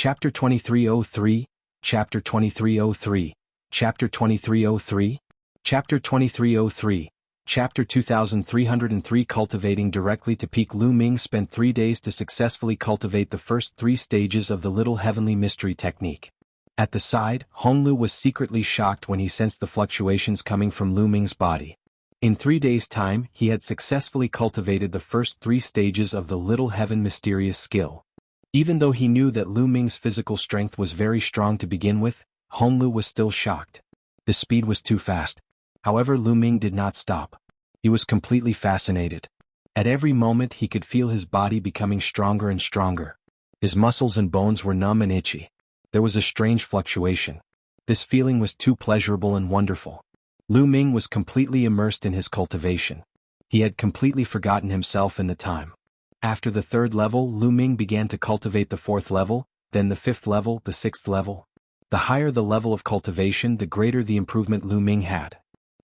Chapter 2303, Chapter 2303, Chapter 2303, Chapter 2303, Chapter 2303. Cultivating directly to peak. Lu Ming spent 3 days to successfully cultivate the first 3 stages of the Little Heavenly Mystery technique. At the side, Honglu was secretly shocked when he sensed the fluctuations coming from Lu Ming's body. In 3 days' time, he had successfully cultivated the first 3 stages of the Little Heaven Mysterious skill. Even though he knew that Lu Ming's physical strength was very strong to begin with, Honglu was still shocked. The speed was too fast. However, Lu Ming did not stop. He was completely fascinated. At every moment he could feel his body becoming stronger and stronger. His muscles and bones were numb and itchy. There was a strange fluctuation. This feeling was too pleasurable and wonderful. Lu Ming was completely immersed in his cultivation. He had completely forgotten himself in the time. After the 3rd level, Lu Ming began to cultivate the 4th level, then the 5th level, the 6th level. The higher the level of cultivation, the greater the improvement Lu Ming had.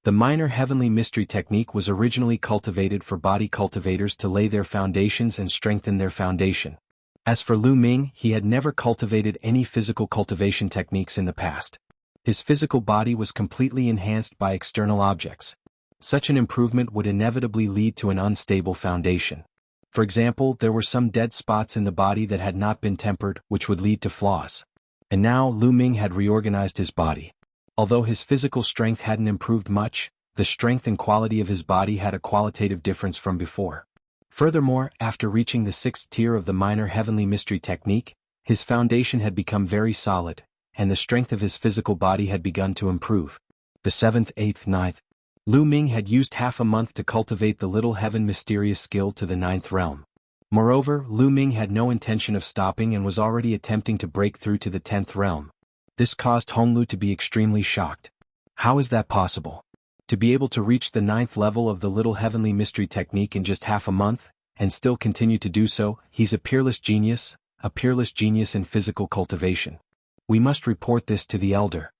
The Minor Heavenly Mystery technique was originally cultivated for body cultivators to lay their foundations and strengthen their foundation. As for Lu Ming, he had never cultivated any physical cultivation techniques in the past. His physical body was completely enhanced by external objects. Such an improvement would inevitably lead to an unstable foundation. For example, there were some dead spots in the body that had not been tempered, which would lead to flaws. And now Lu Ming had reorganized his body. Although his physical strength hadn't improved much, the strength and quality of his body had a qualitative difference from before. Furthermore, after reaching the 6th tier of the Minor Heavenly Mystery technique, his foundation had become very solid, and the strength of his physical body had begun to improve. The 7th, 8th, 9th. Lu Ming had used half a month to cultivate the Little Heaven Mysterious skill to the 9th realm. Moreover, Lu Ming had no intention of stopping and was already attempting to break through to the 10th realm. This caused Honglu to be extremely shocked. How is that possible? To be able to reach the 9th level of the Little Heavenly Mystery technique in just half a month, and still continue to do so, he's a peerless genius in physical cultivation. We must report this to the elder.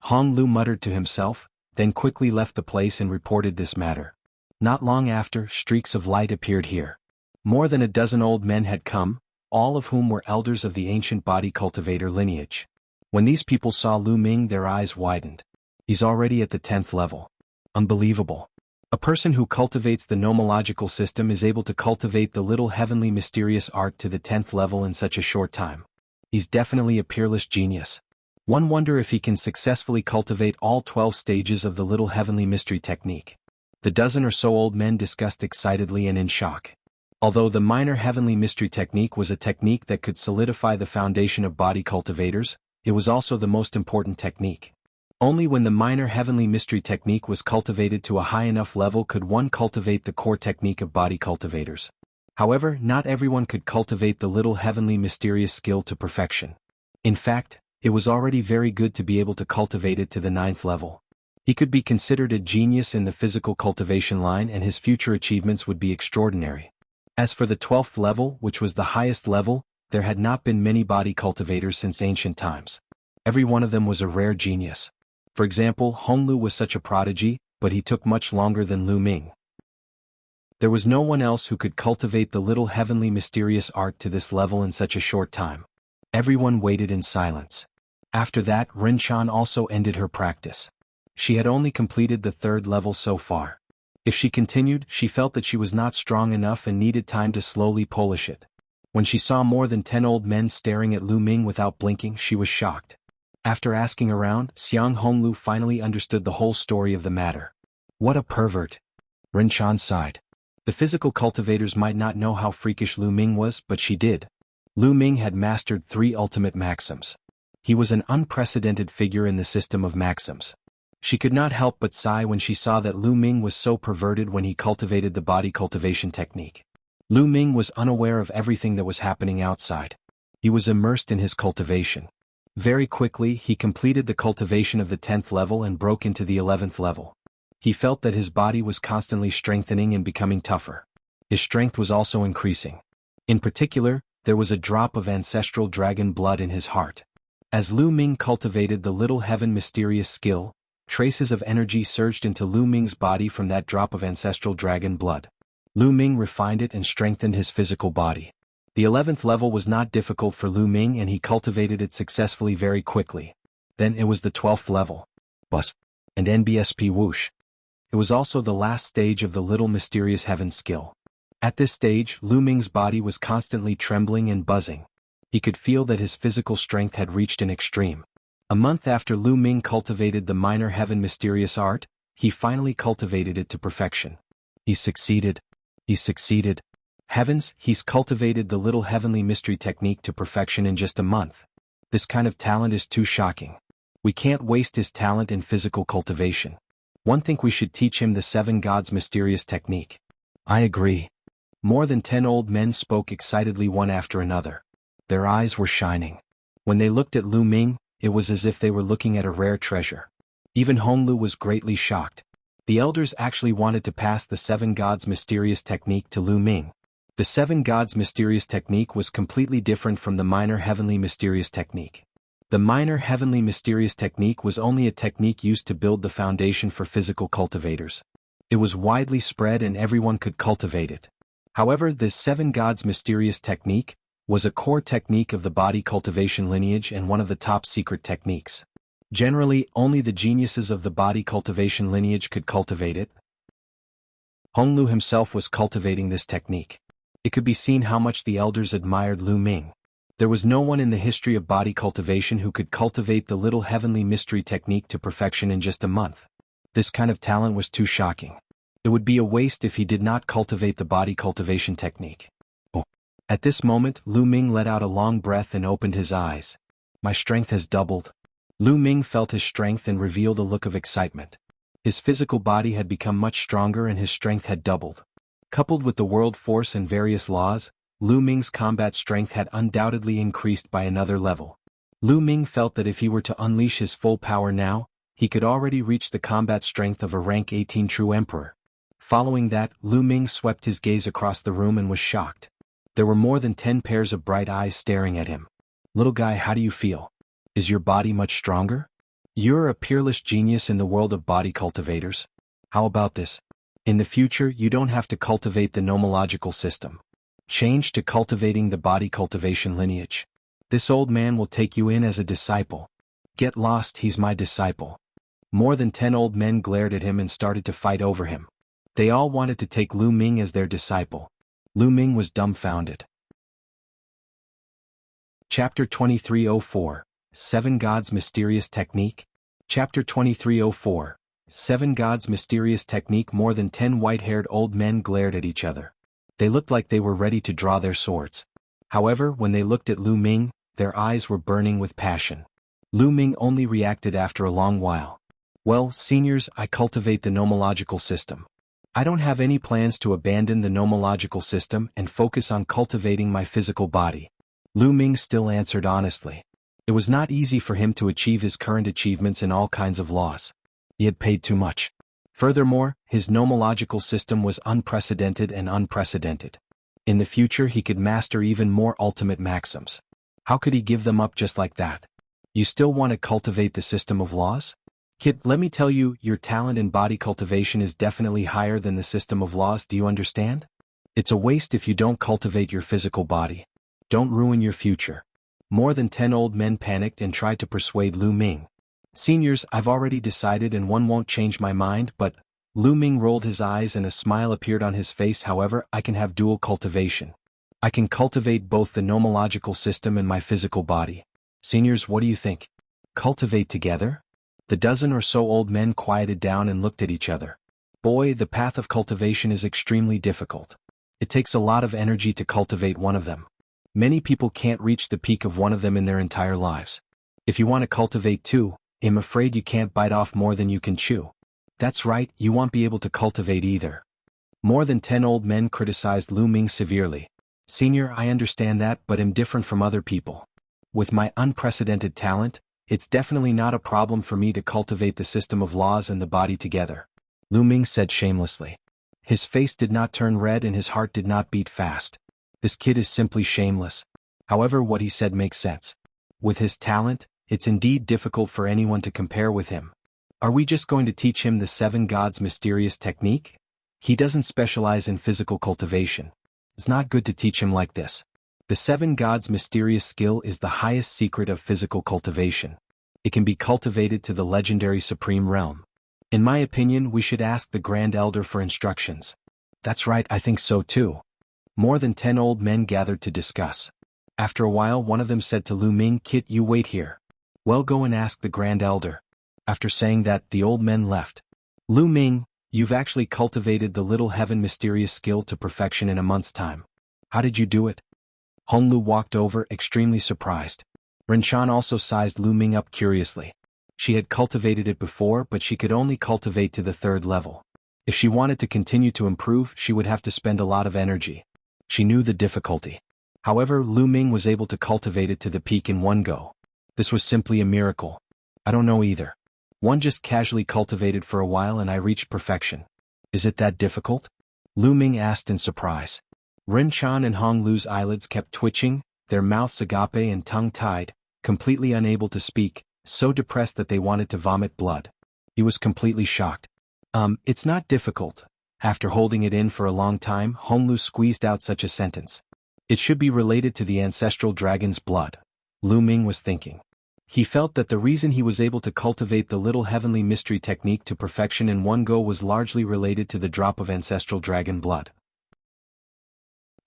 Honglu muttered to himself, then quickly left the place and reported this matter. Not long after, streaks of light appeared here. More than a dozen old men had come, all of whom were elders of the ancient body cultivator lineage. When these people saw Lu Ming, their eyes widened. He's already at the 10th level. Unbelievable. A person who cultivates the nomological system is able to cultivate the Little Heavenly Mysterious art to the 10th level in such a short time. He's definitely a peerless genius. One wonder if he can successfully cultivate all 12 stages of the Little Heavenly Mystery technique. The dozen or so old men discussed excitedly and in shock. Although the Minor Heavenly Mystery technique was a technique that could solidify the foundation of body cultivators, it was also the most important technique. Only when the Minor Heavenly Mystery technique was cultivated to a high enough level could one cultivate the core technique of body cultivators. However, not everyone could cultivate the Little Heavenly Mysterious skill to perfection. In fact, it was already very good to be able to cultivate it to the 9th level. He could be considered a genius in the physical cultivation line, and his future achievements would be extraordinary. As for the 12th level, which was the highest level, there had not been many body cultivators since ancient times. Every one of them was a rare genius. For example, Honglu was such a prodigy, but he took much longer than Lu Ming. There was no one else who could cultivate the Little Heavenly Mysterious art to this level in such a short time. Everyone waited in silence. After that, Rinchen also ended her practice. She had only completed the 3rd level so far. If she continued, she felt that she was not strong enough and needed time to slowly polish it. When she saw more than 10 old men staring at Lu Ming without blinking, she was shocked. After asking around, Xianghong Lu finally understood the whole story of the matter. What a pervert! Rinchen sighed. The physical cultivators might not know how freakish Lu Ming was, but she did. Lu Ming had mastered 3 ultimate maxims. He was an unprecedented figure in the system of maxims. She could not help but sigh when she saw that Lu Ming was so perverted when he cultivated the body cultivation technique. Lu Ming was unaware of everything that was happening outside. He was immersed in his cultivation. Very quickly, he completed the cultivation of the 10th level and broke into the 11th level. He felt that his body was constantly strengthening and becoming tougher. His strength was also increasing. In particular, there was a drop of ancestral dragon blood in his heart. As Lu Ming cultivated the Little Heaven Mysterious skill, traces of energy surged into Lu Ming's body from that drop of ancestral dragon blood. Lu Ming refined it and strengthened his physical body. The 11th level was not difficult for Lu Ming and he cultivated it successfully very quickly. Then it was the 12th level. Bus. And NBSP whoosh. It was also the last stage of the Little Mysterious Heaven skill. At this stage, Lu Ming's body was constantly trembling and buzzing. He could feel that his physical strength had reached an extreme. A month after Lu Ming cultivated the Minor Heaven Mysterious Art, he finally cultivated it to perfection. He succeeded. He succeeded. Heavens, he's cultivated the Little Heavenly Mystery technique to perfection in just a month. This kind of talent is too shocking. We can't waste his talent in physical cultivation. One think we should teach him the 7 Gods Mysterious technique. I agree. More than 10 old men spoke excitedly one after another. Their eyes were shining. When they looked at Lu Ming, it was as if they were looking at a rare treasure. Even Hong Lu was greatly shocked. The elders actually wanted to pass the 7 Gods Mysterious technique to Lu Ming. The 7 Gods Mysterious technique was completely different from the Minor Heavenly Mysterious technique. The Minor Heavenly Mysterious technique was only a technique used to build the foundation for physical cultivators. It was widely spread and everyone could cultivate it. However, this 7 Gods Mysterious technique was a core technique of the body cultivation lineage and one of the top secret techniques. Generally, only the geniuses of the body cultivation lineage could cultivate it. Hong Lu himself was cultivating this technique. It could be seen how much the elders admired Lu Ming. There was no one in the history of body cultivation who could cultivate the Little Heavenly Mystery technique to perfection in just a month. This kind of talent was too shocking. It would be a waste if he did not cultivate the body cultivation technique. Oh. At this moment, Lu Ming let out a long breath and opened his eyes. My strength has doubled. Lu Ming felt his strength and revealed a look of excitement. His physical body had become much stronger and his strength had doubled. Coupled with the world force and various laws, Lu Ming's combat strength had undoubtedly increased by another level. Lu Ming felt that if he were to unleash his full power now, he could already reach the combat strength of a rank 18 true emperor. Following that, Lu Ming swept his gaze across the room and was shocked. There were more than 10 pairs of bright eyes staring at him. Little guy, how do you feel? Is your body much stronger? You're a peerless genius in the world of body cultivators. How about this? In the future, you don't have to cultivate the nomological system. Change to cultivating the body cultivation lineage. This old man will take you in as a disciple. Get lost, he's my disciple. More than 10 old men glared at him and started to fight over him. They all wanted to take Lu Ming as their disciple. Lu Ming was dumbfounded. Chapter 2304. 7 Gods Mysterious Technique. Chapter 2304. 7 Gods Mysterious Technique. More than 10 white-haired old men glared at each other. They looked like they were ready to draw their swords. However, when they looked at Lu Ming, their eyes were burning with passion. Lu Ming only reacted after a long while. Well, seniors, I cultivate the nomological system. I don't have any plans to abandon the nomological system and focus on cultivating my physical body. Lu Ming still answered honestly. It was not easy for him to achieve his current achievements in all kinds of laws. He had paid too much. Furthermore, his nomological system was unprecedented and unprecedented. In the future he could master even more ultimate maxims. How could he give them up just like that? You still want to cultivate the system of laws? Kid, let me tell you, your talent in body cultivation is definitely higher than the system of laws, do you understand? It's a waste if you don't cultivate your physical body. Don't ruin your future. More than 10 old men panicked and tried to persuade Lu Ming. Seniors, I've already decided and one won't change my mind, but... Lu Ming rolled his eyes and a smile appeared on his face. However, I can have dual cultivation. I can cultivate both the nomological system and my physical body. Seniors, what do you think? Cultivate together? The dozen or so old men quieted down and looked at each other. Boy, the path of cultivation is extremely difficult. It takes a lot of energy to cultivate one of them. Many people can't reach the peak of one of them in their entire lives. If you want to cultivate two, I'm afraid you can't bite off more than you can chew. That's right, you won't be able to cultivate either. More than 10 old men criticized Lu Ming severely. Senior, I understand that, but I'm different from other people. With my unprecedented talent, it's definitely not a problem for me to cultivate the system of laws and the body together. Lu Ming said shamelessly. His face did not turn red and his heart did not beat fast. This kid is simply shameless. However, what he said makes sense. With his talent, it's indeed difficult for anyone to compare with him. Are we just going to teach him the 7 Gods Mysterious Technique? He doesn't specialize in physical cultivation. It's not good to teach him like this. The seven gods' mysterious skill is the highest secret of physical cultivation. It can be cultivated to the legendary supreme realm. In my opinion, we should ask the Grand Elder for instructions. That's right, I think so too. More than 10 old men gathered to discuss. After a while, one of them said to Lu Ming, "Kit, you wait here. Well, go and ask the Grand Elder." After saying that, the old men left. "Lu Ming, you've actually cultivated the little heaven mysterious skill to perfection in a month's time. How did you do it?" Hong Lu walked over, extremely surprised. Renchan also sized Lu Ming up curiously. She had cultivated it before, but she could only cultivate to the 3rd level. If she wanted to continue to improve, she would have to spend a lot of energy. She knew the difficulty. However, Lu Ming was able to cultivate it to the peak in one go. This was simply a miracle. I don't know either. One just casually cultivated for a while and I reached perfection. Is it that difficult? Lu Ming asked in surprise. Renchan and Hong Lu's eyelids kept twitching, their mouths agape and tongue-tied, completely unable to speak, so depressed that they wanted to vomit blood. He was completely shocked. It's not difficult. After holding it in for a long time, Hong Lu squeezed out such a sentence. It should be related to the ancestral dragon's blood. Lu Ming was thinking. He felt that the reason he was able to cultivate the little heavenly mystery technique to perfection in one go was largely related to the drop of ancestral dragon blood.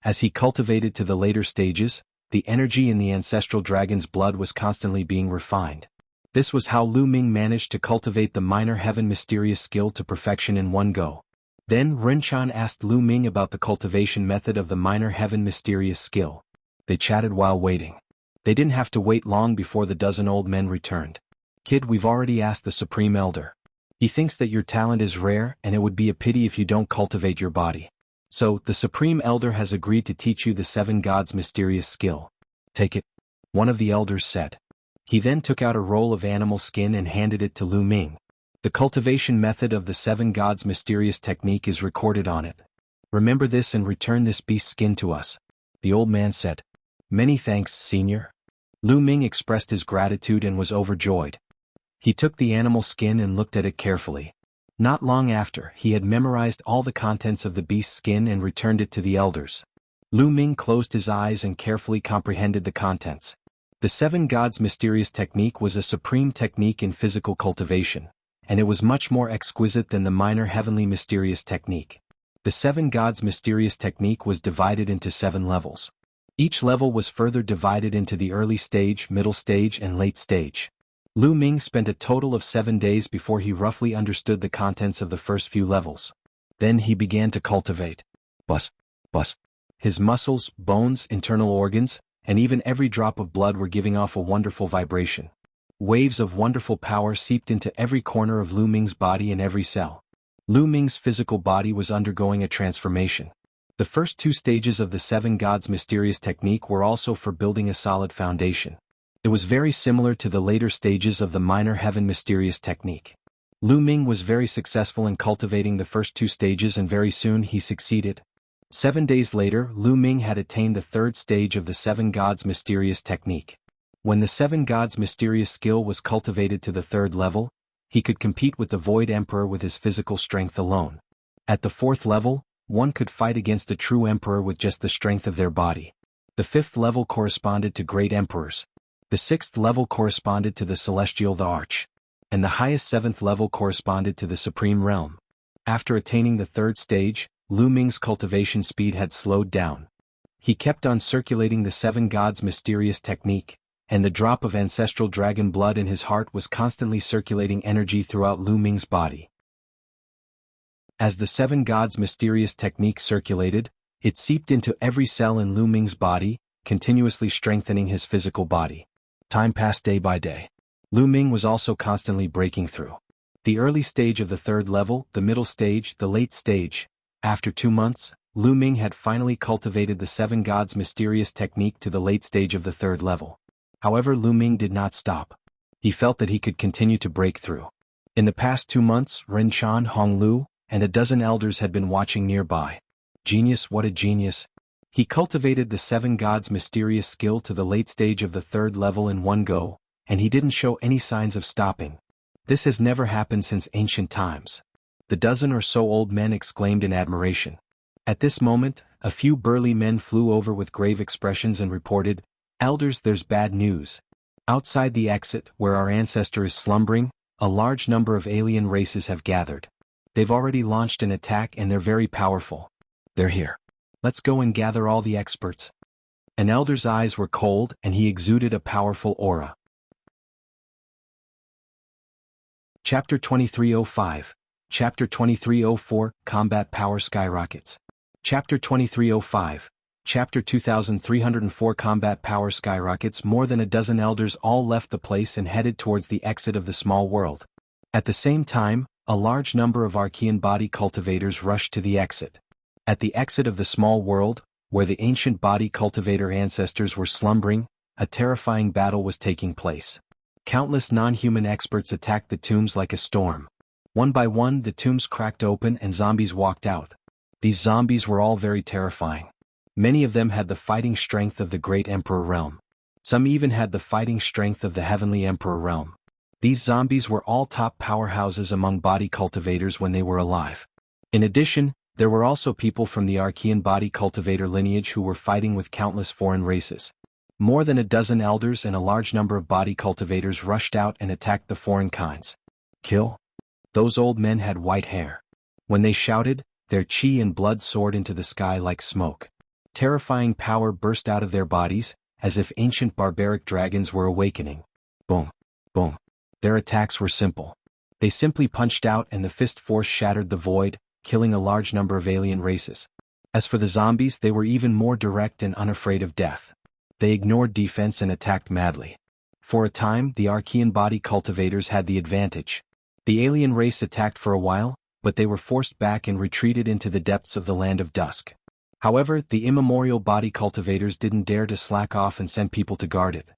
As he cultivated to the later stages, the energy in the ancestral dragon's blood was constantly being refined. This was how Lu Ming managed to cultivate the minor heaven mysterious skill to perfection in one go. Then Renchan asked Lu Ming about the cultivation method of the minor heaven mysterious skill. They chatted while waiting. They didn't have to wait long before the dozen old men returned. "Kid, we've already asked the Supreme Elder. He thinks that your talent is rare and it would be a pity if you don't cultivate your body. So, the Supreme Elder has agreed to teach you the seven gods' mysterious skill. Take it," one of the elders said. He then took out a roll of animal skin and handed it to Lu Ming. The cultivation method of the seven gods' mysterious technique is recorded on it. "Remember this and return this beast's skin to us," the old man said. "Many thanks, senior." Lu Ming expressed his gratitude and was overjoyed. He took the animal skin and looked at it carefully. Not long after, he had memorized all the contents of the beast's skin and returned it to the elders. Lu Ming closed his eyes and carefully comprehended the contents. The seven gods' mysterious technique was a supreme technique in physical cultivation, and it was much more exquisite than the minor heavenly mysterious technique. The seven gods' mysterious technique was divided into 7 levels. Each level was further divided into the early stage, middle stage, and late stage. Lu Ming spent a total of 7 days before he roughly understood the contents of the first few levels. Then he began to cultivate. Bus. His muscles, bones, internal organs, and even every drop of blood were giving off a wonderful vibration. Waves of wonderful power seeped into every corner of Lu Ming's body and every cell. Lu Ming's physical body was undergoing a transformation. The first 2 stages of the seven gods' mysterious technique were also for building a solid foundation. It was very similar to the later stages of the minor heaven mysterious technique. Lu Ming was very successful in cultivating the first 2 stages and very soon he succeeded. 7 days later, Lu Ming had attained the 3rd stage of the seven gods' mysterious technique. When the seven gods' mysterious skill was cultivated to the 3rd level, he could compete with the Void Emperor with his physical strength alone. At the 4th level, one could fight against a true emperor with just the strength of their body. The 5th level corresponded to great emperors. The 6th level corresponded to the celestial, the arch. And the highest 7th level corresponded to the supreme realm. After attaining the 3rd stage, Lu Ming's cultivation speed had slowed down. He kept on circulating the seven gods' mysterious technique, and the drop of ancestral dragon blood in his heart was constantly circulating energy throughout Lu Ming's body. As the seven gods' mysterious technique circulated, it seeped into every cell in Lu Ming's body, continuously strengthening his physical body. Time passed day by day. Lu Ming was also constantly breaking through the early stage of the 3rd level, the middle stage, the late stage. After 2 months, Lu Ming had finally cultivated the seven gods' mysterious technique to the late stage of the 3rd level. However, Lu Ming did not stop. He felt that he could continue to break through. In the past 2 months, Renchan, Hong Lu, and a dozen elders had been watching nearby. Genius, what a genius. He cultivated the seven gods' mysterious skill to the late stage of the 3rd level in one go, and he didn't show any signs of stopping. This has never happened since ancient times. The dozen or so old men exclaimed in admiration. At this moment, a few burly men flew over with grave expressions and reported, "Elders, there's bad news. Outside the exit, where our ancestor is slumbering, a large number of alien races have gathered. They've already launched an attack and they're very powerful. They're here. Let's go and gather all the experts." An elder's eyes were cold and he exuded a powerful aura. Chapter 2305. Chapter 2304, Combat Power Skyrockets. Chapter 2305. Chapter 2304 Combat Power Skyrockets. More than a dozen elders all left the place and headed towards the exit of the small world. At the same time, a large number of Archean body cultivators rushed to the exit. At the exit of the small world, where the ancient body cultivator ancestors were slumbering, a terrifying battle was taking place. Countless non-human experts attacked the tombs like a storm. One by one the tombs cracked open and zombies walked out. These zombies were all very terrifying. Many of them had the fighting strength of the Great Emperor Realm. Some even had the fighting strength of the Heavenly Emperor Realm. These zombies were all top powerhouses among body cultivators when they were alive. In addition, there were also people from the Archean body cultivator lineage who were fighting with countless foreign races. More than a dozen elders and a large number of body cultivators rushed out and attacked the foreign kinds. Kill? Those old men had white hair. When they shouted, their chi and blood soared into the sky like smoke. Terrifying power burst out of their bodies, as if ancient barbaric dragons were awakening. Boom. Boom. Their attacks were simple. They simply punched out and the fist force shattered the void, killing a large number of alien races. As for the zombies, they were even more direct and unafraid of death. They ignored defense and attacked madly. For a time, the Archean body cultivators had the advantage. The alien race attacked for a while, but they were forced back and retreated into the depths of the Land of Dusk. However, the immemorial body cultivators didn't dare to slack off and send people to guard it.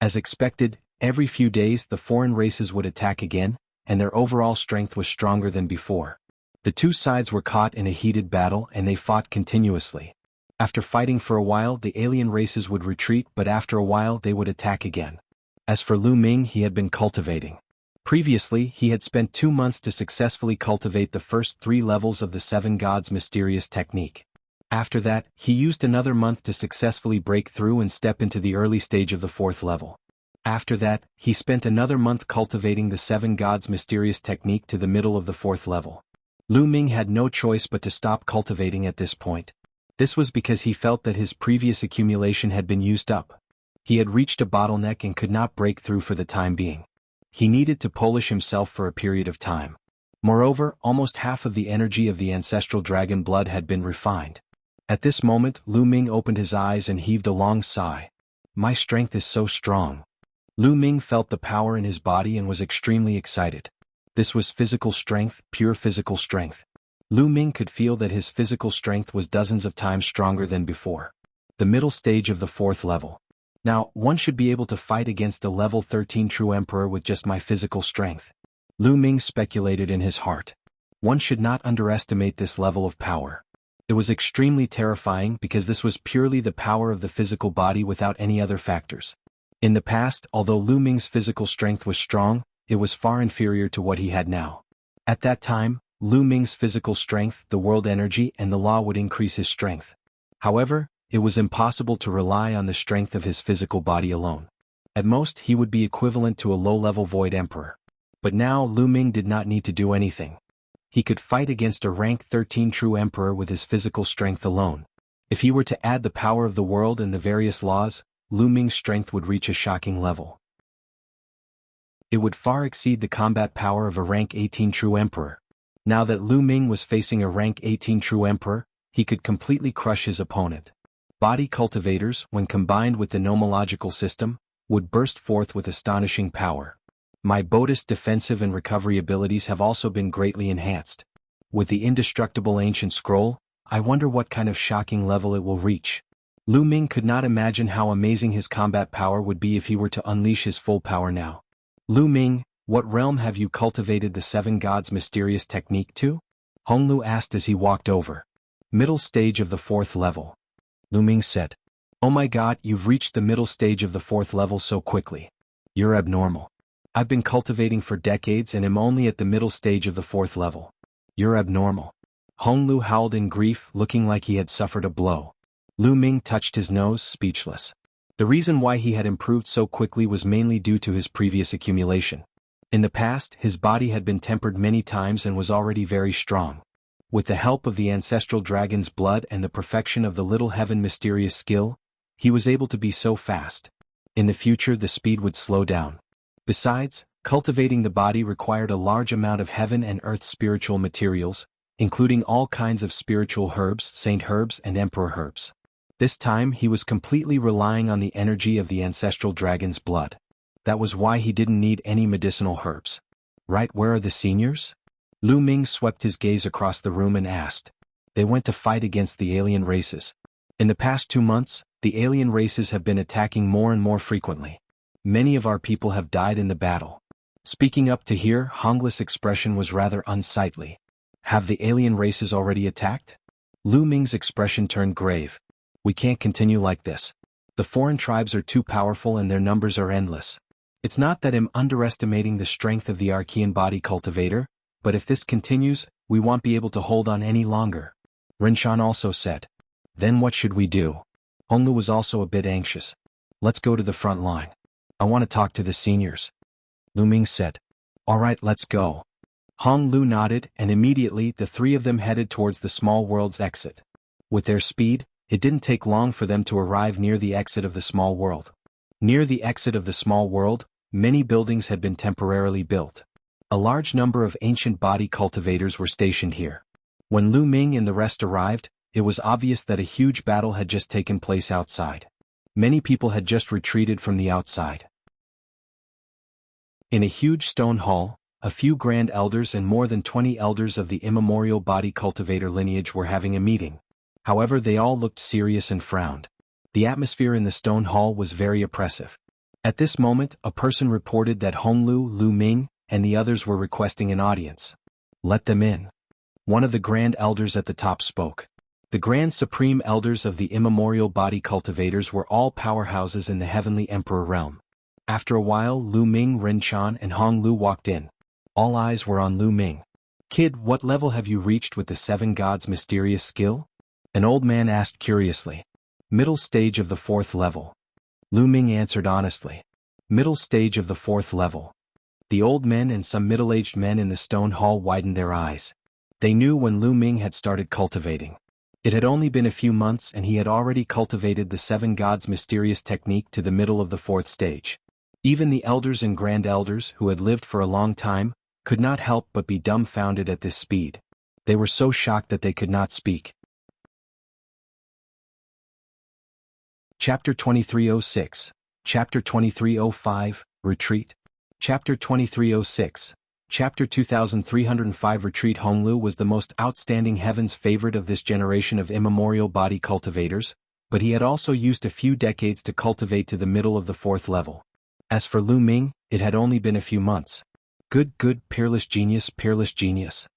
As expected, every few days the foreign races would attack again, and their overall strength was stronger than before. The two sides were caught in a heated battle and they fought continuously. After fighting for a while, the alien races would retreat, but after a while they would attack again. As for Lu Ming, he had been cultivating. Previously, he had spent 2 months to successfully cultivate the first 3 levels of the Seven Gods' mysterious technique. After that, he used another month to successfully break through and step into the early stage of the 4th level. After that, he spent another month cultivating the Seven Gods' mysterious technique to the middle of the 4th level. Lu Ming had no choice but to stop cultivating at this point. This was because he felt that his previous accumulation had been used up. He had reached a bottleneck and could not break through for the time being. He needed to polish himself for a period of time. Moreover, almost half of the energy of the ancestral dragon blood had been refined. At this moment, Lu Ming opened his eyes and heaved a long sigh. My strength is so strong. Lu Ming felt the power in his body and was extremely excited. This was physical strength, pure physical strength. Lu Ming could feel that his physical strength was dozens of times stronger than before. The middle stage of the 4th level. Now, one should be able to fight against a level 13 true emperor with just my physical strength. Lu Ming speculated in his heart. One should not underestimate this level of power. It was extremely terrifying because this was purely the power of the physical body without any other factors. In the past, although Lu Ming's physical strength was strong, it was far inferior to what he had now. At that time, Lu Ming's physical strength, the world energy, and the law would increase his strength. However, it was impossible to rely on the strength of his physical body alone. At most, he would be equivalent to a low-level void emperor. But now Lu Ming did not need to do anything. He could fight against a rank 13 true emperor with his physical strength alone. If he were to add the power of the world and the various laws, Lu Ming's strength would reach a shocking level. It would far exceed the combat power of a rank 18 true emperor. Now that Lu Ming was facing a rank 18 true emperor, he could completely crush his opponent. Body cultivators, when combined with the nomological system, would burst forth with astonishing power. My Buddhist defensive and recovery abilities have also been greatly enhanced. With the indestructible ancient scroll, I wonder what kind of shocking level it will reach. Lu Ming could not imagine how amazing his combat power would be if he were to unleash his full power now. Lu Ming, what realm have you cultivated the Seven Gods' mysterious technique to? Hong Lu asked as he walked over. Middle stage of the 4th level. Lu Ming said. Oh my god, you've reached the middle stage of the 4th level so quickly. You're abnormal. I've been cultivating for decades and am only at the middle stage of the 4th level. You're abnormal. Hong Lu howled in grief, looking like he had suffered a blow. Lu Ming touched his nose, speechless. The reason why he had improved so quickly was mainly due to his previous accumulation. In the past, his body had been tempered many times and was already very strong. With the help of the ancestral dragon's blood and the perfection of the little heaven mysterious skill, he was able to be so fast. In the future the speed would slow down. Besides, cultivating the body required a large amount of heaven and earth spiritual materials, including all kinds of spiritual herbs, saint herbs and emperor herbs. This time he was completely relying on the energy of the ancestral dragon's blood. That was why he didn't need any medicinal herbs. Right, where are the seniors? Lu Ming swept his gaze across the room and asked. They went to fight against the alien races. In the past 2 months, the alien races have been attacking more and more frequently. Many of our people have died in the battle. Speaking up to hear, Hongli's expression was rather unsightly. Have the alien races already attacked? Lu Ming's expression turned grave. We can't continue like this. The foreign tribes are too powerful and their numbers are endless. It's not that I'm underestimating the strength of the Archean body cultivator, but if this continues, we won't be able to hold on any longer. Xuan also said. Then what should we do? Hong Lu was also a bit anxious. Let's go to the front line. I want to talk to the seniors. Lu Ming said. All right, let's go. Hong Lu nodded, and immediately the three of them headed towards the small world's exit. With their speed, it didn't take long for them to arrive near the exit of the small world. Near the exit of the small world, many buildings had been temporarily built. A large number of ancient body cultivators were stationed here. When Lu Ming and the rest arrived, it was obvious that a huge battle had just taken place outside. Many people had just retreated from the outside. In a huge stone hall, a few grand elders and more than 20 elders of the immemorial body cultivator lineage were having a meeting. However, they all looked serious and frowned. The atmosphere in the stone hall was very oppressive. At this moment, a person reported that Hong Lu, Lu Ming, and the others were requesting an audience. Let them in. One of the grand elders at the top spoke. The grand supreme elders of the immemorial body cultivators were all powerhouses in the heavenly emperor realm. After a while, Lu Ming, Xuan, and Hong Lu walked in. All eyes were on Lu Ming. Kid, what level have you reached with the 7 gods' mysterious skill? An old man asked curiously. Middle stage of the 4th level. Lu Ming answered honestly. Middle stage of the 4th level. The old men and some middle-aged men in the stone hall widened their eyes. They knew when Lu Ming had started cultivating. It had only been a few months and he had already cultivated the 7 gods' mysterious technique to the middle of the 4th stage. Even the elders and grand elders, who had lived for a long time, could not help but be dumbfounded at this speed. They were so shocked that they could not speak. Chapter 2306, Chapter 2305, Retreat. Chapter 2306, Chapter 2305 Retreat. Hong Lu was the most outstanding heaven's favorite of this generation of immemorial body cultivators, but he had also used a few decades to cultivate to the middle of the 4th level. As for Lu Ming, it had only been a few months. Good, peerless genius, peerless genius.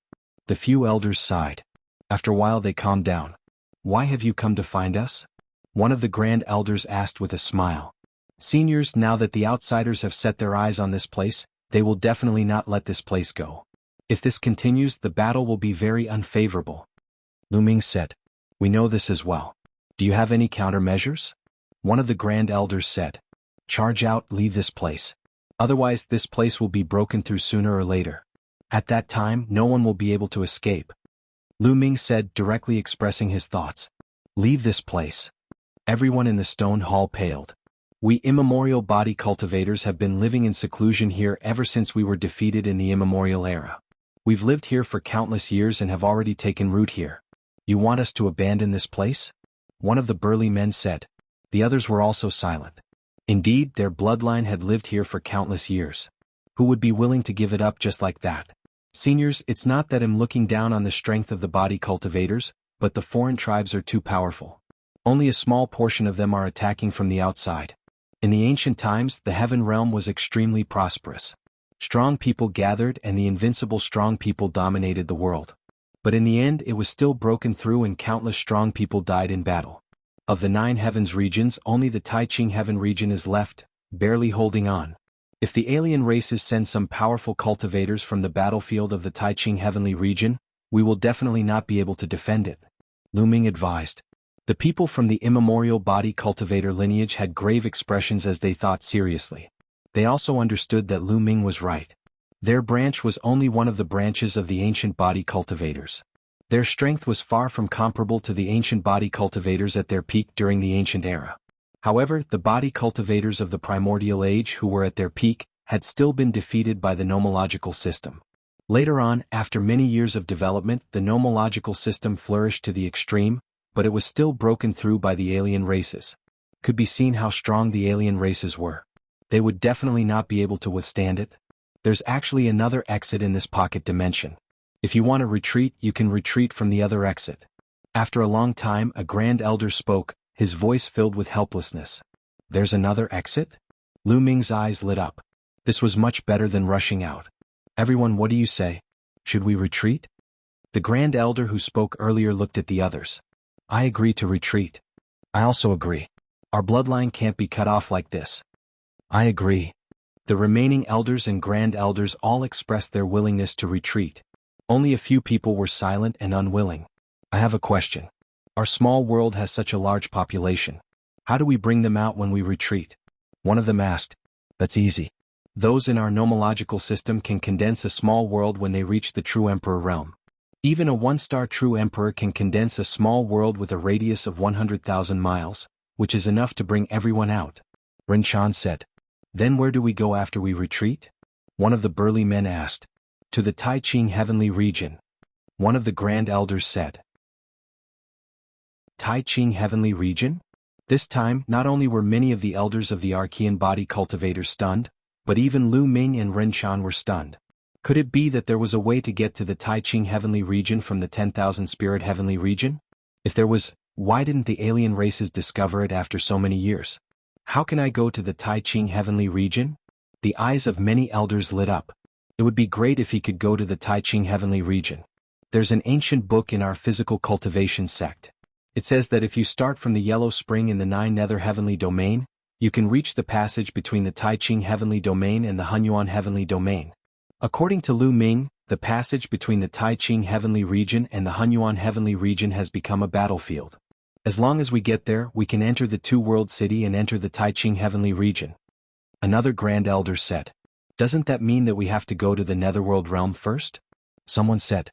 The few elders sighed. After a while they calmed down. Why have you come to find us? One of the grand elders asked with a smile. Seniors, now that the outsiders have set their eyes on this place, they will definitely not let this place go. If this continues, the battle will be very unfavorable. Lu Ming said. We know this as well. Do you have any countermeasures? One of the grand elders said. Charge out, leave this place. Otherwise this place will be broken through sooner or later. At that time, no one will be able to escape. Lu Ming said, directly expressing his thoughts. Leave this place. Everyone in the stone hall paled. We immemorial body cultivators have been living in seclusion here ever since we were defeated in the immemorial era. We've lived here for countless years and have already taken root here. You want us to abandon this place? One of the burly men said. The others were also silent. Indeed, their bloodline had lived here for countless years. Who would be willing to give it up just like that? Seniors, it's not that I'm looking down on the strength of the body cultivators, but the foreign tribes are too powerful. Only a small portion of them are attacking from the outside. In the ancient times, the heaven realm was extremely prosperous. Strong people gathered and the invincible strong people dominated the world. But in the end it was still broken through and countless strong people died in battle. Of the 9 heavens regions, only the Taiqing heaven region is left, barely holding on. If the alien races send some powerful cultivators from the battlefield of the Taiqing heavenly region, We will definitely not be able to defend it, Lu Ming advised. The people from the immemorial body cultivator lineage had grave expressions as they thought seriously. They also understood that Lu Ming was right. Their branch was only one of the branches of the ancient body cultivators. Their strength was far from comparable to the ancient body cultivators at their peak during the ancient era. However, the body cultivators of the primordial age who were at their peak had still been defeated by the nomological system. Later on, after many years of development, the nomological system flourished to the extreme, but it was still broken through by the alien races. Could be seen how strong the alien races were. They would definitely not be able to withstand it. There's actually another exit in this pocket dimension. If you want to retreat, you can retreat from the other exit. After a long time, a Grand Elder spoke, his voice filled with helplessness. There's another exit? Lu Ming's eyes lit up. This was much better than rushing out. Everyone, what do you say? Should we retreat? The Grand Elder who spoke earlier looked at the others. I agree to retreat. I also agree. Our bloodline can't be cut off like this. I agree. The remaining elders and Grand Elders all expressed their willingness to retreat. Only a few people were silent and unwilling. I have a question. Our small world has such a large population. How do we bring them out when we retreat? One of them asked. That's easy. Those in our nomological system can condense a small world when they reach the true Emperor realm. Even a one-star true Emperor can condense a small world with a radius of 100,000 miles, which is enough to bring everyone out. Ren Chan said. Then where do we go after we retreat? One of the burly men asked. To the Tai Ching heavenly region. One of the Grand Elders said. Tai Ching heavenly region? This time, not only were many of the elders of the Archean body cultivators stunned, but even Lu Ming and Ren Chan were stunned. Could it be that there was a way to get to the Tai Ching heavenly region from the 10,000 spirit heavenly region? If there was, why didn't the alien races discover it after so many years? How can I go to the Tai Ching heavenly region? The eyes of many elders lit up. It would be great if he could go to the Tai Ching heavenly region. There's an ancient book in our physical cultivation sect. It says that if you start from the Yellow Spring in the 9 Nether heavenly domain, you can reach the passage between the Tai Ching heavenly domain and the Hunyuan heavenly domain. According to Lu Ming, the passage between the Tai Ching heavenly region and the Hunyuan heavenly region has become a battlefield. As long as we get there, we can enter the two-world city and enter the Tai Ching heavenly region. Another Grand Elder said. Doesn't that mean that we have to go to the Netherworld realm first? Someone said.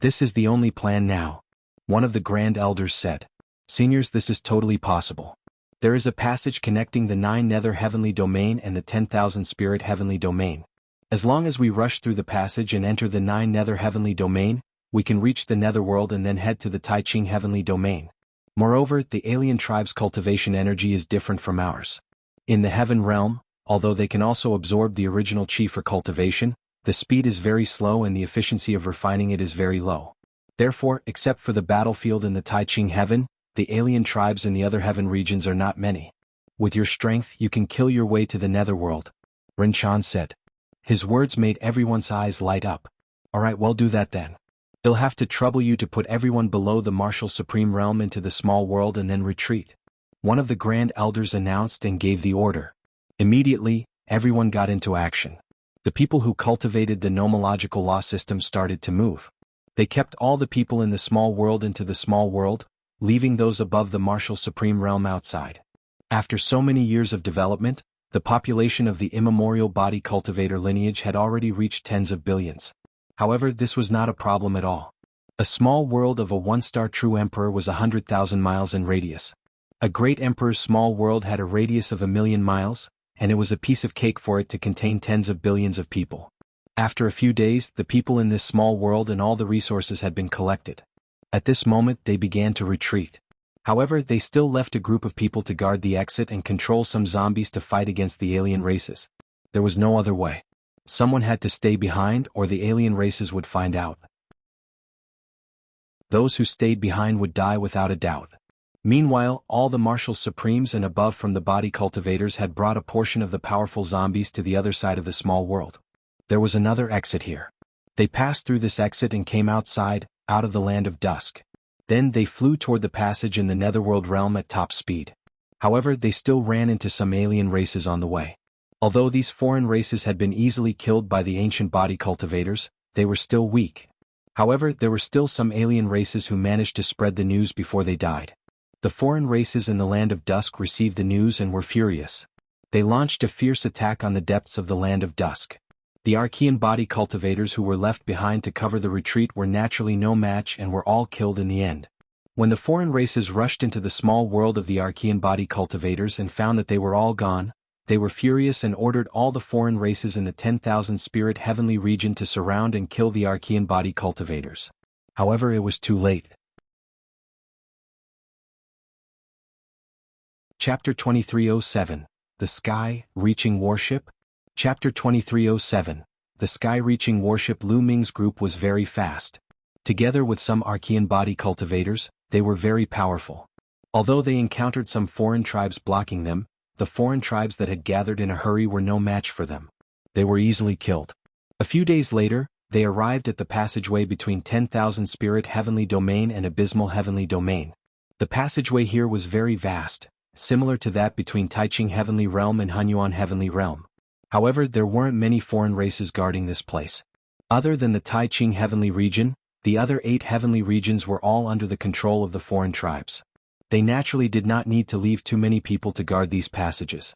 This is the only plan now. One of the Grand Elders said. Seniors, this is totally possible. There is a passage connecting the 9 Nether heavenly domain and the 10,000 spirit heavenly domain. As long as we rush through the passage and enter the 9 Nether heavenly domain, we can reach the Netherworld and then head to the Tai Ching heavenly domain. Moreover, the alien tribe's cultivation energy is different from ours. In the heaven realm, although they can also absorb the original chi for cultivation, the speed is very slow and the efficiency of refining it is very low. Therefore, except for the battlefield in the Tai Ching heaven, the alien tribes in the other heaven regions are not many. With your strength, you can kill your way to the Netherworld, Ren Chan said. His words made everyone's eyes light up. Alright, well, do that then. They'll have to trouble you to put everyone below the martial supreme realm into the small world and then retreat. One of the Grand Elders announced and gave the order. Immediately, everyone got into action. The people who cultivated the nomological law system started to move. They kept all the people in the small world into the small world, leaving those above the martial supreme realm outside. After so many years of development, the population of the immemorial body cultivator lineage had already reached tens of billions. However, this was not a problem at all. A small world of a one-star true emperor was 100,000 miles in radius. A great emperor's small world had a radius of 1,000,000 miles, and it was a piece of cake for it to contain tens of billions of people. After a few days, the people in this small world and all the resources had been collected. At this moment, they began to retreat. However, they still left a group of people to guard the exit and control some zombies to fight against the alien races. There was no other way. Someone had to stay behind or the alien races would find out. Those who stayed behind would die without a doubt. Meanwhile, all the martial supremes and above from the body cultivators had brought a portion of the powerful zombies to the other side of the small world. There was another exit here. They passed through this exit and came outside, out of the land of dusk. Then they flew toward the passage in the Netherworld realm at top speed. However, they still ran into some alien races on the way. Although these foreign races had been easily killed by the ancient body cultivators, they were still weak. However, there were still some alien races who managed to spread the news before they died. The foreign races in the Land of Dusk received the news and were furious. They launched a fierce attack on the depths of the Land of Dusk. The Archean body cultivators who were left behind to cover the retreat were naturally no match and were all killed in the end. When the foreign races rushed into the small world of the Archean body cultivators and found that they were all gone, they were furious and ordered all the foreign races in the 10,000 spirit heavenly region to surround and kill the Archean body cultivators. However, it was too late. Chapter 2307. The Sky-Reaching Warship? Chapter 2307. The Sky-Reaching Warship. Lu Ming's group was very fast. Together with some Archean body cultivators, they were very powerful. Although they encountered some foreign tribes blocking them, the foreign tribes that had gathered in a hurry were no match for them. They were easily killed. A few days later, they arrived at the passageway between 10,000 spirit heavenly domain and abysmal heavenly domain. The passageway here was very vast, similar to that between Taiching heavenly realm and Hunyuan heavenly realm. However, there weren't many foreign races guarding this place. Other than the Taiching heavenly region, the other 8 heavenly regions were all under the control of the foreign tribes. They naturally did not need to leave too many people to guard these passages.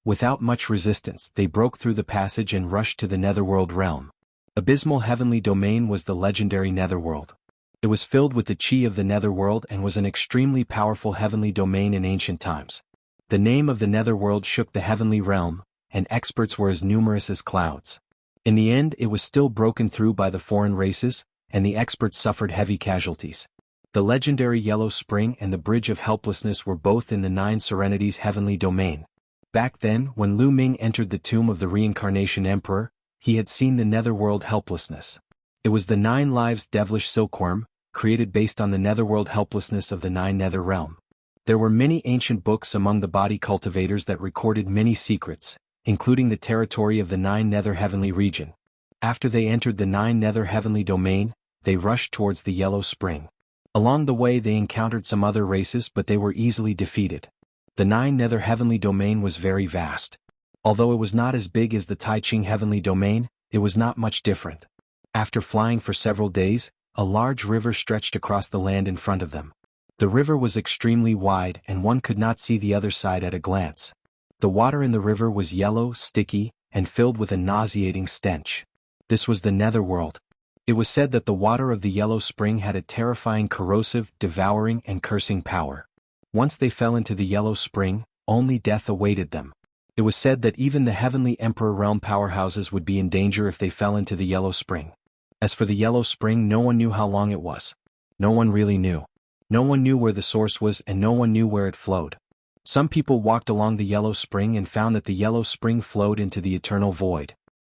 Without much resistance, they broke through the passage and rushed to the netherworld realm. Abysmal heavenly domain was the legendary netherworld. It was filled with the chi of the netherworld and was an extremely powerful heavenly domain in ancient times. The name of the netherworld shook the heavenly realm, and experts were as numerous as clouds. In the end, it was still broken through by the foreign races, and the experts suffered heavy casualties. The legendary Yellow Spring and the Bridge of Helplessness were both in the 9 Serenities heavenly domain. Back then, when Lu Ming entered the tomb of the Reincarnation Emperor, he had seen the netherworld helplessness. It was the 9 lives devilish silkworm, created based on the netherworld helplessness of the 9 nether realm. There were many ancient books among the body cultivators that recorded many secrets, including the territory of the 9 nether heavenly region. After they entered the 9 nether heavenly domain, they rushed towards the Yellow Spring. Along the way they encountered some other races, but they were easily defeated. The 9 nether heavenly domain was very vast. Although it was not as big as the Taiching heavenly domain, it was not much different. After flying for several days, a large river stretched across the land in front of them. The river was extremely wide and one could not see the other side at a glance. The water in the river was yellow, sticky, and filled with a nauseating stench. This was the netherworld. It was said that the water of the Yellow Spring had a terrifying corrosive, devouring and cursing power. Once they fell into the Yellow Spring, only death awaited them. It was said that even the heavenly Emperor realm powerhouses would be in danger if they fell into the Yellow Spring. As for the Yellow Spring, no one knew how long it was. No one really knew. No one knew where the source was and no one knew where it flowed. Some people walked along the Yellow Spring and found that the Yellow Spring flowed into the eternal void.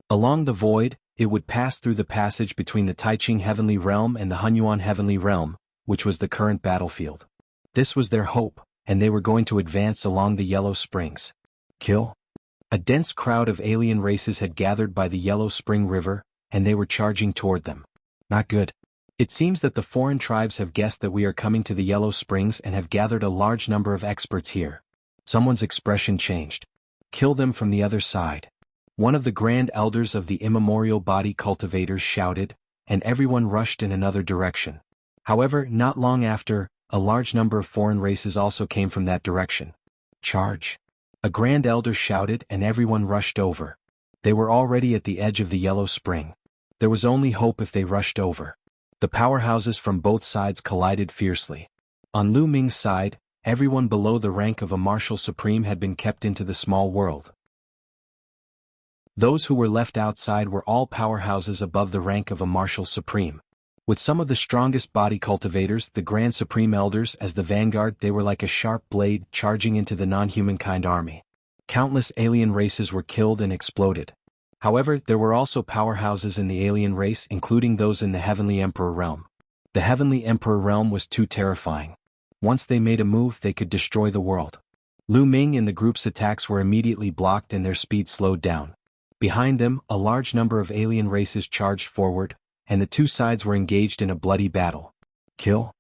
Along the void, it would pass through the passage between the Taiching heavenly realm and the Hunyuan heavenly realm, which was the current battlefield. This was their hope, and they were going to advance along the Yellow Springs. Kill? A dense crowd of alien races had gathered by the Yellow Spring River, and they were charging toward them. Not good. It seems that the foreign tribes have guessed that we are coming to the Yellow Springs and have gathered a large number of experts here. Someone's expression changed. Kill them from the other side. One of the grand elders of the immemorial body cultivators shouted, and everyone rushed in another direction. However, not long after, a large number of foreign races also came from that direction. Charge! A grand elder shouted and everyone rushed over. They were already at the edge of the Yellow Spring. There was only hope if they rushed over. The powerhouses from both sides collided fiercely. On Lu Ming's side, everyone below the rank of a marshal supreme had been kept into the small world. Those who were left outside were all powerhouses above the rank of a marshal supreme. With some of the strongest body cultivators, the Grand Supreme Elders, as the vanguard, they were like a sharp blade charging into the non-humankind army. Countless alien races were killed and exploded. However, there were also powerhouses in the alien race, including those in the Heavenly Emperor realm. The Heavenly Emperor realm was too terrifying. Once they made a move, they could destroy the world. Lu Ming and the group's attacks were immediately blocked and their speed slowed down. Behind them, a large number of alien races charged forward, and the two sides were engaged in a bloody battle. Kill?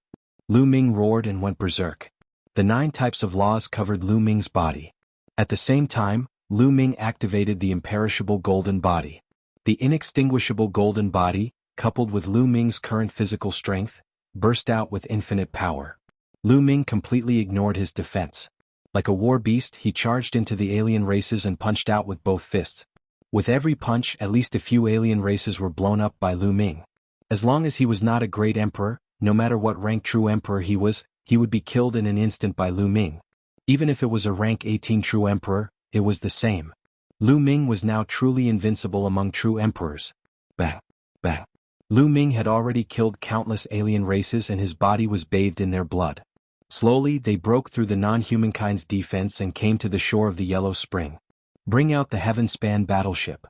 Lu Ming roared and went berserk. The 9 types of laws covered Lu Ming's body. At the same time, Lu Ming activated the imperishable golden body. The inextinguishable golden body, coupled with Lu Ming's current physical strength, burst out with infinite power. Lu Ming completely ignored his defense. Like a war beast, he charged into the alien races and punched out with both fists. With every punch, at least a few alien races were blown up by Lu Ming. As long as he was not a great emperor, no matter what rank true emperor he would be killed in an instant by Lu Ming. Even if it was a rank 18 true emperor, it was the same. Lu Ming was now truly invincible among true emperors. Bang! Bang! Lu Ming had already killed countless alien races and his body was bathed in their blood. Slowly, they broke through the non-humankind's defense and came to the shore of the Yellow Spring. "Bring out the heaven-span battleship,"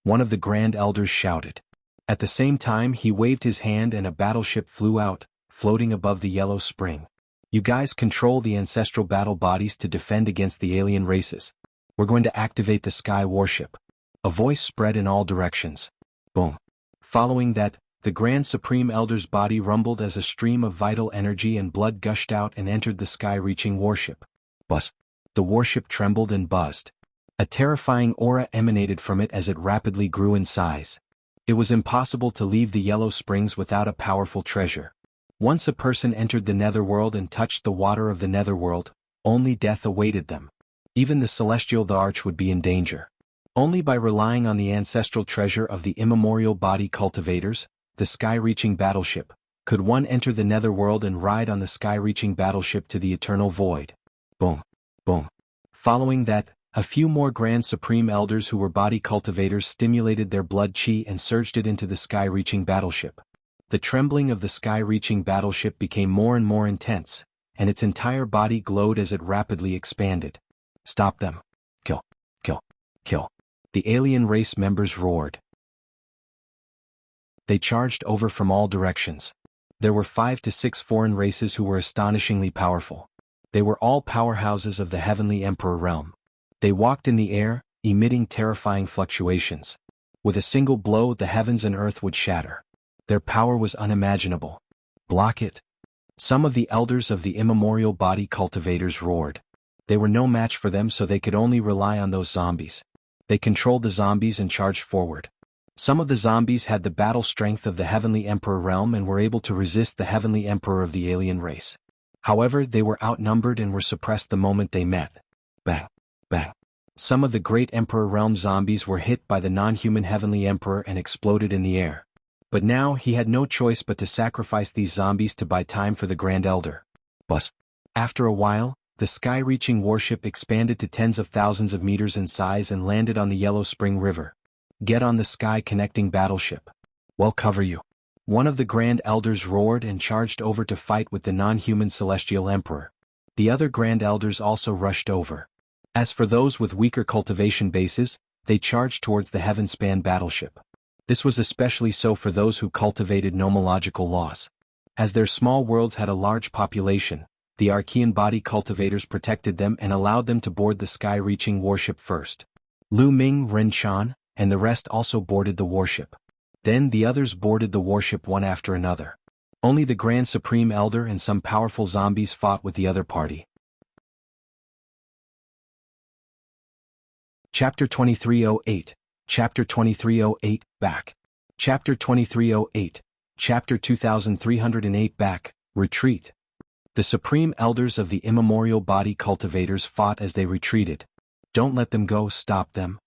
one of the Grand Elders shouted. At the same time he waved his hand and a battleship flew out, floating above the Yellow Spring. "You guys control the ancestral battle bodies to defend against the alien races. We're going to activate the sky warship." A voice spread in all directions. Boom. Following that, the Grand Supreme Elder's body rumbled as a stream of vital energy and blood gushed out and entered the sky-reaching warship. Buzz. The warship trembled and buzzed. A terrifying aura emanated from it as it rapidly grew in size. It was impossible to leave the Yellow Springs without a powerful treasure. Once a person entered the netherworld and touched the water of the netherworld, only death awaited them. Even the celestial the Arch would be in danger. Only by relying on the ancestral treasure of the immemorial body cultivators, the sky-reaching battleship, could one enter the netherworld and ride on the sky-reaching battleship to the eternal void. Boom. Boom. Following that, a few more Grand Supreme Elders who were body cultivators stimulated their blood chi and surged it into the sky-reaching battleship. The trembling of the sky-reaching battleship became more and more intense, and its entire body glowed as it rapidly expanded. "Stop them. Kill. Kill. Kill." The alien race members roared. They charged over from all directions. There were 5 to 6 foreign races who were astonishingly powerful. They were all powerhouses of the Heavenly Emperor realm. They walked in the air, emitting terrifying fluctuations. With a single blow, the heavens and earth would shatter. Their power was unimaginable. "Block it." Some of the elders of the immemorial body cultivators roared. They were no match for them, so they could only rely on those zombies. They controlled the zombies and charged forward. Some of the zombies had the battle strength of the Heavenly Emperor realm and were able to resist the Heavenly Emperor of the alien race. However, they were outnumbered and were suppressed the moment they met. Bang! Bang! Some of the Great Emperor realm zombies were hit by the non-human Heavenly Emperor and exploded in the air. But now he had no choice but to sacrifice these zombies to buy time for the Grand Elder. Buzz. After a while, the sky-reaching warship expanded to tens of thousands of meters in size and landed on the Yellow Spring River. "Get on the sky-connecting battleship. We'll cover you." One of the Grand Elders roared and charged over to fight with the non-human Celestial Emperor. The other Grand Elders also rushed over. As for those with weaker cultivation bases, they charged towards the heaven-span battleship. This was especially so for those who cultivated nomological laws. As their small worlds had a large population, the Archean body cultivators protected them and allowed them to board the sky-reaching warship first. Lu Ming, Ren Chan, and the rest also boarded the warship. Then the others boarded the warship one after another. Only the Grand Supreme Elder and some powerful zombies fought with the other party. Chapter 2308. Chapter 2308, back. Chapter 2308. Chapter 2308, back, retreat. The Supreme Elders of the immemorial body cultivators fought as they retreated. "Don't let them go, stop them."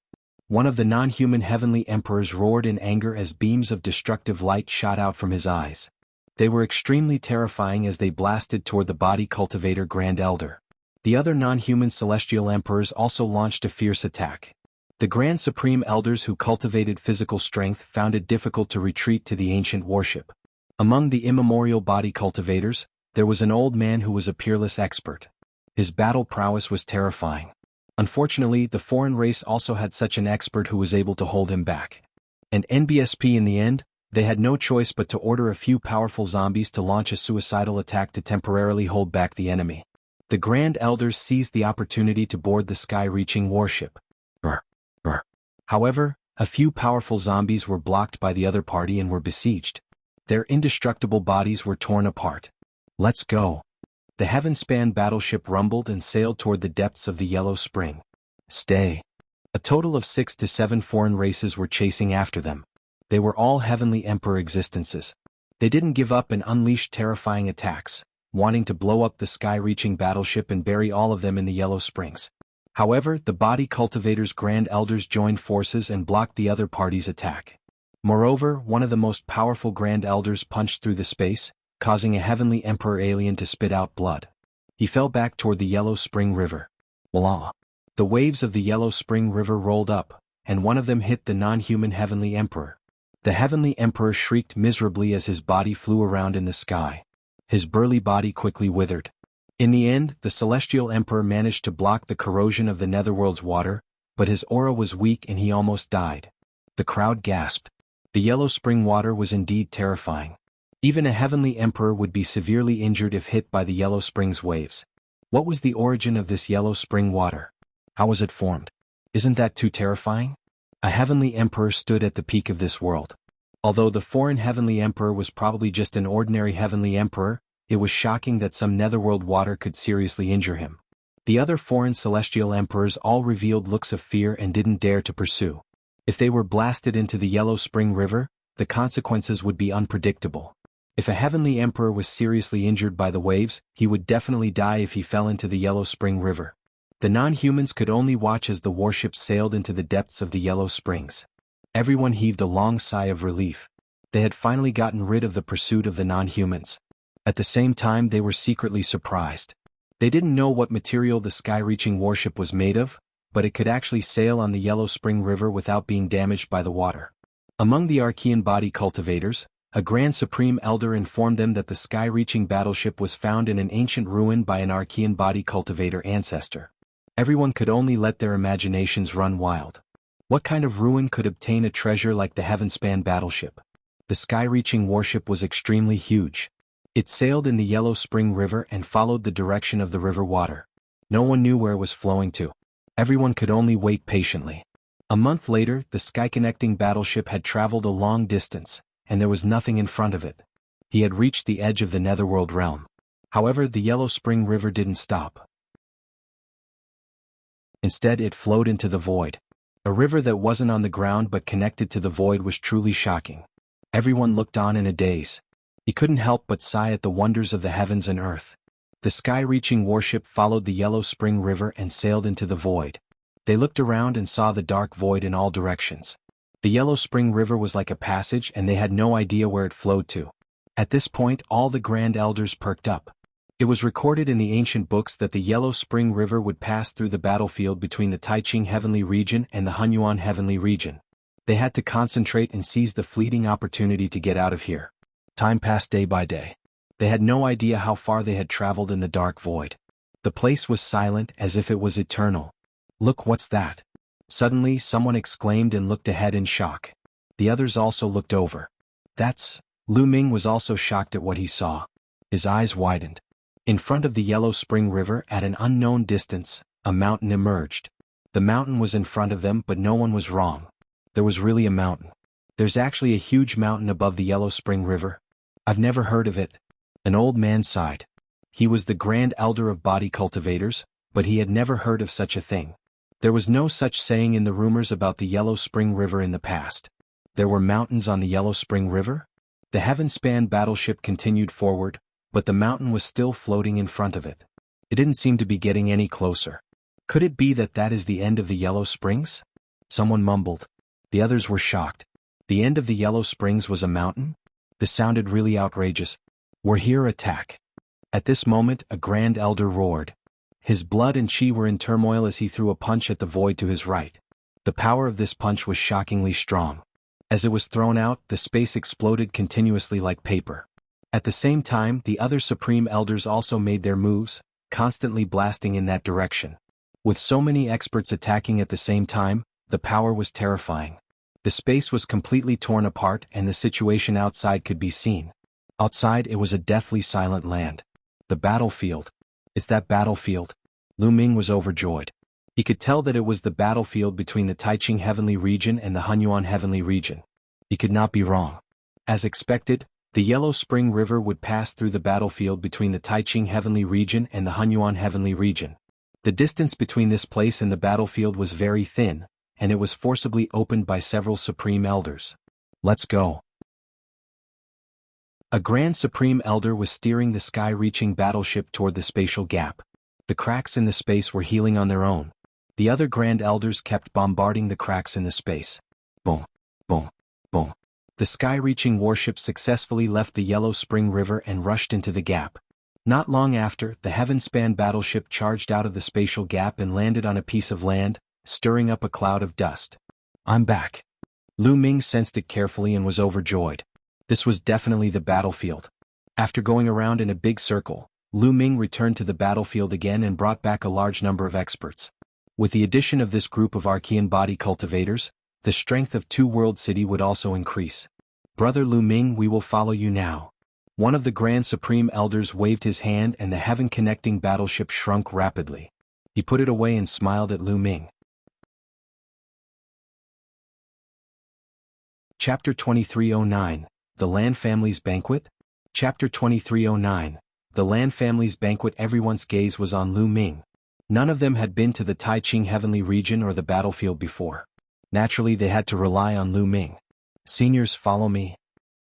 One of the non-human Heavenly Emperors roared in anger as beams of destructive light shot out from his eyes. They were extremely terrifying as they blasted toward the body cultivator Grand Elder. The other non-human Celestial Emperors also launched a fierce attack. The Grand Supreme Elders who cultivated physical strength found it difficult to retreat to the ancient warship. Among the immemorial body cultivators, there was an old man who was a peerless expert. His battle prowess was terrifying. Unfortunately, the foreign race also had such an expert who was able to hold him back. And NBSP in the end, they had no choice but to order a few powerful zombies to launch a suicidal attack to temporarily hold back the enemy. The Grand Elders seized the opportunity to board the sky-reaching warship. Brr, brr. However, a few powerful zombies were blocked by the other party and were besieged. Their indestructible bodies were torn apart. "Let's go." The heaven-span battleship rumbled and sailed toward the depths of the Yellow Spring. "Stay." A total of 6 to 7 foreign races were chasing after them. They were all Heavenly Emperor existences. They didn't give up and unleashed terrifying attacks, wanting to blow up the sky-reaching battleship and bury all of them in the Yellow Springs. However, the Body Cultivator's Grand Elders joined forces and blocked the other party's attack. Moreover, one of the most powerful Grand Elders punched through the space, causing a Heavenly Emperor alien to spit out blood. He fell back toward the Yellow Spring River. Voila! The waves of the Yellow Spring River rolled up, and one of them hit the non-human Heavenly Emperor. The Heavenly Emperor shrieked miserably as his body flew around in the sky. His burly body quickly withered. In the end, the Celestial Emperor managed to block the corrosion of the Netherworld's water, but his aura was weak and he almost died. The crowd gasped. The Yellow Spring water was indeed terrifying. Even a Heavenly Emperor would be severely injured if hit by the Yellow Spring's waves. What was the origin of this Yellow Spring water? How was it formed? Isn't that too terrifying? A Heavenly Emperor stood at the peak of this world. Although the foreign Heavenly Emperor was probably just an ordinary Heavenly Emperor, it was shocking that some Netherworld water could seriously injure him. The other foreign Celestial Emperors all revealed looks of fear and didn't dare to pursue. If they were blasted into the Yellow Spring River, the consequences would be unpredictable. If a Heavenly Emperor was seriously injured by the waves, he would definitely die if he fell into the Yellow Spring River. The non-humans could only watch as the warships sailed into the depths of the Yellow Springs. Everyone heaved a long sigh of relief. They had finally gotten rid of the pursuit of the non-humans. At the same time, they were secretly surprised. They didn't know what material the sky-reaching warship was made of, but it could actually sail on the Yellow Spring River without being damaged by the water. Among the Archean Body Cultivators, a Grand Supreme Elder informed them that the sky-reaching battleship was found in an ancient ruin by an Archean Body Cultivator ancestor. Everyone could only let their imaginations run wild. What kind of ruin could obtain a treasure like the Heavenspan battleship? The sky-reaching warship was extremely huge. It sailed in the Yellow Spring River and followed the direction of the river water. No one knew where it was flowing to. Everyone could only wait patiently. A month later, the sky-connecting battleship had traveled a long distance, and there was nothing in front of it. He had reached the edge of the Netherworld realm. However, the Yellow Spring River didn't stop. Instead, it flowed into the void. A river that wasn't on the ground but connected to the void was truly shocking. Everyone looked on in a daze. He couldn't help but sigh at the wonders of the heavens and earth. The sky-reaching warship followed the Yellow Spring River and sailed into the void. They looked around and saw the dark void in all directions. The Yellow Spring River was like a passage and they had no idea where it flowed to. At this point, all the Grand Elders perked up. It was recorded in the ancient books that the Yellow Spring River would pass through the battlefield between the Taiching Heavenly Region and the Hunyuan Heavenly Region. They had to concentrate and seize the fleeting opportunity to get out of here. Time passed day by day. They had no idea how far they had traveled in the dark void. The place was silent as if it was eternal. "Look, what's that?" Suddenly, someone exclaimed and looked ahead in shock. The others also looked over. "That's..." Ming was also shocked at what he saw. His eyes widened. In front of the Yellow Spring River, at an unknown distance, a mountain emerged. The mountain was in front of them, but no one was wrong. There was really a mountain. "There's actually a huge mountain above the Yellow Spring River. I've never heard of it." An old man sighed. He was the Grand Elder of Body Cultivators, but he had never heard of such a thing. There was no such saying in the rumors about the Yellow Spring River in the past. There were mountains on the Yellow Spring River? The Heavenspan battleship continued forward, but the mountain was still floating in front of it. It didn't seem to be getting any closer. Could it be that that is the end of the Yellow Springs? Someone mumbled. The others were shocked. The end of the Yellow Springs was a mountain? This sounded really outrageous. "We're here, attack." At this moment, a Grand Elder roared. His blood and chi were in turmoil as he threw a punch at the void to his right. The power of this punch was shockingly strong. As it was thrown out, the space exploded continuously like paper. At the same time, the other Supreme Elders also made their moves, constantly blasting in that direction. With so many experts attacking at the same time, the power was terrifying. The space was completely torn apart and the situation outside could be seen. Outside, it was a deathly silent land. The battlefield. "It's that battlefield." Ming was overjoyed. He could tell that it was the battlefield between the Taiching Heavenly Region and the Hunyuan Heavenly Region. He could not be wrong. As expected, the Yellow Spring River would pass through the battlefield between the Taiching Heavenly Region and the Hunyuan Heavenly Region. The distance between this place and the battlefield was very thin, and it was forcibly opened by several Supreme Elders. Let's go. A Grand Supreme Elder was steering the sky-reaching battleship toward the spatial gap. The cracks in the space were healing on their own. The other Grand Elders kept bombarding the cracks in the space. Boom, boom, boom. The sky-reaching warship successfully left the Yellow Spring River and rushed into the gap. Not long after, the Heaven-span battleship charged out of the spatial gap and landed on a piece of land, stirring up a cloud of dust. I'm back. Lu Ming sensed it carefully and was overjoyed. This was definitely the battlefield. After going around in a big circle, Lu Ming returned to the battlefield again and brought back a large number of experts. With the addition of this group of Archean body cultivators, the strength of Two World City would also increase. Brother Lu Ming, we will follow you now. One of the Grand Supreme Elders waved his hand and the heaven-connecting battleship shrunk rapidly. He put it away and smiled at Lu Ming. Chapter 2309, The Land Family's Banquet? Chapter 2309, The Land Family's Banquet. Everyone's gaze was on Lu Ming. None of them had been to the Taiching Heavenly Region or the battlefield before. Naturally, they had to rely on Lu Ming. Seniors, follow me.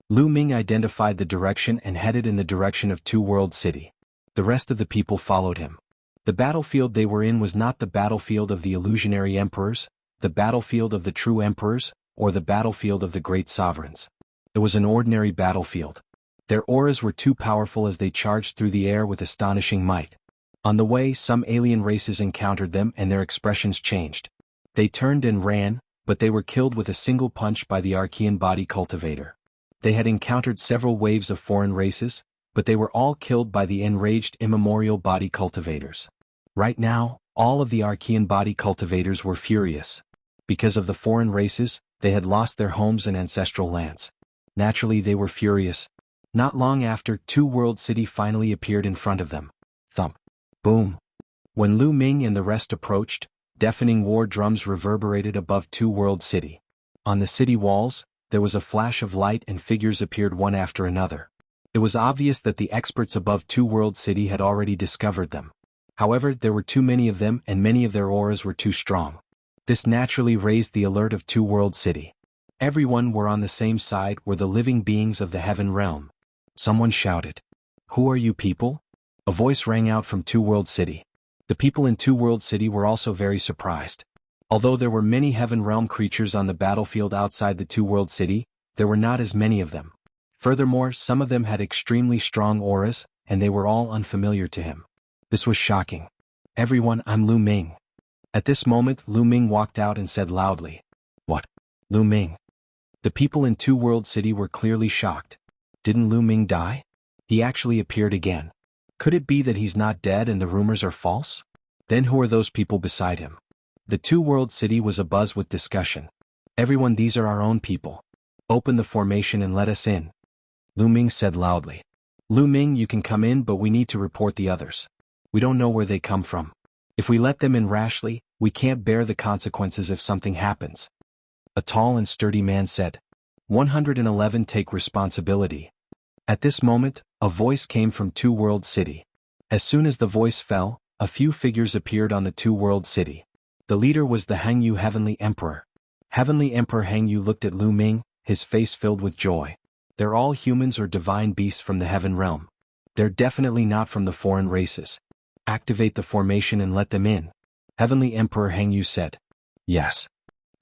Lu Ming identified the direction and headed in the direction of Two World City. The rest of the people followed him. The battlefield they were in was not the battlefield of the illusionary emperors, the battlefield of the true emperors, or the battlefield of the great sovereigns. It was an ordinary battlefield. Their auras were too powerful as they charged through the air with astonishing might. On the way, some alien races encountered them and their expressions changed. They turned and ran, but they were killed with a single punch by the Archean body cultivator. They had encountered several waves of foreign races, but they were all killed by the enraged immemorial body cultivators. Right now, all of the Archean body cultivators were furious. Because of the foreign races, they had lost their homes and ancestral lands. Naturally, they were furious. Not long after, Two World City finally appeared in front of them. Thump. Boom. When Lu Ming and the rest approached, deafening war drums reverberated above Two World City. On the city walls, there was a flash of light and figures appeared one after another. It was obvious that the experts above Two World City had already discovered them. However, there were too many of them and many of their auras were too strong. This naturally raised the alert of Two World City. Everyone were on the same side were the living beings of the heaven realm. Someone shouted, "Who are you people?" A voice rang out from Two World City. The people in Two World City were also very surprised. Although there were many heaven realm creatures on the battlefield outside the Two World City, there were not as many of them. Furthermore, some of them had extremely strong auras, and they were all unfamiliar to him. This was shocking. "Everyone, I'm Lu Ming." At this moment, Lu Ming walked out and said loudly, "What? Lu Ming?" The people in Two World City were clearly shocked. Didn't Lu Ming die? He actually appeared again. Could it be that he's not dead and the rumors are false? Then who are those people beside him? The Two World City was abuzz with discussion. "Everyone, these are our own people. Open the formation and let us in," Lu Ming said loudly. "Lu Ming, you can come in, but we need to report the others. We don't know where they come from. If we let them in rashly, we can't bear the consequences if something happens." A tall and sturdy man said. 111 Take responsibility. At this moment, a voice came from Two World City. As soon as the voice fell, a few figures appeared on the Two World City. The leader was the Hangyu Heavenly Emperor. Heavenly Emperor Hangyu looked at Lu Ming, his face filled with joy. They're all humans or divine beasts from the heaven realm. They're definitely not from the foreign races. Activate the formation and let them in, Heavenly Emperor Hangyu said. Yes.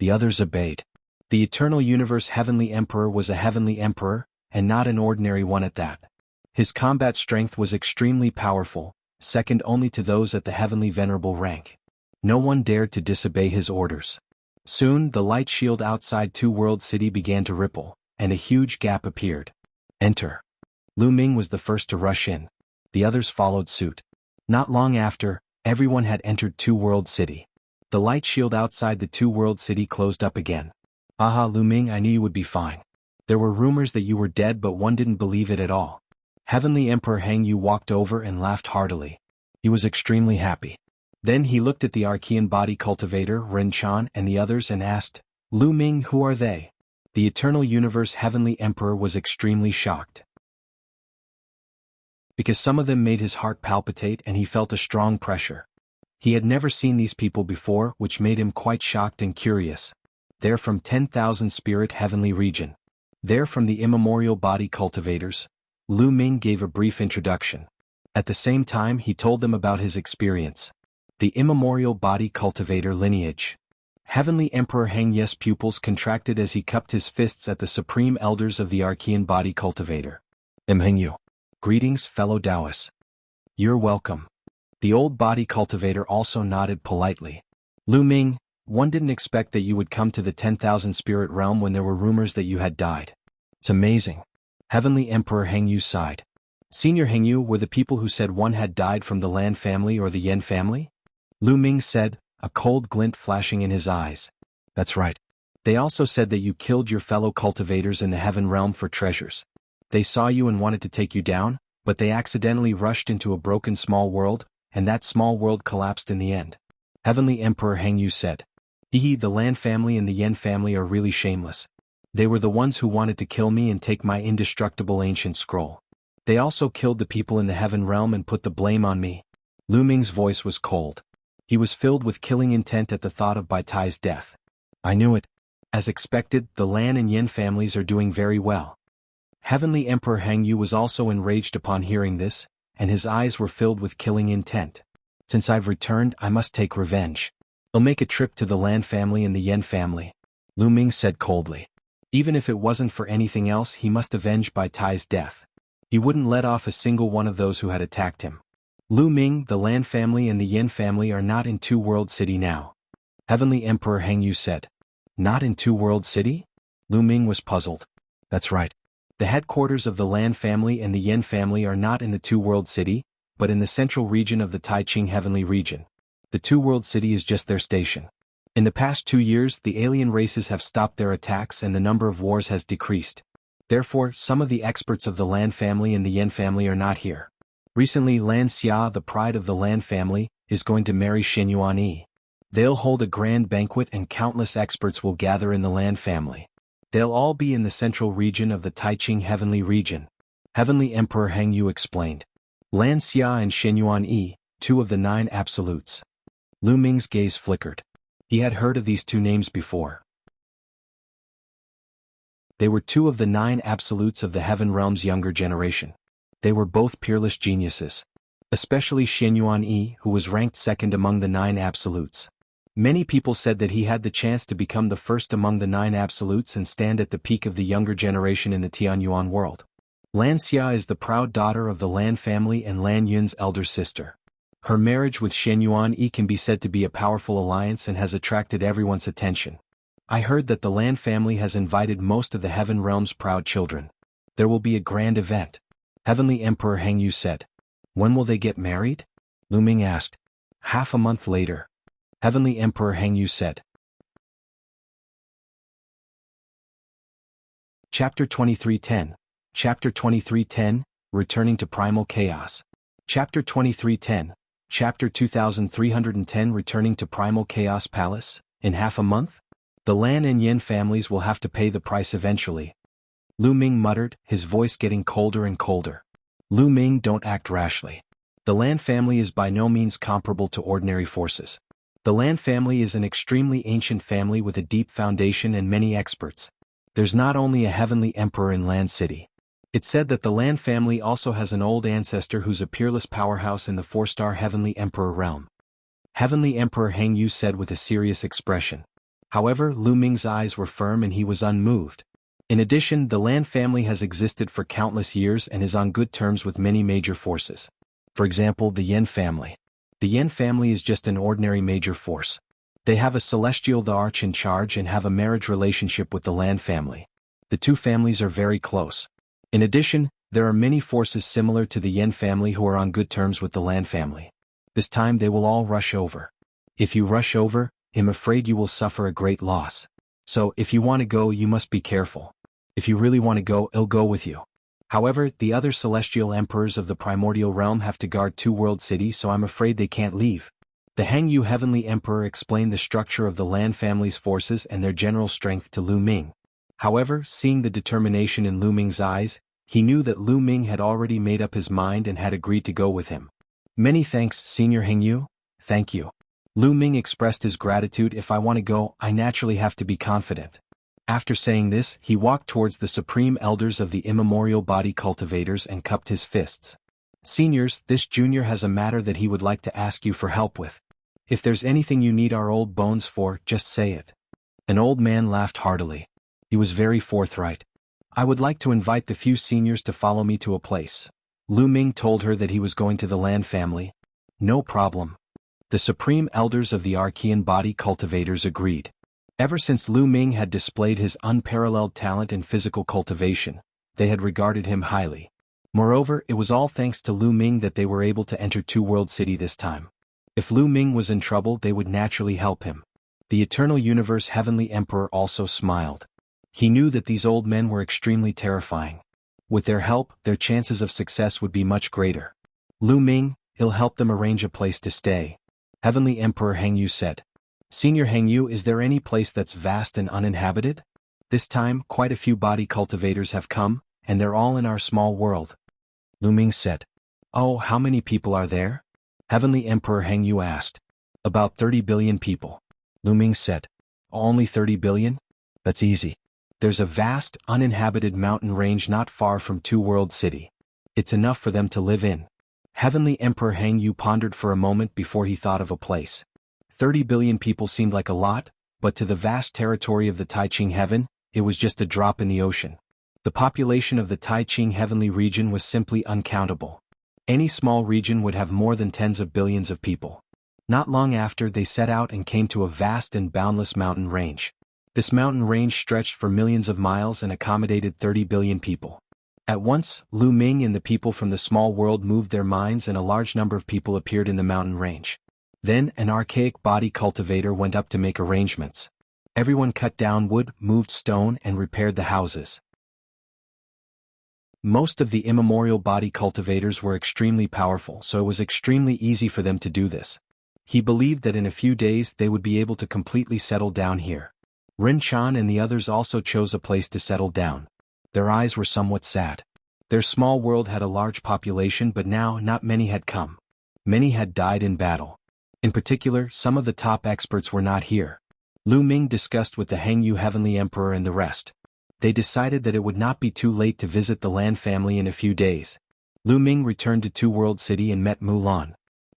The others obeyed. The Eternal Universe Heavenly Emperor was a Heavenly Emperor, and not an ordinary one at that. His combat strength was extremely powerful, second only to those at the Heavenly Venerable rank. No one dared to disobey his orders. Soon, the light shield outside Two World City began to ripple, and a huge gap appeared. Enter. Lu Ming was the first to rush in. The others followed suit. Not long after, everyone had entered Two World City. The light shield outside the Two World City closed up again. Aha, Lu Ming, I knew you would be fine. There were rumors that you were dead, but one didn't believe it at all. Heavenly Emperor Hangyu walked over and laughed heartily. He was extremely happy. Then he looked at the Archean body cultivator, Ren Chan, and the others and asked, Lu Ming, who are they? The Eternal Universe Heavenly Emperor was extremely shocked. Because some of them made his heart palpitate and he felt a strong pressure. He had never seen these people before, which made him quite shocked and curious. They're from 10,000 Spirit Heavenly Region. They're from the immemorial body cultivators. Lu Ming gave a brief introduction. At the same time he told them about his experience. The immemorial body cultivator lineage. Heavenly Emperor Heng Ye's pupils contracted as he cupped his fists at the supreme elders of the Archean body cultivator. Heng Yu. Greetings, fellow Taoists. You're welcome. The old body cultivator also nodded politely. Lu Ming, one didn't expect that you would come to the 10,000 spirit realm when there were rumors that you had died. It's amazing. Heavenly Emperor Heng Yu sighed. Senior Heng Yu were the people who said one had died from the Lan family or the Yen family? Lu Ming said, a cold glint flashing in his eyes. That's right. They also said that you killed your fellow cultivators in the heaven realm for treasures. They saw you and wanted to take you down, but they accidentally rushed into a broken small world, and that small world collapsed in the end. Heavenly Emperor Heng Yu said. The Lan family and the Yen family are really shameless. They were the ones who wanted to kill me and take my indestructible ancient scroll. They also killed the people in the heaven realm and put the blame on me. Lu Ming's voice was cold. He was filled with killing intent at the thought of Bai Tai's death. I knew it. As expected, the Lan and Yen families are doing very well. Heavenly Emperor Heng Yu was also enraged upon hearing this, and his eyes were filled with killing intent. Since I've returned, I must take revenge. I'll make a trip to the Lan family and the Yen family. Lu Ming said coldly. Even if it wasn't for anything else, he must avenge Bai Tai's death. He wouldn't let off a single one of those who had attacked him. Lu Ming, the Lan family and the Yen family are not in Two World City now. Heavenly Emperor Heng Yu said. Not in Two World City? Lu Ming was puzzled. That's right. The headquarters of the Lan family and the Yen family are not in the Two World City, but in the central region of the Taiching Heavenly region. The Two World City is just their station. In the past 2 years, the alien races have stopped their attacks and the number of wars has decreased. Therefore, some of the experts of the Lan family and the Yen family are not here. Recently, Lan Xia, the pride of the Lan family, is going to marry Yuanyi. They'll hold a grand banquet and countless experts will gather in the Lan family. They'll all be in the central region of the Taiching Heavenly region. Heavenly Emperor Heng Yu explained. Lan Xia and Yuanyi, 2 of the 9 absolutes. Lu Ming's gaze flickered. He had heard of these 2 names before. They were 2 of the 9 absolutes of the Heaven Realm's younger generation. They were both peerless geniuses. Especially Yuanyi, who was ranked 2nd among the 9 absolutes. Many people said that he had the chance to become the first among the 9 absolutes and stand at the peak of the younger generation in the Tianyuan world. Lan Xia is the proud daughter of the Lan family and Lan Yun's elder sister. Her marriage with Yuanyi can be said to be a powerful alliance and has attracted everyone's attention. I heard that the Lan family has invited most of the Heaven Realm's proud children. There will be a grand event. Heavenly Emperor Heng Yu said. When will they get married? Lu Ming asked. Half a month later. Heavenly Emperor Heng Yu said. Chapter 2310. Chapter 2310, Returning to Primal Chaos. Chapter 2310. Chapter 2310 Returning to Primal Chaos Palace, in half a month? The Lan and Yen families will have to pay the price eventually. Lu Ming muttered, his voice getting colder and colder. Lu Ming, don't act rashly. The Lan family is by no means comparable to ordinary forces. The Lan family is an extremely ancient family with a deep foundation and many experts. There's not only a heavenly emperor in Lan City. It's said that the Lan family also has an old ancestor who's a peerless powerhouse in the 4-star Heavenly Emperor realm. Heavenly Emperor Heng Yu said with a serious expression. However, Lu Ming's eyes were firm and he was unmoved. In addition, the Lan family has existed for countless years and is on good terms with many major forces. For example, the Yen family. The Yen family is just an ordinary major force. They have a celestial the Arch in charge and have a marriage relationship with the Lan family. The 2 families are very close. In addition, there are many forces similar to the Yen family who are on good terms with the Lan family. This time they will all rush over. If you rush over, I'm afraid you will suffer a great loss. So, if you want to go, you must be careful. If you really want to go, I'll go with you. However, the other celestial emperors of the primordial realm have to guard Two World City, so I'm afraid they can't leave. The Heng Yu Heavenly Emperor explained the structure of the Lan family's forces and their general strength to Lu Ming. However, seeing the determination in Lu Ming's eyes, he knew that Lu Ming had already made up his mind and had agreed to go with him. Many thanks, Senior Heng Yu. Thank you. Lu Ming expressed his gratitude. If I want to go, I naturally have to be confident. After saying this, he walked towards the supreme elders of the immemorial body cultivators and cupped his fists. Seniors, this junior has a matter that he would like to ask you for help with. If there's anything you need our old bones for, just say it. An old man laughed heartily. He was very forthright. I would like to invite the few seniors to follow me to a place. Lu Ming told her that he was going to the Lan family. No problem. The supreme elders of the Archean body cultivators agreed. Ever since Lu Ming had displayed his unparalleled talent in physical cultivation, they had regarded him highly. Moreover, it was all thanks to Lu Ming that they were able to enter Two World City this time. If Lu Ming was in trouble, they would naturally help him. The Eternal Universe Heavenly Emperor also smiled. He knew that these old men were extremely terrifying. With their help, their chances of success would be much greater. Lu Ming, he'll help them arrange a place to stay. Heavenly Emperor Hengyu said. Senior Hengyu, is there any place that's vast and uninhabited? This time, quite a few body cultivators have come, and they're all in our small world. Lu Ming said. Oh, how many people are there? Heavenly Emperor Hengyu asked. About 30 billion people. Lu Ming said. Only 30 billion? That's easy. There's a vast, uninhabited mountain range not far from Two World City. It's enough for them to live in. Heavenly Emperor Hengyu pondered for a moment before he thought of a place. 30 billion people seemed like a lot, but to the vast territory of the Tai Ching Heaven, it was just a drop in the ocean. The population of the Tai Ching Heavenly region was simply uncountable. Any small region would have more than tens of billions of people. Not long after, they set out and came to a vast and boundless mountain range. This mountain range stretched for millions of miles and accommodated 30 billion people. At once, Lu Ming and the people from the small world moved their minds, and a large number of people appeared in the mountain range. Then, an archaic body cultivator went up to make arrangements. Everyone cut down wood, moved stone, and repaired the houses. Most of the immemorial body cultivators were extremely powerful, so it was extremely easy for them to do this. He believed that in a few days they would be able to completely settle down here. Rin Chan and the others also chose a place to settle down. Their eyes were somewhat sad. Their small world had a large population, but now not many had come. Many had died in battle. In particular, some of the top experts were not here. Lu Ming discussed with the Hengyu Heavenly Emperor and the rest. They decided that it would not be too late to visit the Lan family in a few days. Lu Ming returned to Two World City and met Mulan.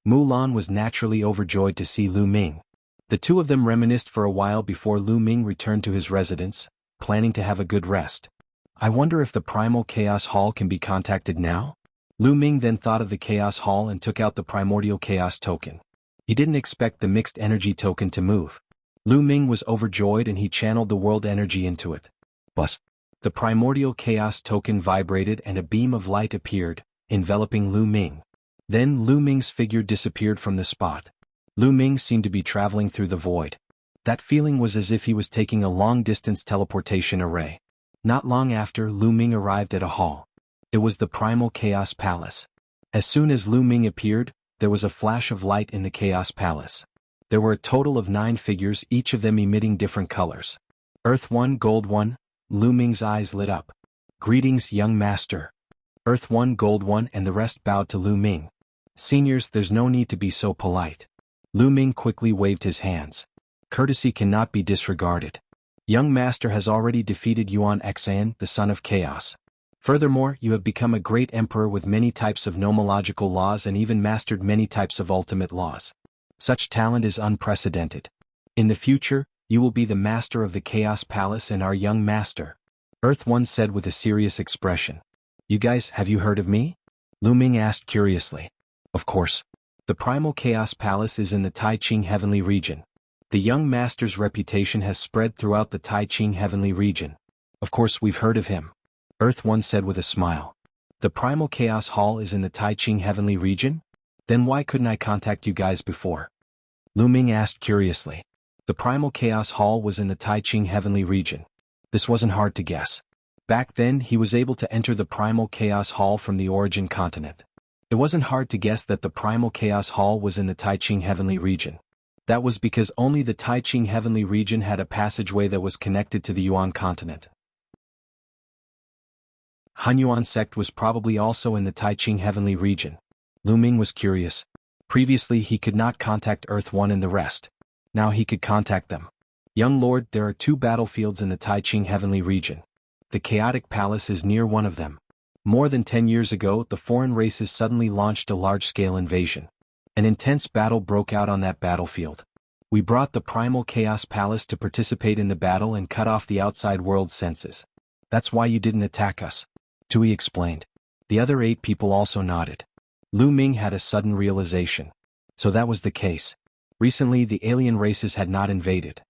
Mulan was naturally overjoyed to see Lu Ming. The two of them reminisced for a while before Lu Ming returned to his residence, planning to have a good rest. I wonder if the Primal Chaos Hall can be contacted now? Lu Ming then thought of the Chaos Hall and took out the Primordial Chaos token. He didn't expect the mixed energy token to move. Lu Ming was overjoyed and he channeled the world energy into it. Bus. The Primordial Chaos token vibrated and a beam of light appeared, enveloping Lu Ming. Then Lu Ming's figure disappeared from the spot. Lu Ming seemed to be traveling through the void. That feeling was as if he was taking a long-distance teleportation array. Not long after, Lu Ming arrived at a hall. It was the Primal Chaos Palace. As soon as Lu Ming appeared, there was a flash of light in the Chaos Palace. There were a total of 9 figures, each of them emitting different colors. Earth 1, Gold 1, Lu Ming's eyes lit up. Greetings, young master. Earth 1, Gold 1, and the rest bowed to Lu Ming. Seniors, there's no need to be so polite. Lu Ming quickly waved his hands. Courtesy cannot be disregarded. Young master has already defeated Yuan Xan, the son of chaos. Furthermore, you have become a great emperor with many types of nomological laws and even mastered many types of ultimate laws. Such talent is unprecedented. In the future, you will be the master of the Chaos Palace and our young master. Earth One said with a serious expression. You guys, have you heard of me? Lu Ming asked curiously. Of course. The Primal Chaos Palace is in the Tai Ching Heavenly region. The young master's reputation has spread throughout the Tai Ching Heavenly region. Of course, we've heard of him. Earth One said with a smile. The Primal Chaos Hall is in the Tai Ching Heavenly region? Then why couldn't I contact you guys before? Lu Ming asked curiously. The Primal Chaos Hall was in the Tai Ching Heavenly region. This wasn't hard to guess. Back then, he was able to enter the Primal Chaos Hall from the Origin continent. It wasn't hard to guess that the Primal Chaos Hall was in the Tai Ching Heavenly region. That was because only the Tai Ching Heavenly region had a passageway that was connected to the Yuan continent. Hunyuan sect was probably also in the Tai Ching Heavenly region. Lu Ming was curious. Previously he could not contact Earth One and the rest. Now he could contact them. Young lord, there are two battlefields in the Taiqing heavenly region. The chaotic palace is near one of them. More than 10 years ago, the foreign races suddenly launched a large-scale invasion. An intense battle broke out on that battlefield. We brought the Primal Chaos Palace to participate in the battle and cut off the outside world's senses. That's why you didn't attack us, Tui explained. The other 8 people also nodded. Lu Ming had a sudden realization. So that was the case. Recently the alien races had not invaded.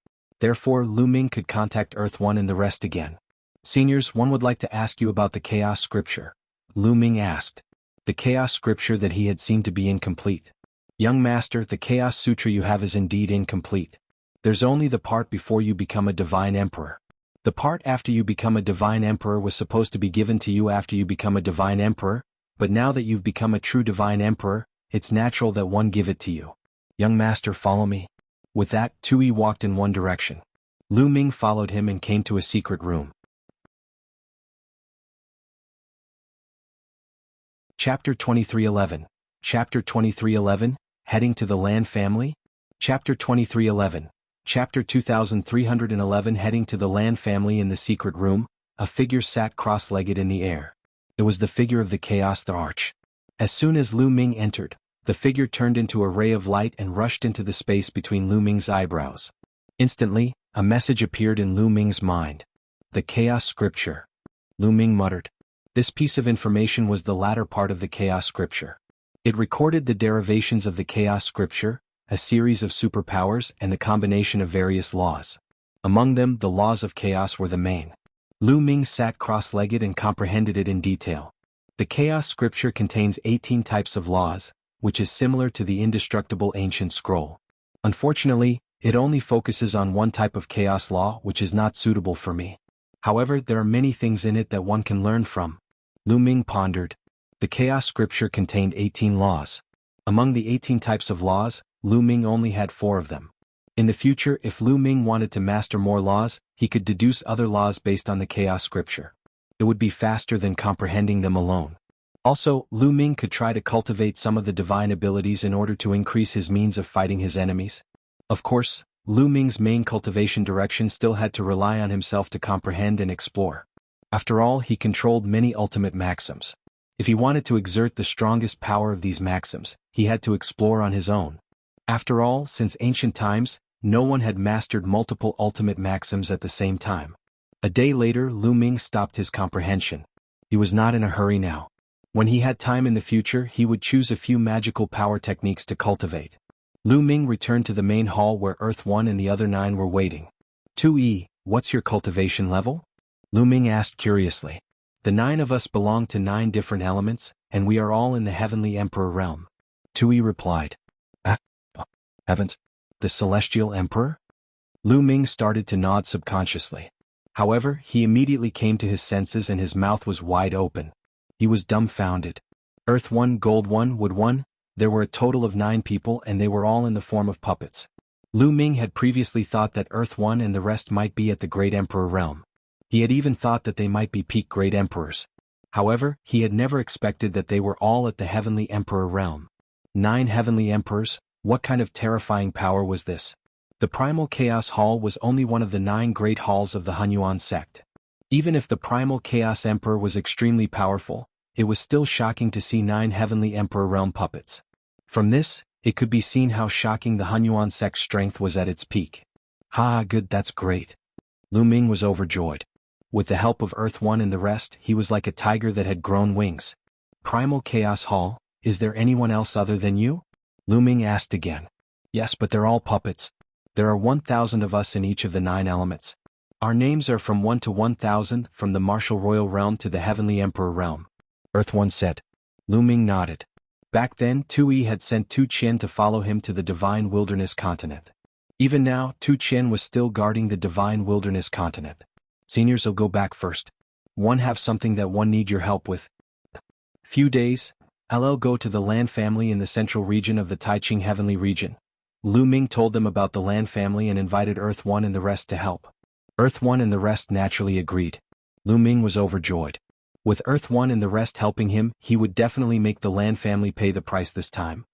Therefore Lu Ming could contact Earth One and the rest again. Seniors, one would like to ask you about the Chaos Scripture, Lu Ming asked. The Chaos Scripture that he had seemed to be incomplete. Young master, the Chaos Sutra you have is indeed incomplete. There's only the part before you become a divine emperor. The part after you become a divine emperor was supposed to be given to you after you become a divine emperor, but now that you've become a true divine emperor, it's natural that one give it to you. Young master, follow me. With that, Tui walked in one direction. Lu Ming followed him and came to a secret room. Chapter 2311. Chapter 2311, Heading to the Land Family? Chapter 2311. Chapter 2311 Heading to the Land Family. In the secret room, a figure sat cross-legged in the air. It was the figure of the Chaos the Arch. As soon as Lu Ming entered, the figure turned into a ray of light and rushed into the space between Lu Ming's eyebrows. Instantly, a message appeared in Lu Ming's mind. The Chaos Scripture. Lu Ming muttered. This piece of information was the latter part of the Chaos Scripture. It recorded the derivations of the Chaos Scripture, a series of superpowers and the combination of various laws. Among them, the laws of chaos were the main. Lu Ming sat cross-legged and comprehended it in detail. The Chaos Scripture contains 18 types of laws, which is similar to the indestructible ancient scroll. Unfortunately, it only focuses on one type of chaos law, which is not suitable for me. However, there are many things in it that one can learn from. Lu Ming pondered. The Chaos Scripture contained 18 laws. Among the 18 types of laws, Lu Ming only had 4 of them. In the future, if Lu Ming wanted to master more laws, he could deduce other laws based on the Chaos Scripture. It would be faster than comprehending them alone. Also, Lu Ming could try to cultivate some of the divine abilities in order to increase his means of fighting his enemies. Of course, Lu Ming's main cultivation direction still had to rely on himself to comprehend and explore. After all, he controlled many ultimate maxims. If he wanted to exert the strongest power of these maxims, he had to explore on his own. After all, since ancient times, no one had mastered multiple ultimate maxims at the same time. A day later, Lu Ming stopped his comprehension. He was not in a hurry now. When he had time in the future, he would choose a few magical power techniques to cultivate. Lu Ming returned to the main hall where Earth One and the other 9 were waiting. 2E, what's your cultivation level? Lu Ming asked curiously. The 9 of us belong to 9 different elements, and we are all in the Heavenly Emperor realm. 2E replied. Heavens? The Celestial Emperor? Lu Ming started to nod subconsciously. However, he immediately came to his senses and his mouth was wide open. He was dumbfounded. Earth 1, Gold 1, Wood 1, there were a total of 9 people and they were all in the form of puppets. Lu Ming had previously thought that Earth 1 and the rest might be at the Great Emperor realm. He had even thought that they might be peak Great Emperors. However, he had never expected that they were all at the Heavenly Emperor realm. 9 Heavenly Emperors, what kind of terrifying power was this? The Primal Chaos Hall was only one of the 9 great halls of the Hunyuan sect. Even if the Primal Chaos Emperor was extremely powerful, it was still shocking to see 9 Heavenly Emperor realm puppets. From this, it could be seen how shocking the Hunyuan sect's strength was at its peak. Good, that's great. Lu Ming was overjoyed. With the help of Earth One and the rest, he was like a tiger that had grown wings. Primal Chaos Hall, is there anyone else other than you? Lu Ming asked again. Yes, but they're all puppets. There are 1,000 of us in each of the 9 elements. Our names are from 1 to 1,000, from the Martial Royal Realm to the Heavenly Emperor Realm. Earth One said. Lu Ming nodded. Back then, Tui had sent Tu Qian to follow him to the Divine Wilderness Continent. Even now, Tu Qian was still guarding the Divine Wilderness Continent. Seniors will go back first. One have something that one need your help with. Few days, I'll go to the Land Family in the central region of the Taiqing Heavenly Region. Lu Ming told them about the Land Family and invited Earth One and the rest to help. Earth One and the rest naturally agreed. Lu Ming was overjoyed. With Earth One and the rest helping him, he would definitely make the Land Family pay the price this time.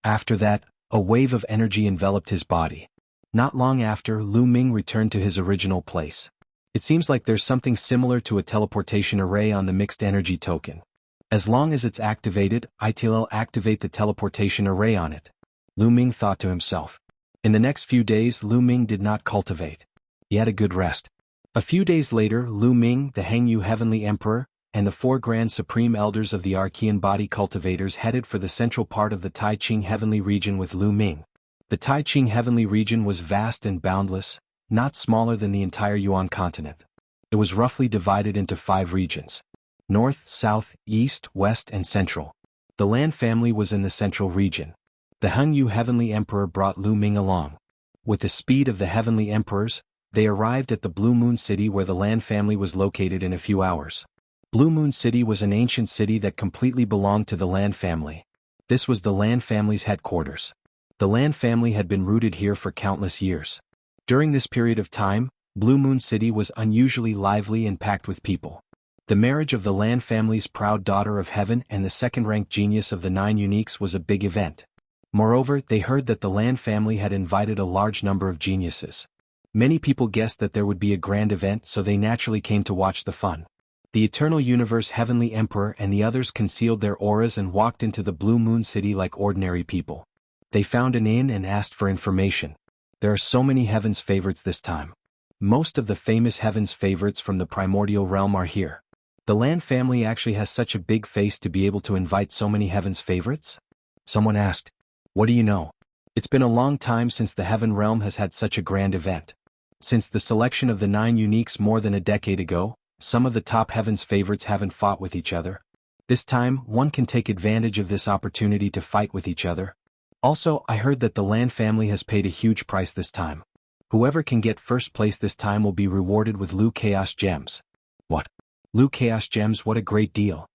After that, a wave of energy enveloped his body. Not long after, Lu Ming returned to his original place. It seems like there's something similar to a teleportation array on the mixed energy token. As long as it's activated, I'll activate the teleportation array on it. Lu Ming thought to himself. In the next few days, Lu Ming did not cultivate. He had a good rest. A few days later, Lu Ming, the Hengyu Heavenly Emperor, and the 4 Grand Supreme Elders of the Archean Body Cultivators headed for the central part of the Taiqing Heavenly Region with Lu Ming. The Taiqing Heavenly Region was vast and boundless, not smaller than the entire Yuan continent. It was roughly divided into 5 regions: North, South, East, West, and Central. The Lan family was in the Central region. The Hengyu Heavenly Emperor brought Lu Ming along. With the speed of the Heavenly Emperors, they arrived at the Blue Moon City where the Lan family was located in a few hours. Blue Moon City was an ancient city that completely belonged to the Lan family. This was the Lan family's headquarters. The Lan family had been rooted here for countless years. During this period of time, Blue Moon City was unusually lively and packed with people. The marriage of the Lan family's proud daughter of heaven and the second-ranked genius of the 9 uniques was a big event. Moreover, they heard that the Lan family had invited a large number of geniuses. Many people guessed that there would be a grand event, so they naturally came to watch the fun. The Eternal Universe Heavenly Emperor and the others concealed their auras and walked into the Blue Moon City like ordinary people. They found an inn and asked for information. There are so many Heaven's favorites this time. Most of the famous Heaven's favorites from the primordial realm are here. The Lan family actually has such a big face to be able to invite so many Heaven's favorites? Someone asked. What do you know? It's been a long time since the Heaven realm has had such a grand event. Since the selection of the 9 uniques more than a decade ago, some of the top Heaven's favorites haven't fought with each other. This time, one can take advantage of this opportunity to fight with each other. Also, I heard that the Lan family has paid a huge price this time. Whoever can get first place this time will be rewarded with Lu Chaos Gems. What? Lu Chaos Gems? What a great deal.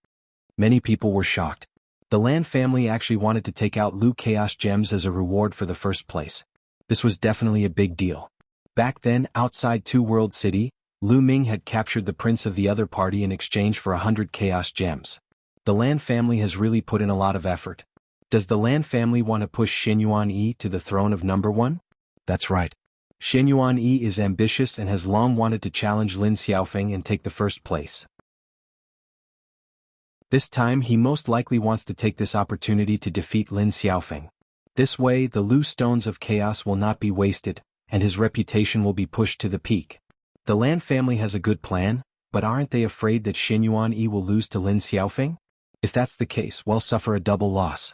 Many people were shocked. The Lan family actually wanted to take out Lu Chaos Gems as a reward for the first place. This was definitely a big deal. Back then, outside Two World City, Lu Ming had captured the prince of the other party in exchange for 100 Chaos Gems. The Lan family has really put in a lot of effort. Does the Lan family want to push Yuanyi to the throne of number 1? That's right. Yuanyi is ambitious and has long wanted to challenge Lin Xiaofeng and take the first place. This time he most likely wants to take this opportunity to defeat Lin Xiaofeng. This way the Lu Stones of Chaos will not be wasted, and his reputation will be pushed to the peak. The Lan family has a good plan, but aren't they afraid that Yuanyi will lose to Lin Xiaofeng? If that's the case, we'll suffer a double loss.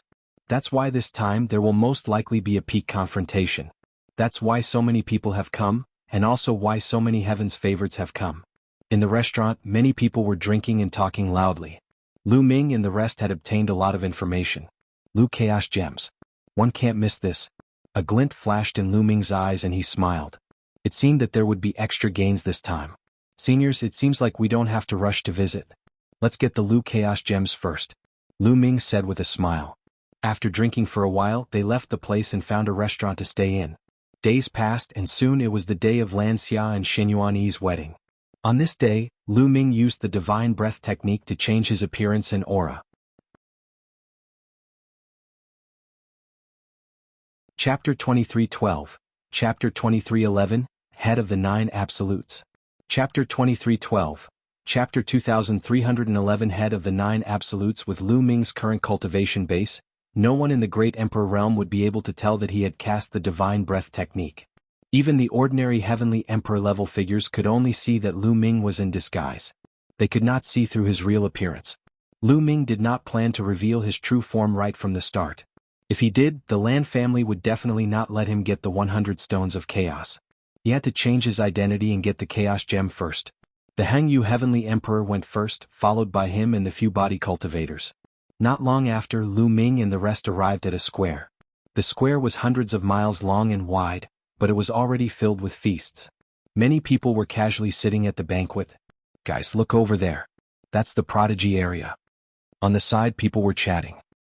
That's why this time there will most likely be a peak confrontation. That's why so many people have come, and also why so many Heaven's favorites have come. In the restaurant, many people were drinking and talking loudly. Lu Ming and the rest had obtained a lot of information. Lu Chaos Gems. One can't miss this. A glint flashed in Lu Ming's eyes and he smiled. It seemed that there would be extra gains this time. Seniors, it seems like we don't have to rush to visit. Let's get the Lu Chaos Gems first, Lu Ming said with a smile. After drinking for a while, they left the place and found a restaurant to stay in. Days passed and soon it was the day of Lanxia and Yuanyi's wedding. On this day, Lu Ming used the divine breath technique to change his appearance and aura. Chapter 23:12, Chapter 23:11, Head of the 9 Absolutes. Chapter 23:12, Chapter 2311, Head of the 9 Absolutes. With Lu Ming's current cultivation base, no one in the Great Emperor realm would be able to tell that he had cast the divine breath technique. Even the ordinary Heavenly Emperor level figures could only see that Lu Ming was in disguise. They could not see through his real appearance. Lu Ming did not plan to reveal his true form right from the start. If he did, the Lan family would definitely not let him get the 100 Stones of Chaos. He had to change his identity and get the Chaos Gem first. The Hengyu Heavenly Emperor went first, followed by him and the few body cultivators. Not long after, Lu Ming and the rest arrived at a square. The square was hundreds of miles long and wide, but it was already filled with feasts. Many people were casually sitting at the banquet. Guys, look over there. That's the prodigy area. On the side, people were chatting.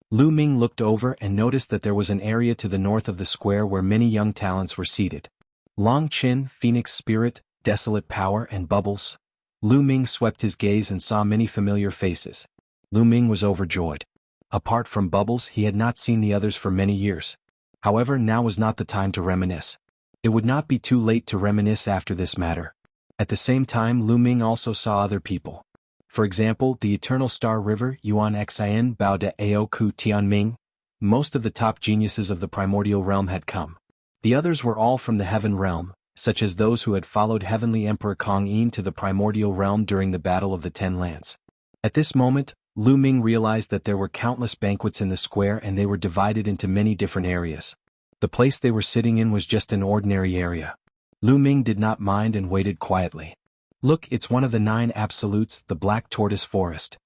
Lu Ming looked over and noticed that there was an area to the north of the square where many young talents were seated. Long Qin, Phoenix Spirit, Desolate Power, and Bubbles. Lu Ming swept his gaze and saw many familiar faces. Lu Ming was overjoyed. Apart from Bubbles, he had not seen the others for many years. However, now was not the time to reminisce. It would not be too late to reminisce after this matter. At the same time, Lu Ming also saw other people. For example, the Eternal Star River, Yuan Xin Bao de Ao Ku Tian Ming. Most of the top geniuses of the primordial realm had come. The others were all from the heaven realm, such as those who had followed Heavenly Emperor Kong Yin to the primordial realm during the Battle of the Ten Lands. At this moment, Lu Ming realized that there were countless banquets in the square and they were divided into many different areas. The place they were sitting in was just an ordinary area. Lu Ming did not mind and waited quietly. Look, it's one of the 9 absolutes, the Black Tortoise Forest.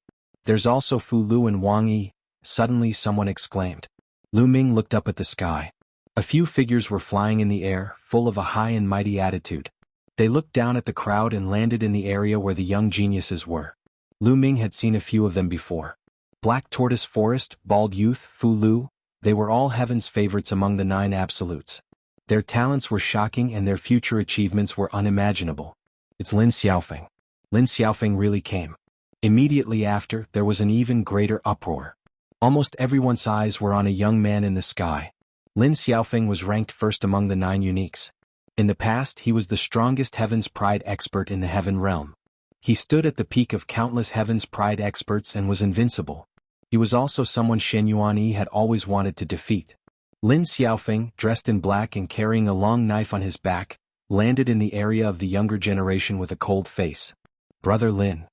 There's also Fu Lu and Wang Yi. Suddenly someone exclaimed. Lu Ming looked up at the sky. A few figures were flying in the air, full of a high and mighty attitude. They looked down at the crowd and landed in the area where the young geniuses were. Lu Ming had seen a few of them before. Black Tortoise Forest, Bald Youth, Fu Lu, they were all heaven's favorites among the 9 absolutes. Their talents were shocking and their future achievements were unimaginable. It's Lin Xiaofeng. Lin Xiaofeng really came. Immediately after, there was an even greater uproar. Almost everyone's eyes were on a young man in the sky. Lin Xiaofeng was ranked first among the 9 uniques. In the past, he was the strongest Heaven's Pride expert in the Heaven realm. He stood at the peak of countless Heaven's Pride experts and was invincible. He was also someone Yuanyi had always wanted to defeat. Lin Xiaofeng, dressed in black and carrying a long knife on his back, landed in the area of the younger generation with a cold face. Brother Lin.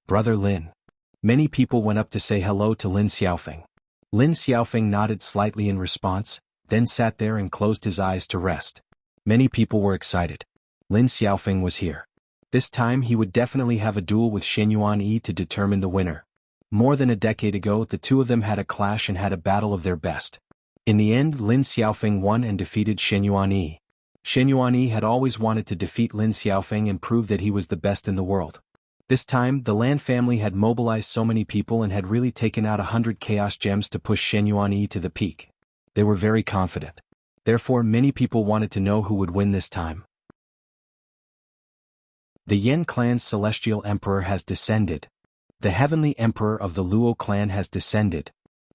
Brother Lin. Many people went up to say hello to Lin Xiaofeng. Lin Xiaofeng nodded slightly in response, then sat there and closed his eyes to rest. Many people were excited. Lin Xiaofeng was here. This time he would definitely have a duel with Yuanyi to determine the winner. More than a decade ago, the two of them had a clash and had a battle of their best. In the end, Lin Xiaofeng won and defeated Yuanyi. Yuanyi had always wanted to defeat Lin Xiaofeng and prove that he was the best in the world. This time, the Lan family had mobilized so many people and had really taken out 100 chaos gems to push Yuanyi to the peak. They were very confident. Therefore, many people wanted to know who would win this time. The Yan clan's celestial emperor has descended. The heavenly emperor of the Luo clan has descended.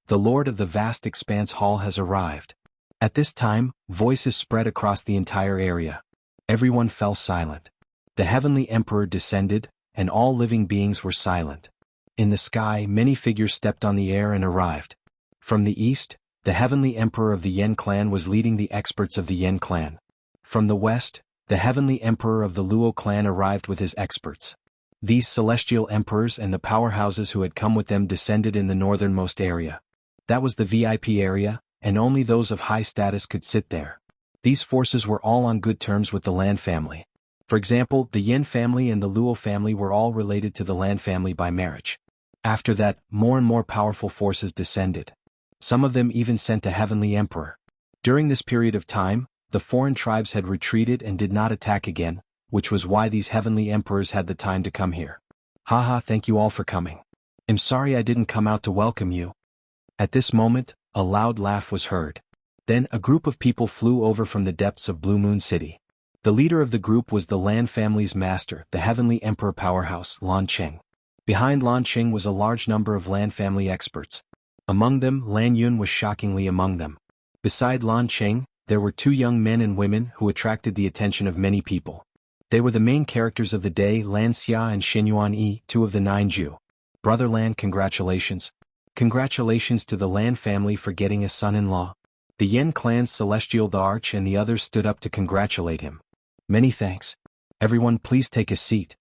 The lord of the vast expanse hall has arrived. At this time, voices spread across the entire area. Everyone fell silent. The heavenly emperor descended, and all living beings were silent. In the sky, many figures stepped on the air and arrived. From the east, the heavenly emperor of the Yan clan was leading the experts of the Yan clan. From the west, the heavenly emperor of the Luo clan arrived with his experts. These celestial emperors and the powerhouses who had come with them descended in the northernmost area. That was the VIP area, and only those of high status could sit there. These forces were all on good terms with the Lan family. For example, the Yan family and the Luo family were all related to the Lan family by marriage. After that, more and more powerful forces descended. Some of them even sent a heavenly emperor. During this period of time, the foreign tribes had retreated and did not attack again, which was why these heavenly emperors had the time to come here. Haha, thank you all for coming. I'm sorry I didn't come out to welcome you. At this moment, a loud laugh was heard. Then a group of people flew over from the depths of Blue Moon City. The leader of the group was the Lan family's master, the heavenly emperor powerhouse, Lan Cheng. Behind Lan Cheng was a large number of Lan family experts. Among them, Lan Yun was shockingly among them. Beside Lan Cheng, there were 2 young men and women who attracted the attention of many people. They were the main characters of the day, Lan Xia and Yuanyi, 2 of the 9 Ju. Brother Lan, congratulations. Congratulations to the Lan family for getting a son-in-law. The Yan clan's Celestial the Arch and the others stood up to congratulate him. Many thanks. Everyone please take a seat.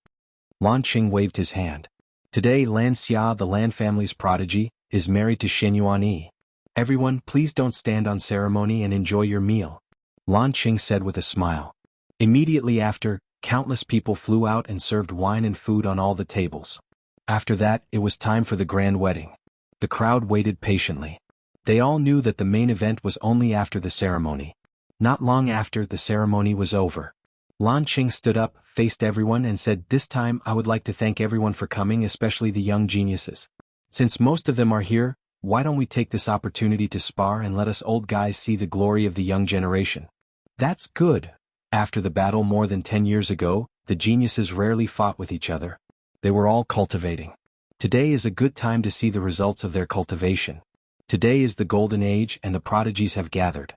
Lan Cheng waved his hand. Today Lan Xia, the Lan family's prodigy, is married to Yuanyi. Everyone please don't stand on ceremony and enjoy your meal. Lan Cheng said with a smile. Immediately after, countless people flew out and served wine and food on all the tables. After that, it was time for the grand wedding. The crowd waited patiently. They all knew that the main event was only after the ceremony. Not long after the ceremony was over, Lan Cheng stood up, faced everyone and said, "This time I would like to thank everyone for coming, especially the young geniuses. Since most of them are here, why don't we take this opportunity to spar and let us old guys see the glory of the young generation?" That's good. After the battle more than 10 years ago, the geniuses rarely fought with each other. They were all cultivating. Today is a good time to see the results of their cultivation. Today is the golden age and the prodigies have gathered.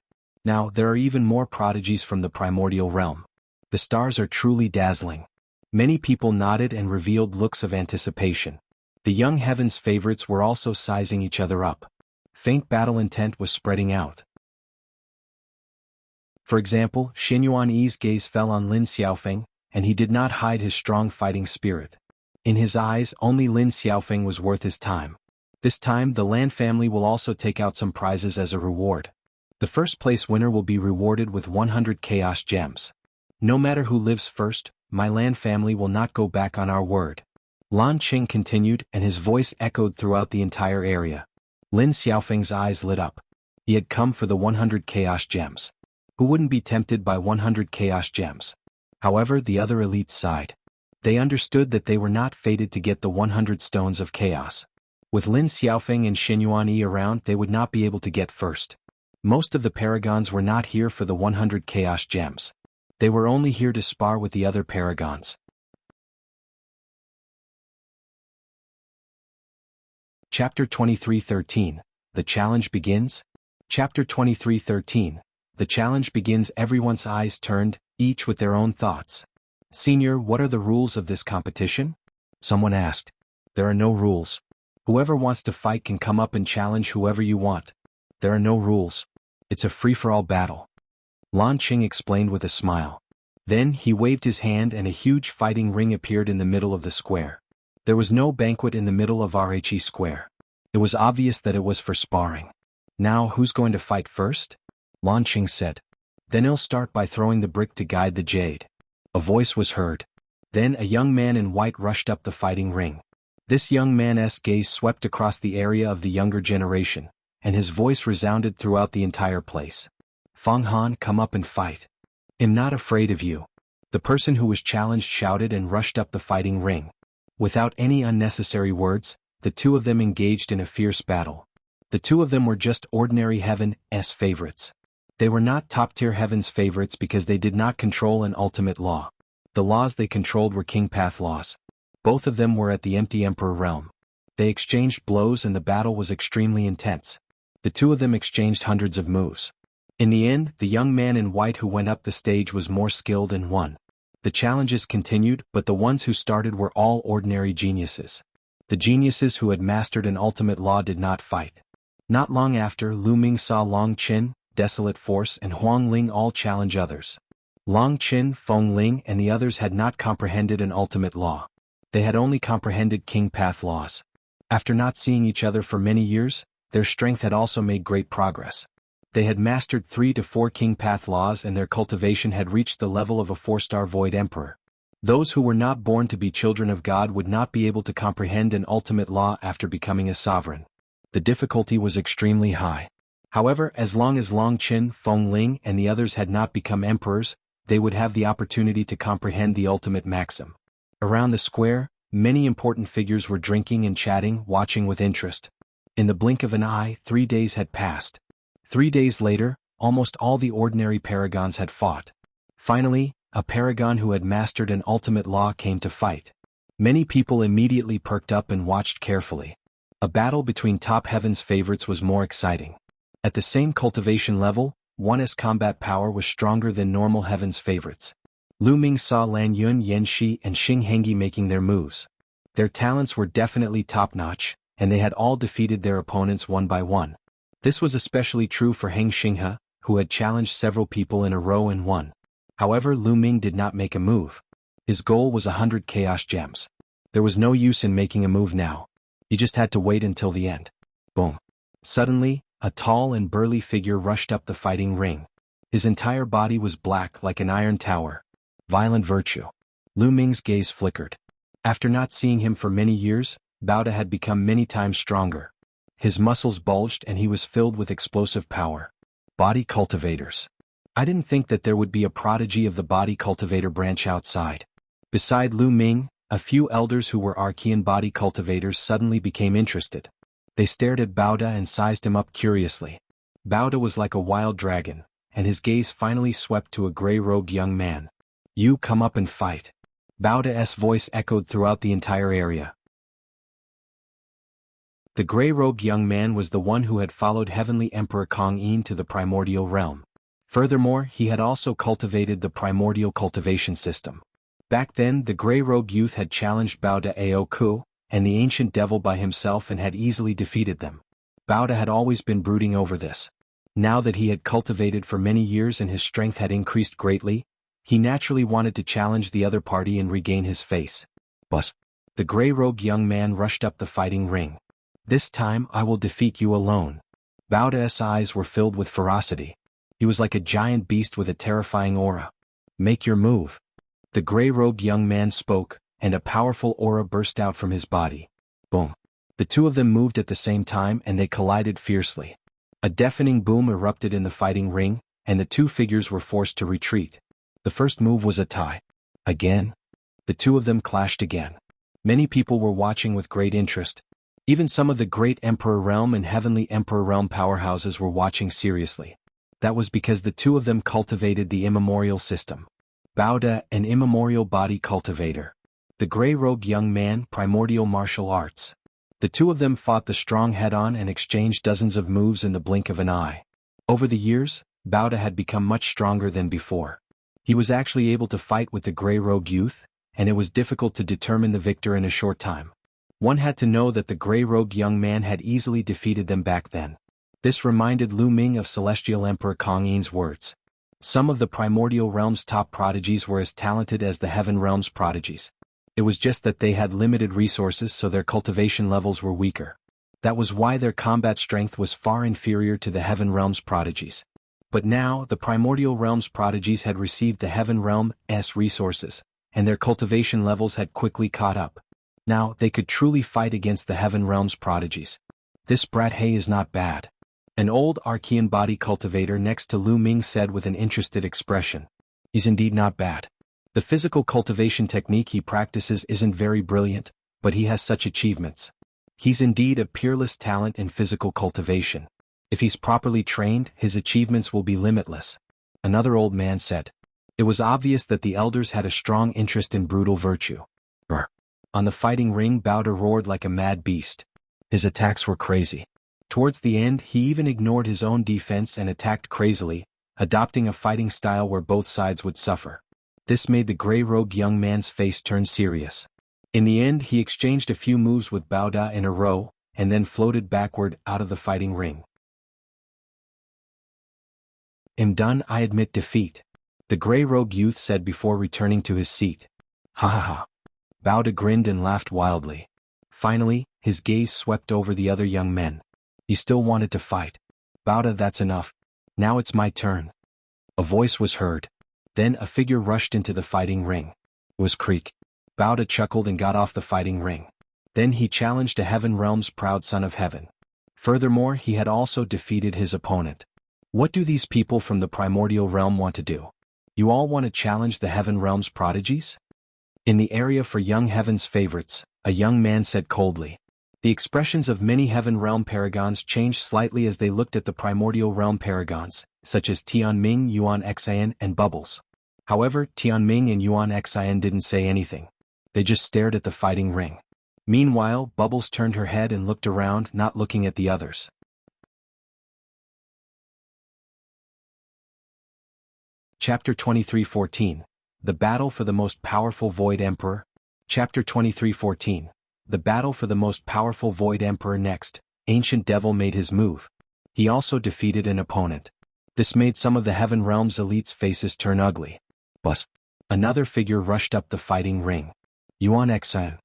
Now, there are even more prodigies from the primordial realm. The stars are truly dazzling. Many people nodded and revealed looks of anticipation. The young heaven's favorites were also sizing each other up. Faint battle intent was spreading out. For example, Yuanyi's gaze fell on Lin Xiaofeng, and he did not hide his strong fighting spirit. In his eyes, only Lin Xiaofeng was worth his time. This time, the Lan family will also take out some prizes as a reward. The first place winner will be rewarded with 100 chaos gems. No matter who lives first, my Lan family will not go back on our word. Lan Qing continued, and his voice echoed throughout the entire area. Lin Xiaofeng's eyes lit up. He had come for the 100 chaos gems. Who wouldn't be tempted by 100 chaos gems? However, the other elites sighed. They understood that they were not fated to get the 100 stones of chaos. With Lin Xiaofeng and Yuanyi around, they would not be able to get first. Most of the paragons were not here for the 100 chaos gems. They were only here to spar with the other paragons. Chapter 23:13. The challenge begins? Chapter 23:13. The challenge begins. Everyone's eyes turned, each with their own thoughts. Senior, what are the rules of this competition? Someone asked. There are no rules. Whoever wants to fight can come up and challenge whoever you want. There are no rules. It's a free-for-all battle. Lan Qing explained with a smile. Then he waved his hand and a huge fighting ring appeared in the middle of the square. There was no banquet in the middle of RHE Square. It was obvious that it was for sparring. Now who's going to fight first? Lan Qing said. Then he'll start by throwing the brick to guide the jade. A voice was heard. Then a young man in white rushed up the fighting ring. This young man's gaze swept across the area of the younger generation, and his voice resounded throughout the entire place. Feng Han, come up and fight. I'm not afraid of you. The person who was challenged shouted and rushed up the fighting ring. Without any unnecessary words, the two of them engaged in a fierce battle. The two of them were just ordinary heaven's favorites. They were not top-tier heaven's favorites because they did not control an ultimate law. The laws they controlled were King Path laws. Both of them were at the empty Emperor realm. They exchanged blows and the battle was extremely intense. The two of them exchanged hundreds of moves. In the end, the young man in white who went up the stage was more skilled and won. The challenges continued, but the ones who started were all ordinary geniuses. The geniuses who had mastered an ultimate law did not fight. Not long after, Lu Ming saw Long Qin, Desolate Force and Huang Ling all challenge others. Long Qin, Feng Ling and the others had not comprehended an ultimate law. They had only comprehended King Path laws. After not seeing each other for many years, their strength had also made great progress. They had mastered 3 to 4 King Path laws and their cultivation had reached the level of a 4-star Void Emperor. Those who were not born to be children of God would not be able to comprehend an ultimate law after becoming a sovereign. The difficulty was extremely high. However, as long as Long Qin, Feng Ling and the others had not become emperors, they would have the opportunity to comprehend the ultimate maxim. Around the square, many important figures were drinking and chatting, watching with interest. In the blink of an eye, 3 days had passed. 3 days later, almost all the ordinary paragons had fought. Finally, a paragon who had mastered an ultimate law came to fight. Many people immediately perked up and watched carefully. A battle between top heaven's favorites was more exciting. At the same cultivation level, one's combat power was stronger than normal heaven's favorites. Lu Ming saw Lan Yun, Yan Shi and Xing Hengyi making their moves. Their talents were definitely top-notch, and they had all defeated their opponents one by one. This was especially true for Heng Xinghe, who had challenged several people in a row and won. However, Lu Ming did not make a move. His goal was 100 chaos gems. There was no use in making a move now. He just had to wait until the end. Boom. Suddenly, a tall and burly figure rushed up the fighting ring. His entire body was black like an iron tower. Violent virtue. Lu Ming's gaze flickered. After not seeing him for many years, Baoda had become many times stronger. His muscles bulged and he was filled with explosive power. Body cultivators. I didn't think that there would be a prodigy of the body cultivator branch outside. Beside Lu Ming, a few elders who were Archean body cultivators suddenly became interested. They stared at Baoda and sized him up curiously. Baoda was like a wild dragon, and his gaze finally swept to a gray-robed young man. You come up and fight. Baoda's voice echoed throughout the entire area. The gray-robed young man was the one who had followed Heavenly Emperor Kong Yin to the primordial realm. Furthermore, he had also cultivated the primordial cultivation system. Back then, the gray-robed youth had challenged Bao De Ao Ku and the ancient devil by himself and had easily defeated them. Bao De had always been brooding over this. Now that he had cultivated for many years and his strength had increased greatly, he naturally wanted to challenge the other party and regain his face. But the gray-robed young man rushed up the fighting ring. This time I will defeat you alone. Bao De's eyes were filled with ferocity. He was like a giant beast with a terrifying aura. Make your move. The gray-robed young man spoke, and a powerful aura burst out from his body. Boom. The two of them moved at the same time and they collided fiercely. A deafening boom erupted in the fighting ring, and the two figures were forced to retreat. The first move was a tie. Again. The two of them clashed again. Many people were watching with great interest. Even some of the great Emperor Realm and Heavenly Emperor Realm powerhouses were watching seriously. That was because the two of them cultivated the immemorial system. Bao De, an immemorial body cultivator. The gray-robed young man, primordial martial arts. The two of them fought the strong head-on and exchanged dozens of moves in the blink of an eye. Over the years, Bao De had become much stronger than before. He was actually able to fight with the gray-robed youth, and it was difficult to determine the victor in a short time. One had to know that the gray-robed young man had easily defeated them back then. This reminded Lu Ming of Celestial Emperor Kong Yin's words. Some of the primordial realm's top prodigies were as talented as the heaven realm's prodigies. It was just that they had limited resources, so their cultivation levels were weaker. That was why their combat strength was far inferior to the heaven realm's prodigies. But now, the primordial realm's prodigies had received the heaven realm's resources, and their cultivation levels had quickly caught up. Now, they could truly fight against the heaven realm's prodigies. This brat He is not bad. An old Archean body cultivator next to Lu Ming said with an interested expression. He's indeed not bad. The physical cultivation technique he practices isn't very brilliant, but he has such achievements. He's indeed a peerless talent in physical cultivation. If he's properly trained, his achievements will be limitless. Another old man said. It was obvious that the elders had a strong interest in brutal virtue. On the fighting ring, Bao De roared like a mad beast. His attacks were crazy. Towards the end, he even ignored his own defense and attacked crazily, adopting a fighting style where both sides would suffer. This made the gray-robed young man's face turn serious. In the end, he exchanged a few moves with Bao De in a row, and then floated backward out of the fighting ring. I'm done, I admit defeat. The gray-robed youth said before returning to his seat. Ha ha ha. Bao De grinned and laughed wildly. Finally, his gaze swept over the other young men. He still wanted to fight. Bao De, that's enough. Now it's my turn. A voice was heard. Then a figure rushed into the fighting ring. It was Creek. Bao De chuckled and got off the fighting ring. Then he challenged a heaven realm's proud son of heaven. Furthermore, he had also defeated his opponent. What do these people from the primordial realm want to do? You all want to challenge the heaven realm's prodigies? In the area for young heaven's favorites, a young man said coldly. The expressions of many heaven realm paragons changed slightly as they looked at the primordial realm paragons, such as Tianming, Yuan Xian, and Bubbles. However, Tianming and Yuan Xian didn't say anything. They just stared at the fighting ring. Meanwhile, Bubbles turned her head and looked around, not looking at the others. Chapter 23:14. The Battle for the Most Powerful Void Emperor. Chapter 23:14. The battle for the most powerful Void Emperor. Next, Ancient Devil made his move. He also defeated an opponent. This made some of the Heaven Realm's elites' faces turn ugly. But another figure rushed up the fighting ring. Yuan Xian.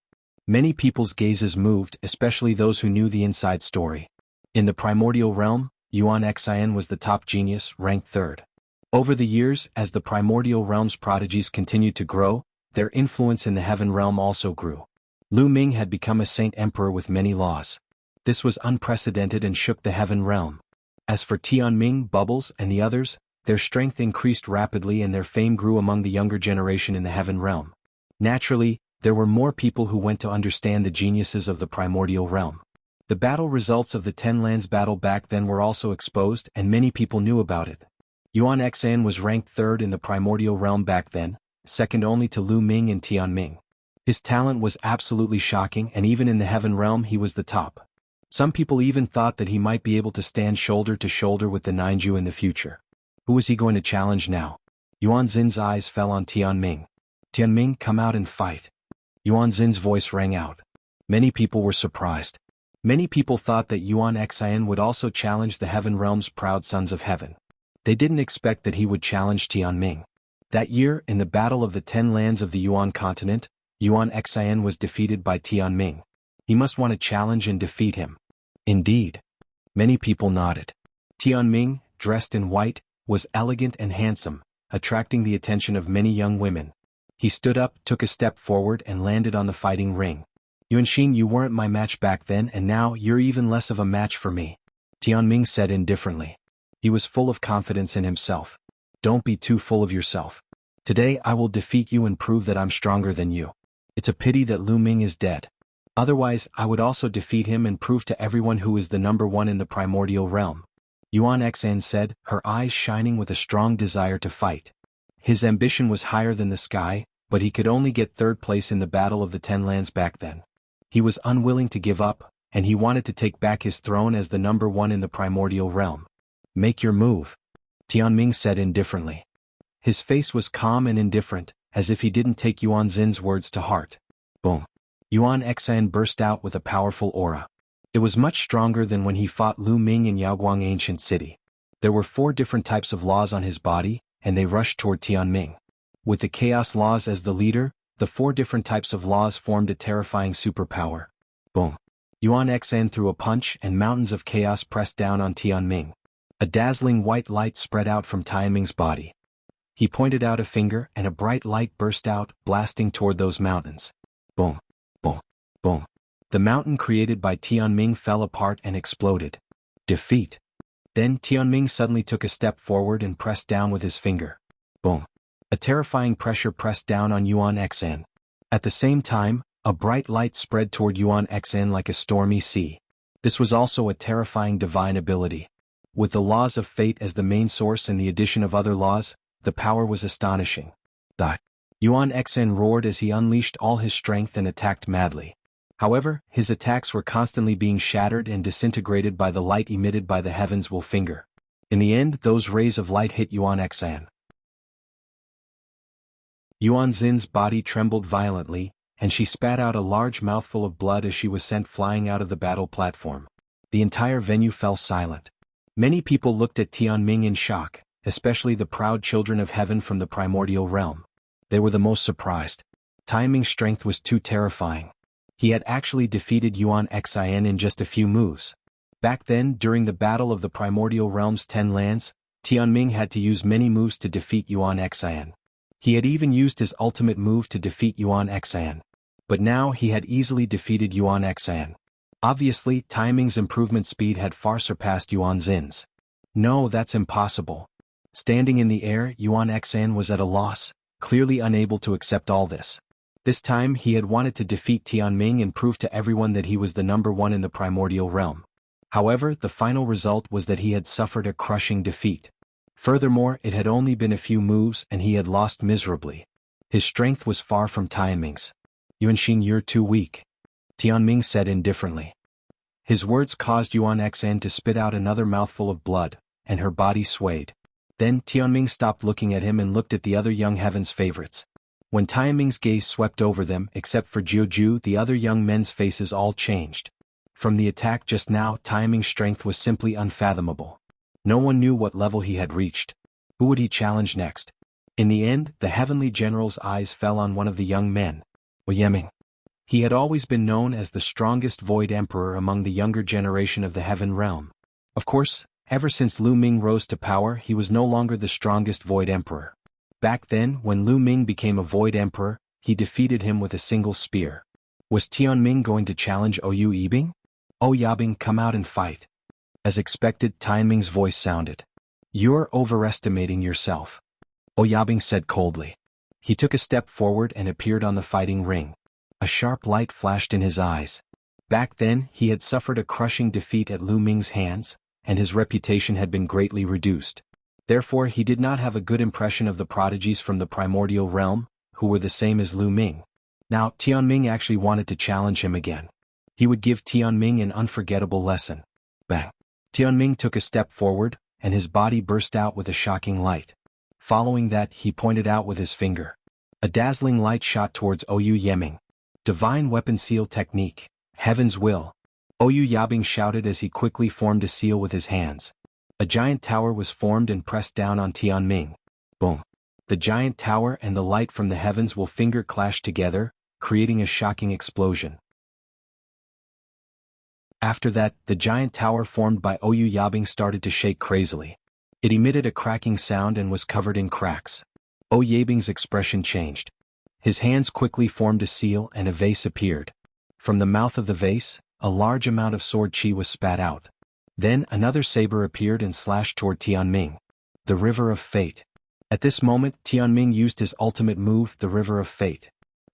Many people's gazes moved, especially those who knew the inside story. In the primordial realm, Yuan Xian was the top genius, ranked third. Over the years, as the primordial realm's prodigies continued to grow, their influence in the Heaven Realm also grew. Lu Ming had become a saint emperor with many laws. This was unprecedented and shook the Heaven Realm. As for Tianming, Bubbles, and the others, their strength increased rapidly and their fame grew among the younger generation in the Heaven Realm. Naturally, there were more people who went to understand the geniuses of the primordial realm. The battle results of the Ten Lands battle back then were also exposed and many people knew about it. Yuan Xian was ranked third in the primordial realm back then, second only to Lu Ming and Tianming. His talent was absolutely shocking and even in the Heaven Realm he was the top. Some people even thought that he might be able to stand shoulder to shoulder with the Ninju in the future. Who was he going to challenge now? Yuan Xin's eyes fell on Tianming. Tianming, come out and fight. Yuan Xin's voice rang out. Many people were surprised. Many people thought that Yuan Xian would also challenge the Heaven Realm's proud sons of heaven. They didn't expect that he would challenge Tianming. That year, in the Battle of the 10 Lands of the Yuan continent, Yuan Xian was defeated by Tianming. He must want to challenge and defeat him. Indeed. Many people nodded. Tianming, dressed in white, was elegant and handsome, attracting the attention of many young women. He stood up, took a step forward and landed on the fighting ring. Yuanxin, you weren't my match back then and now you're even less of a match for me, Tianming said indifferently. He was full of confidence in himself. Don't be too full of yourself. Today I will defeat you and prove that I'm stronger than you. It's a pity that Lu Ming is dead. Otherwise I would also defeat him and prove to everyone who is the number one in the primordial realm. Yuan Xian said, her eyes shining with a strong desire to fight. His ambition was higher than the sky, but he could only get third place in the Battle of the 10 Lands back then. He was unwilling to give up, and he wanted to take back his throne as the number one in the primordial realm. Make your move, Tianming said indifferently. His face was calm and indifferent, as if he didn't take Yuan Xin's words to heart. Boom. Yuan Xian burst out with a powerful aura. It was much stronger than when he fought Lu Ming in Yaoguang Ancient City. There were 4 different types of laws on his body, and they rushed toward Tianming. With the chaos laws as the leader, the 4 different types of laws formed a terrifying superpower. Boom. Yuan Xian threw a punch and mountains of chaos pressed down on Tianming. A dazzling white light spread out from Tianming's body. He pointed out a finger and a bright light burst out, blasting toward those mountains. Boom. Boom. Boom. The mountain created by Tianming fell apart and exploded. Defeat. Then Tianming suddenly took a step forward and pressed down with his finger. Boom. A terrifying pressure pressed down on Yuan Xian. At the same time, a bright light spread toward Yuan Xian like a stormy sea. This was also a terrifying divine ability. With the laws of fate as the main source and the addition of other laws, the power was astonishing. Yuan Xian roared as he unleashed all his strength and attacked madly. However, his attacks were constantly being shattered and disintegrated by the light emitted by the heaven's will finger. In the end, those rays of light hit Yuan Xian. Yuan Xin's body trembled violently, and she spat out a large mouthful of blood as she was sent flying out of the battle platform. The entire venue fell silent. Many people looked at Tianming in shock, especially the proud children of heaven from the primordial realm. They were the most surprised. Tianming's strength was too terrifying. He had actually defeated Yuan Xian in just a few moves. Back then, during the Battle of the Primordial Realm's 10 Lands, Tianming had to use many moves to defeat Yuan Xian. He had even used his ultimate move to defeat Yuan Xian. But now he had easily defeated Yuan Xian. Obviously, Tianming's improvement speed had far surpassed Yuan Xin's. No, that's impossible. Standing in the air, Yuan Xian was at a loss, clearly unable to accept all this. This time he had wanted to defeat Tianming and prove to everyone that he was the number one in the primordial realm. However, the final result was that he had suffered a crushing defeat. Furthermore, it had only been a few moves and he had lost miserably. His strength was far from Tianming's. Yuanxin, you're too weak, Tianming said indifferently. His words caused Yuan Xian to spit out another mouthful of blood, and her body swayed. Then Tianming stopped looking at him and looked at the other young heaven's favorites. When Tianming's gaze swept over them, except for Jiuju, the other young men's faces all changed. From the attack just now, Tianming's strength was simply unfathomable. No one knew what level he had reached. Who would he challenge next? In the end, the heavenly general's eyes fell on one of the young men, Yeming. He had always been known as the strongest Void Emperor among the younger generation of the Heaven Realm. Of course, ever since Lu Ming rose to power, he was no longer the strongest Void Emperor. Back then, when Lu Ming became a Void Emperor, he defeated him with a single spear. Was Tianming going to challenge Oyu Yibing? "Oh Yabing, come out and fight." As expected, Tianming's voice sounded. "You're overestimating yourself," Oh Yabing said coldly. He took a step forward and appeared on the fighting ring. A sharp light flashed in his eyes. Back then, he had suffered a crushing defeat at Lu Ming's hands, and his reputation had been greatly reduced. Therefore, he did not have a good impression of the prodigies from the primordial realm, who were the same as Lu Ming. Now, Tianming actually wanted to challenge him again. He would give Tianming an unforgettable lesson. Bang! Tianming took a step forward, and his body burst out with a shocking light. Following that, he pointed out with his finger. A dazzling light shot towards Oyu Yeming. Divine Weapon Seal Technique. Heaven's Will. Oyu Yabing shouted as he quickly formed a seal with his hands. A giant tower was formed and pressed down on Tianming. Boom. The giant tower and the light from the heavens will finger clash together, creating a shocking explosion. After that, the giant tower formed by Oyu Yabing started to shake crazily. It emitted a cracking sound and was covered in cracks. Oyu Yabing's expression changed. His hands quickly formed a seal and a vase appeared. From the mouth of the vase, a large amount of sword chi was spat out. Then another saber appeared and slashed toward Tianming. The River of Fate. At this moment, Tianming used his ultimate move, the River of Fate.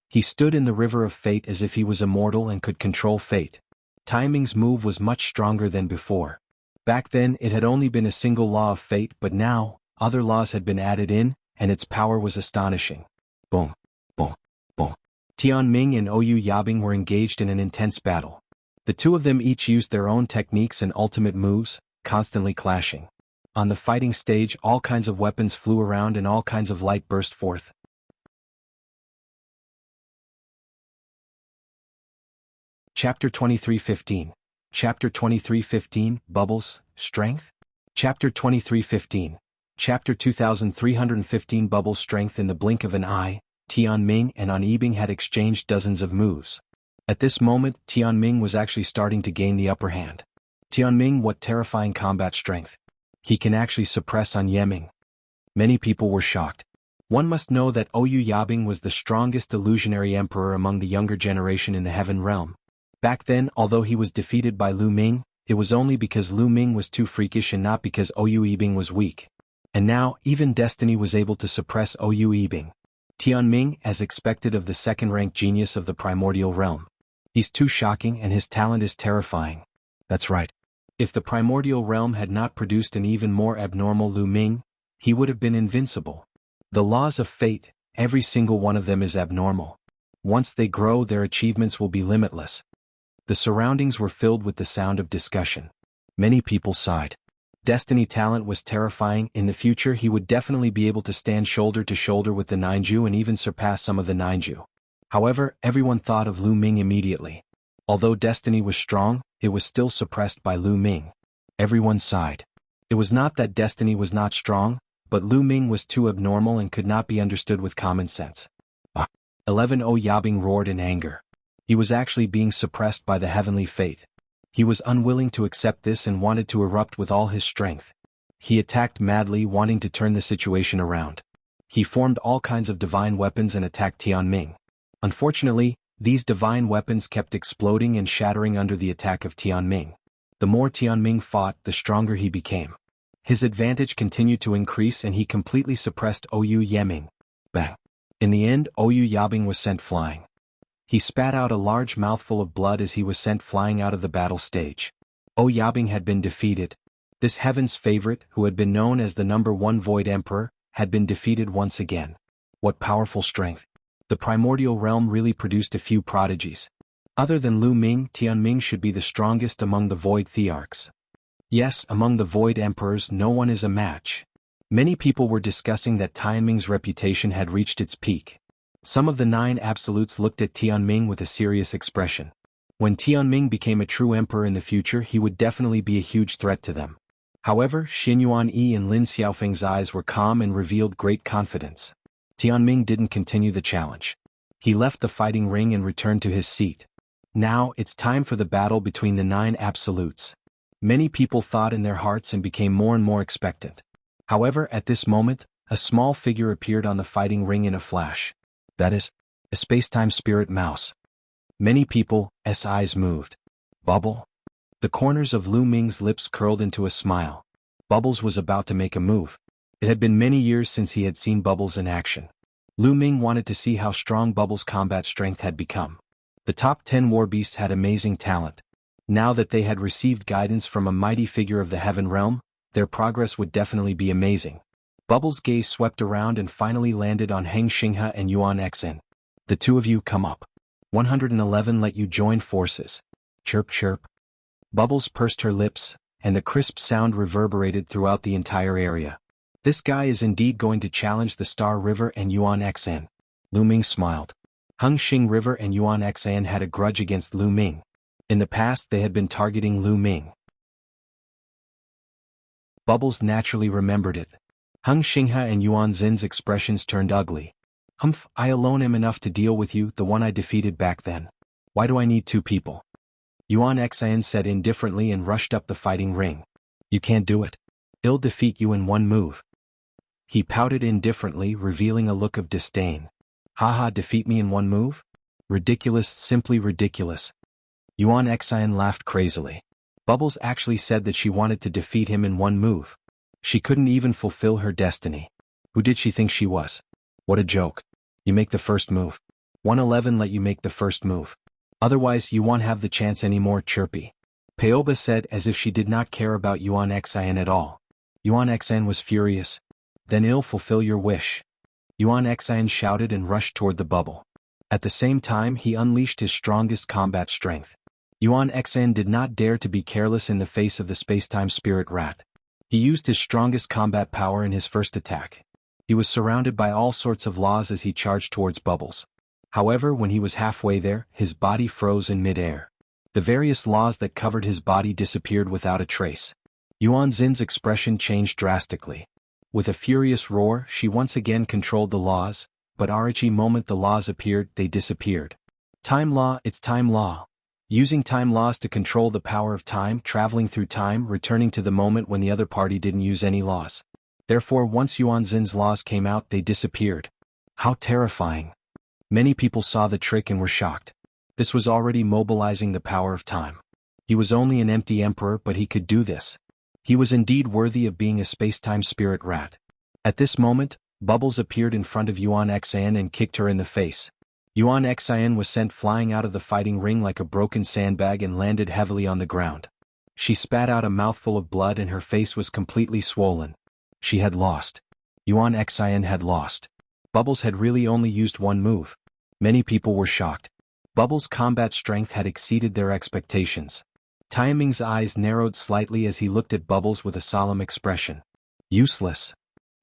He stood in the River of Fate as if he was immortal and could control fate. Tianming's move was much stronger than before. Back then it had only been a single law of fate, but now, other laws had been added in, and its power was astonishing. Boom, boom, boom. Tianming and Oyu Yabing were engaged in an intense battle. The two of them each used their own techniques and ultimate moves, constantly clashing. On the fighting stage, all kinds of weapons flew around and all kinds of light burst forth. Chapter 23:15. Chapter 23:15, Bubbles, Strength? Chapter 23:15. Chapter 2315, Bubbles, Strength. In the blink of an eye, Tianming and Oyu Yabing had exchanged dozens of moves. At this moment, Tianming was actually starting to gain the upper hand. Tianming, what terrifying combat strength. He can actually suppress Oyu Yeming. Many people were shocked. One must know that Oyu Yabing was the strongest illusionary emperor among the younger generation in the Heaven Realm. Back then, although he was defeated by Lu Ming, it was only because Lu Ming was too freakish and not because Oyu Yabing was weak. And now, even Destiny was able to suppress Oyu Yabing. Tianming, as expected of the second-ranked genius of the primordial realm. He's too shocking and his talent is terrifying. That's right. If the primordial realm had not produced an even more abnormal Lu Ming, he would have been invincible. The laws of fate, every single one of them is abnormal. Once they grow, their achievements will be limitless. The surroundings were filled with the sound of discussion. Many people sighed. Destiny talent was terrifying. In the future he would definitely be able to stand shoulder to shoulder with the Ninju and even surpass some of the Ninju. However, everyone thought of Lu Ming immediately. Although Destiny was strong, it was still suppressed by Lu Ming. Everyone sighed. It was not that Destiny was not strong, but Lu Ming was too abnormal and could not be understood with common sense. 11 Oyu Yabing roared in anger. He was actually being suppressed by the heavenly fate. He was unwilling to accept this and wanted to erupt with all his strength. He attacked madly, wanting to turn the situation around. He formed all kinds of divine weapons and attacked Tianming. Unfortunately, these divine weapons kept exploding and shattering under the attack of Tianming. The more Tianming fought, the stronger he became. His advantage continued to increase and he completely suppressed Oyu Yeming. Bang! In the end, Oyu Yabing was sent flying. He spat out a large mouthful of blood as he was sent flying out of the battle stage. Oyu Yabing had been defeated. This heaven's favorite, who had been known as the #1 Void Emperor, had been defeated once again. What powerful strength! The primordial realm really produced a few prodigies. Other than Lu Ming, Tianming should be the strongest among the Void Thearchs. Yes, among the Void Emperors no one is a match. Many people were discussing that Tianming's reputation had reached its peak. Some of the 9 absolutes looked at Tianming with a serious expression. When Tianming became a true emperor in the future, he would definitely be a huge threat to them. However, Yuanyi and Lin Xiaofeng's eyes were calm and revealed great confidence. Tianming didn't continue the challenge. He left the fighting ring and returned to his seat. Now, it's time for the battle between the 9 absolutes. Many people thought in their hearts and became more and more expectant. However, at this moment, a small figure appeared on the fighting ring in a flash. That is, a space-time spirit mouse. Many people's eyes moved. Bubble? The corners of Lu Ming's lips curled into a smile. Bubbles was about to make a move. It had been many years since he had seen Bubbles in action. Lu Ming wanted to see how strong Bubbles' combat strength had become. The top 10 war beasts had amazing talent. Now that they had received guidance from a mighty figure of the Heaven Realm, their progress would definitely be amazing. Bubbles' gaze swept around and finally landed on Heng Xinghe and Yuan Xn. The two of you come up. 111 let you join forces. Chirp chirp. Bubbles pursed her lips, and the crisp sound reverberated throughout the entire area. This guy is indeed going to challenge the Star River and Yuan Xan. Lu Ming smiled. Hengxing River and Yuan Xan had a grudge against Lu Ming. In the past they had been targeting Lu Ming. Bubbles naturally remembered it. Hengxinghe and Yuan Xin's expressions turned ugly. Humph, I alone am enough to deal with you, the one I defeated back then. Why do I need two people? Yuan Xan said indifferently and rushed up the fighting ring. You can't do it. I'll defeat you in one move. He pouted indifferently, revealing a look of disdain. Haha, defeat me in one move? Ridiculous, simply ridiculous. Yuan Xan laughed crazily. Bubbles actually said that she wanted to defeat him in one move. She couldn't even fulfill her destiny. Who did she think she was? What a joke. You make the first move. 111 let you make the first move. Otherwise you won't have the chance anymore, chirpy. Peoba said as if she did not care about Yuan Xan at all. Yuan Xan was furious. Then I'll fulfill your wish. Yuan Xan shouted and rushed toward the bubble. At the same time he unleashed his strongest combat strength. Yuan Xan did not dare to be careless in the face of the space-time spirit rat. He used his strongest combat power in his first attack. He was surrounded by all sorts of laws as he charged towards Bubbles. However, when he was halfway there, his body froze in mid-air. The various laws that covered his body disappeared without a trace. Yuan Xin's expression changed drastically. With a furious roar, she once again controlled the laws, but Arachi moment the laws appeared, they disappeared. Time law, it's time law. Using time laws to control the power of time, traveling through time, returning to the moment when the other party didn't use any laws. Therefore, once Yuan Xin's laws came out, they disappeared. How terrifying. Many people saw the trick and were shocked. This was already mobilizing the power of time. He was only an empty emperor, but he could do this. He was indeed worthy of being a space-time spirit rat. At this moment, Bubbles appeared in front of Yuan Xan and kicked her in the face. Yuan Xan was sent flying out of the fighting ring like a broken sandbag and landed heavily on the ground. She spat out a mouthful of blood and her face was completely swollen. She had lost. Yuan Xan had lost. Bubbles had really only used one move. Many people were shocked. Bubbles' combat strength had exceeded their expectations. Taiming's eyes narrowed slightly as he looked at Bubbles with a solemn expression. Useless.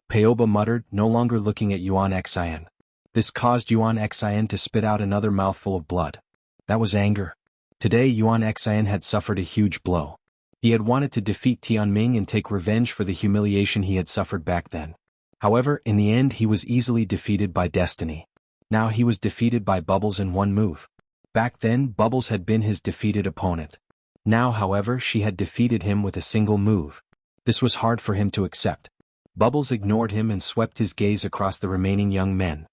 Peoba muttered, no longer looking at Yuan Xan. This caused Yuan Xan to spit out another mouthful of blood. That was anger. Today Yuan Xan had suffered a huge blow. He had wanted to defeat Tianming and take revenge for the humiliation he had suffered back then. However, in the end he was easily defeated by destiny. Now he was defeated by Bubbles in one move. Back then Bubbles had been his defeated opponent. Now, however, she had defeated him with a single move. This was hard for him to accept. Bubbles ignored him and swept his gaze across the remaining young men.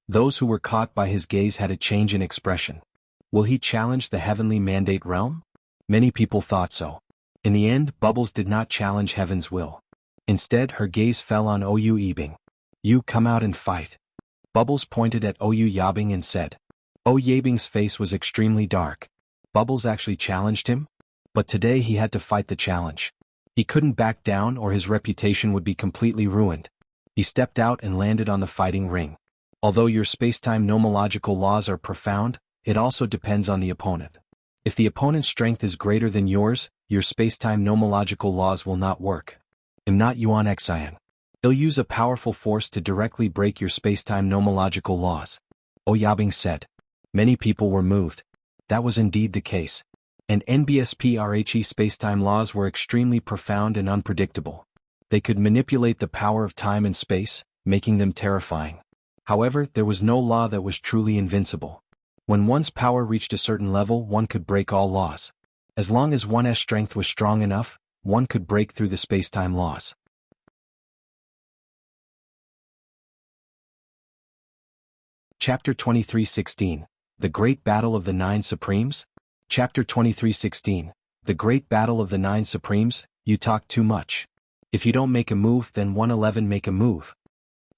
Those who were caught by his gaze had a change in expression. Will he challenge the heavenly mandate realm? Many people thought so. In the end, Bubbles did not challenge heaven's will. Instead, her gaze fell on Oyu Yibing. You come out and fight. Bubbles pointed at Oyu Yabing and said. Oyu Yabing's face was extremely dark. Bubbles actually challenged him? But today he had to fight the challenge. He couldn't back down or his reputation would be completely ruined. He stepped out and landed on the fighting ring. Although your space-time nomological laws are profound, it also depends on the opponent. If the opponent's strength is greater than yours, your space-time nomological laws will not work. I'm not Yuan Xan. He'll use a powerful force to directly break your space-time nomological laws. Oyabing said. Many people were moved. That was indeed the case. And NBSPRHE space-time laws were extremely profound and unpredictable. They could manipulate the power of time and space, making them terrifying. However, there was no law that was truly invincible. When one's power reached a certain level, one could break all laws. As long as one's strength was strong enough, one could break through the space-time laws. Chapter 23:16. The Great Battle of the Nine Supremes? Chapter 23:16. The Great Battle of the Nine Supremes. You talk too much. If you don't make a move, then 111 make a move.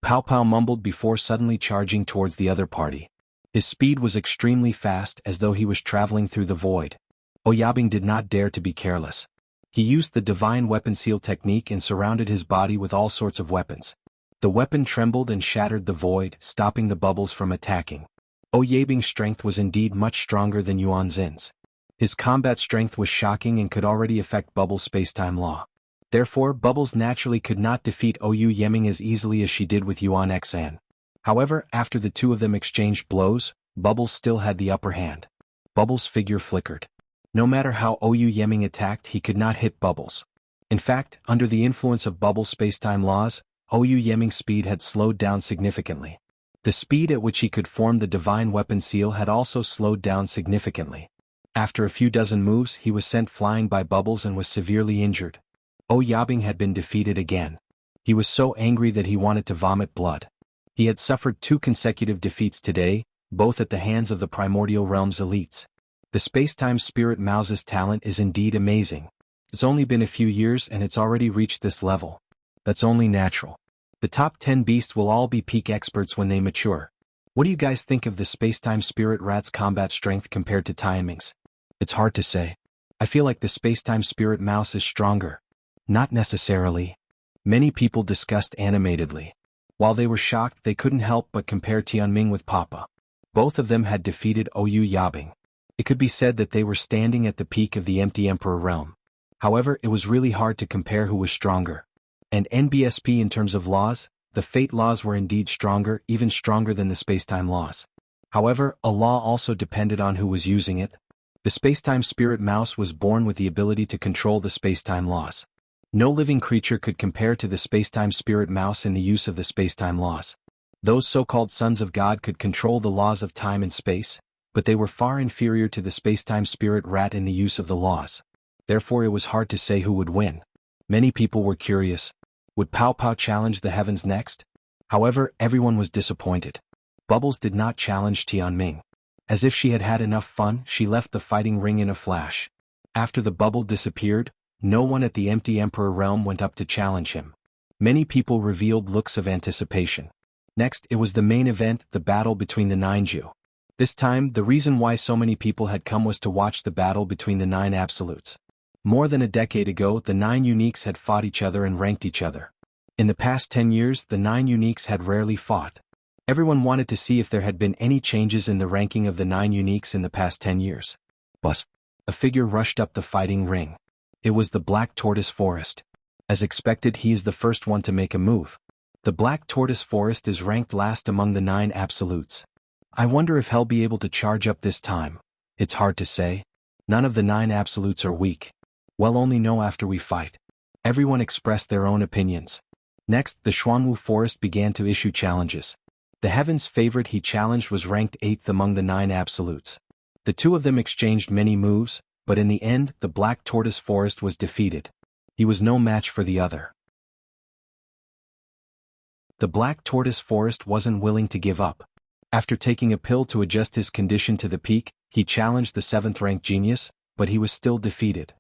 Pow Pow mumbled before suddenly charging towards the other party. His speed was extremely fast as though he was traveling through the void. Oyabing did not dare to be careless. He used the divine weapon seal technique and surrounded his body with all sorts of weapons. The weapon trembled and shattered the void, stopping the Bubbles from attacking. Oyabing's strength was indeed much stronger than Yuan Xin's. His combat strength was shocking and could already affect Bubbles' spacetime law. Therefore, Bubbles naturally could not defeat Oyu Yeming as easily as she did with Yuan Xan. However, after the two of them exchanged blows, Bubbles still had the upper hand. Bubbles' figure flickered. No matter how Oyu Yeming attacked, he could not hit Bubbles. In fact, under the influence of Bubbles' spacetime laws, Oyu Yeming's speed had slowed down significantly. The speed at which he could form the divine weapon seal had also slowed down significantly. After a few dozen moves, he was sent flying by Bubbles and was severely injured. Oyu Yabing had been defeated again. He was so angry that he wanted to vomit blood. He had suffered 2 consecutive defeats today, both at the hands of the Primordial Realm's elites. The Spacetime Spirit Mouse's talent is indeed amazing. It's only been a few years and it's already reached this level. That's only natural. The top 10 beasts will all be peak experts when they mature. What do you guys think of the Spacetime Spirit Rat's combat strength compared to Tianming's? It's hard to say. I feel like the Spacetime Spirit Mouse is stronger. Not necessarily. Many people discussed animatedly. While they were shocked, they couldn't help but compare Tianming with Papa. Both of them had defeated Oyu Yabing. It could be said that they were standing at the peak of the Empty Emperor realm. However, it was really hard to compare who was stronger. And NBSP in terms of laws, the fate laws were indeed stronger, even stronger than the spacetime laws. However, a law also depended on who was using it. The Spacetime Spirit Mouse was born with the ability to control the spacetime laws. No living creature could compare to the Spacetime Spirit Mouse in the use of the spacetime laws. Those so-called sons of God could control the laws of time and space, but they were far inferior to the Spacetime Spirit Rat in the use of the laws. Therefore it was hard to say who would win. Many people were curious. Would Pao Pao challenge the heavens next? However, everyone was disappointed. Bubbles did not challenge Tianming. As if she had had enough fun, she left the fighting ring in a flash. After the bubble disappeared, no one at the Empty Emperor realm went up to challenge him. Many people revealed looks of anticipation. Next, it was the main event, the battle between the 9 Ju. This time, the reason why so many people had come was to watch the battle between the 9 Absolutes. More than a decade ago, the 9 Uniques had fought each other and ranked each other. In the past 10 years, the 9 Uniques had rarely fought. Everyone wanted to see if there had been any changes in the ranking of the 9 Uniques in the past 10 years. Buzz. A figure rushed up the fighting ring. It was the Black Tortoise Forest. As expected, he is the first one to make a move. The Black Tortoise Forest is ranked last among the 9 Absolutes. I wonder if he'll be able to charge up this time. It's hard to say. None of the 9 Absolutes are weak. We'll only know after we fight. Everyone expressed their own opinions. Next, the Xuan Forest began to issue challenges. The Heaven's favorite he challenged was ranked 8th among the 9 Absolutes. The two of them exchanged many moves, but in the end, the Black Tortoise Forest was defeated. He was no match for the other. The Black Tortoise Forest wasn't willing to give up. After taking a pill to adjust his condition to the peak, he challenged the 7th-ranked genius, but he was still defeated.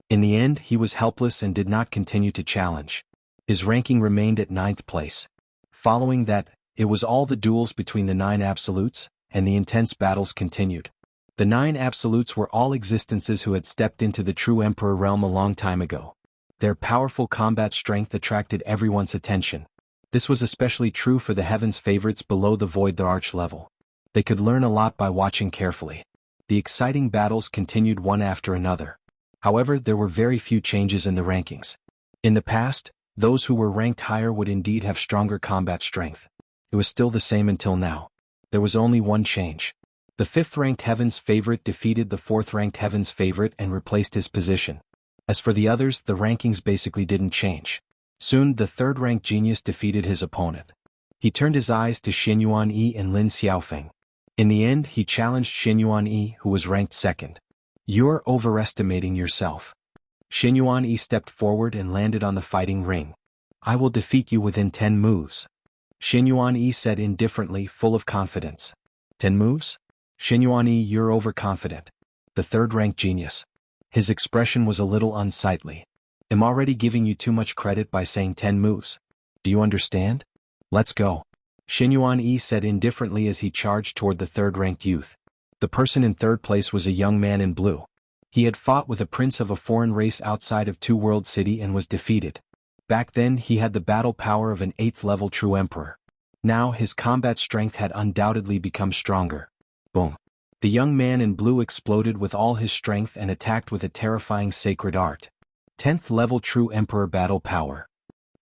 In the end, he was helpless and did not continue to challenge. His ranking remained at 9th place. Following that, it was all the duels between the 9 Absolutes, and the intense battles continued. The 9 Absolutes were all existences who had stepped into the true Emperor realm a long time ago. Their powerful combat strength attracted everyone's attention. This was especially true for the Heaven's favorites below the Void the Arch level. They could learn a lot by watching carefully. The exciting battles continued one after another. However, there were very few changes in the rankings. In the past, those who were ranked higher would indeed have stronger combat strength. It was still the same until now. There was only one change. The 5th-ranked Heaven's favorite defeated the 4th-ranked Heaven's favorite and replaced his position. As for the others, the rankings basically didn't change. Soon, the 3rd-ranked genius defeated his opponent. He turned his eyes to Yuanyi and Lin Xiaofeng. In the end, he challenged Yuanyi, who was ranked 2nd. You're overestimating yourself. Yuanyi stepped forward and landed on the fighting ring. I will defeat you within 10 moves. Yuanyi said indifferently, full of confidence. 10 moves? Yuanyi, you're overconfident. The 3rd-ranked genius. His expression was a little unsightly. I'm already giving you too much credit by saying 10 moves. Do you understand? Let's go. Yuanyi said indifferently as he charged toward the 3rd-ranked youth. The person in 3rd place was a young man in blue. He had fought with a prince of a foreign race outside of Two World City and was defeated. Back then, he had the battle power of an 8th-level true emperor. Now, his combat strength had undoubtedly become stronger. Boom. The young man in blue exploded with all his strength and attacked with a terrifying sacred art. 10th level true emperor battle power.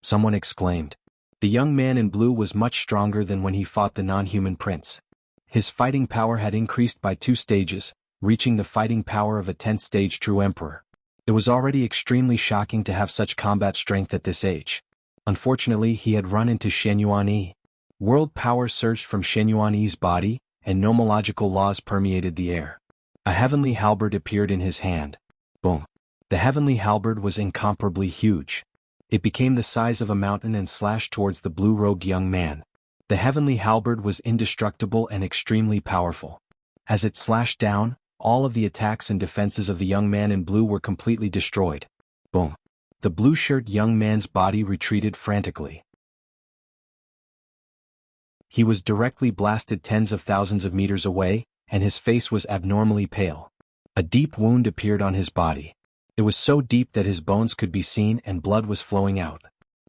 Someone exclaimed. The young man in blue was much stronger than when he fought the non-human prince. His fighting power had increased by 2 stages, reaching the fighting power of a 10th stage true emperor. It was already extremely shocking to have such combat strength at this age. Unfortunately, he had run into Yuanyi. World power surged from Yuanyi's body, and nomological laws permeated the air. A heavenly halberd appeared in his hand. Boom. The heavenly halberd was incomparably huge. It became the size of a mountain and slashed towards the blue-robed young man. The heavenly halberd was indestructible and extremely powerful. As it slashed down, all of the attacks and defenses of the young man in blue were completely destroyed. Boom. The blue-shirt young man's body retreated frantically. He was directly blasted tens of thousands of meters away, and his face was abnormally pale. A deep wound appeared on his body. It was so deep that his bones could be seen and blood was flowing out.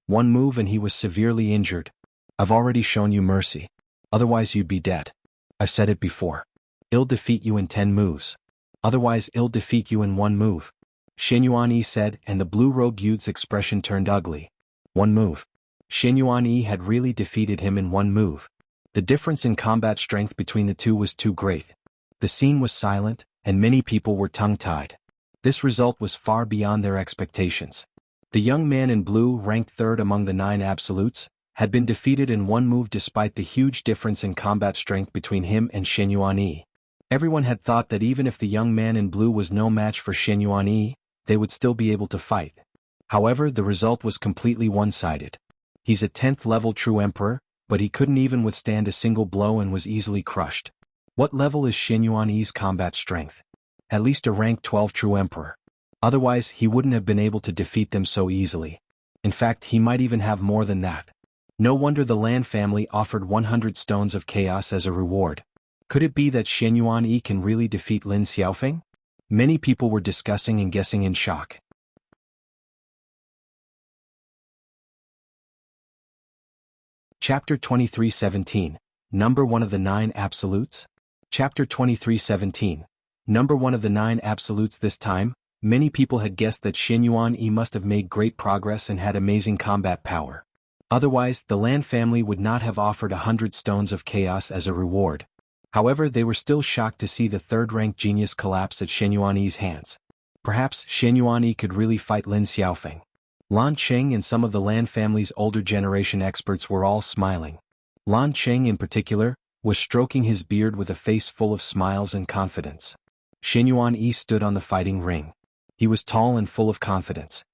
One move and he was severely injured. I've already shown you mercy. Otherwise you'd be dead. I've said it before. I'll defeat you in 10 moves. Otherwise I'll defeat you in 1 move. Yuanyi said, and the blue-robed youth's expression turned ugly. 1 move. Yuanyi had really defeated him in 1 move. The difference in combat strength between the two was too great. The scene was silent, and many people were tongue-tied. This result was far beyond their expectations. The young man in blue, ranked 3rd among the 9 absolutes, had been defeated in 1 move despite the huge difference in combat strength between him and Yuanyi. Everyone had thought that even if the young man in blue was no match for Yuanyi, they would still be able to fight. However, the result was completely one-sided. He's a 10th level true emperor, but he couldn't even withstand a single blow and was easily crushed. What level is Yuanyi's combat strength? At least a rank 12 true emperor. Otherwise, he wouldn't have been able to defeat them so easily. In fact, he might even have more than that. No wonder the Lan family offered 100 stones of chaos as a reward. Could it be that Yuanyi can really defeat Lin Xiaofeng? Many people were discussing and guessing in shock. Chapter 23:17, Number 1 of the 9 Absolutes? Chapter 23:17, Number 1 of the 9 Absolutes. This time, many people had guessed that Yuanyi must have made great progress and had amazing combat power. Otherwise, the Lan family would not have offered 100 stones of chaos as a reward. However, they were still shocked to see the 3rd-ranked genius collapse at Yuanyi's hands. Perhaps Yuanyi could really fight Lin Xiaofeng. Lan Cheng and some of the Lan family's older generation experts were all smiling. Lan Cheng in particular was stroking his beard with a face full of smiles and confidence. Yuanyi stood on the fighting ring. He was tall and full of confidence.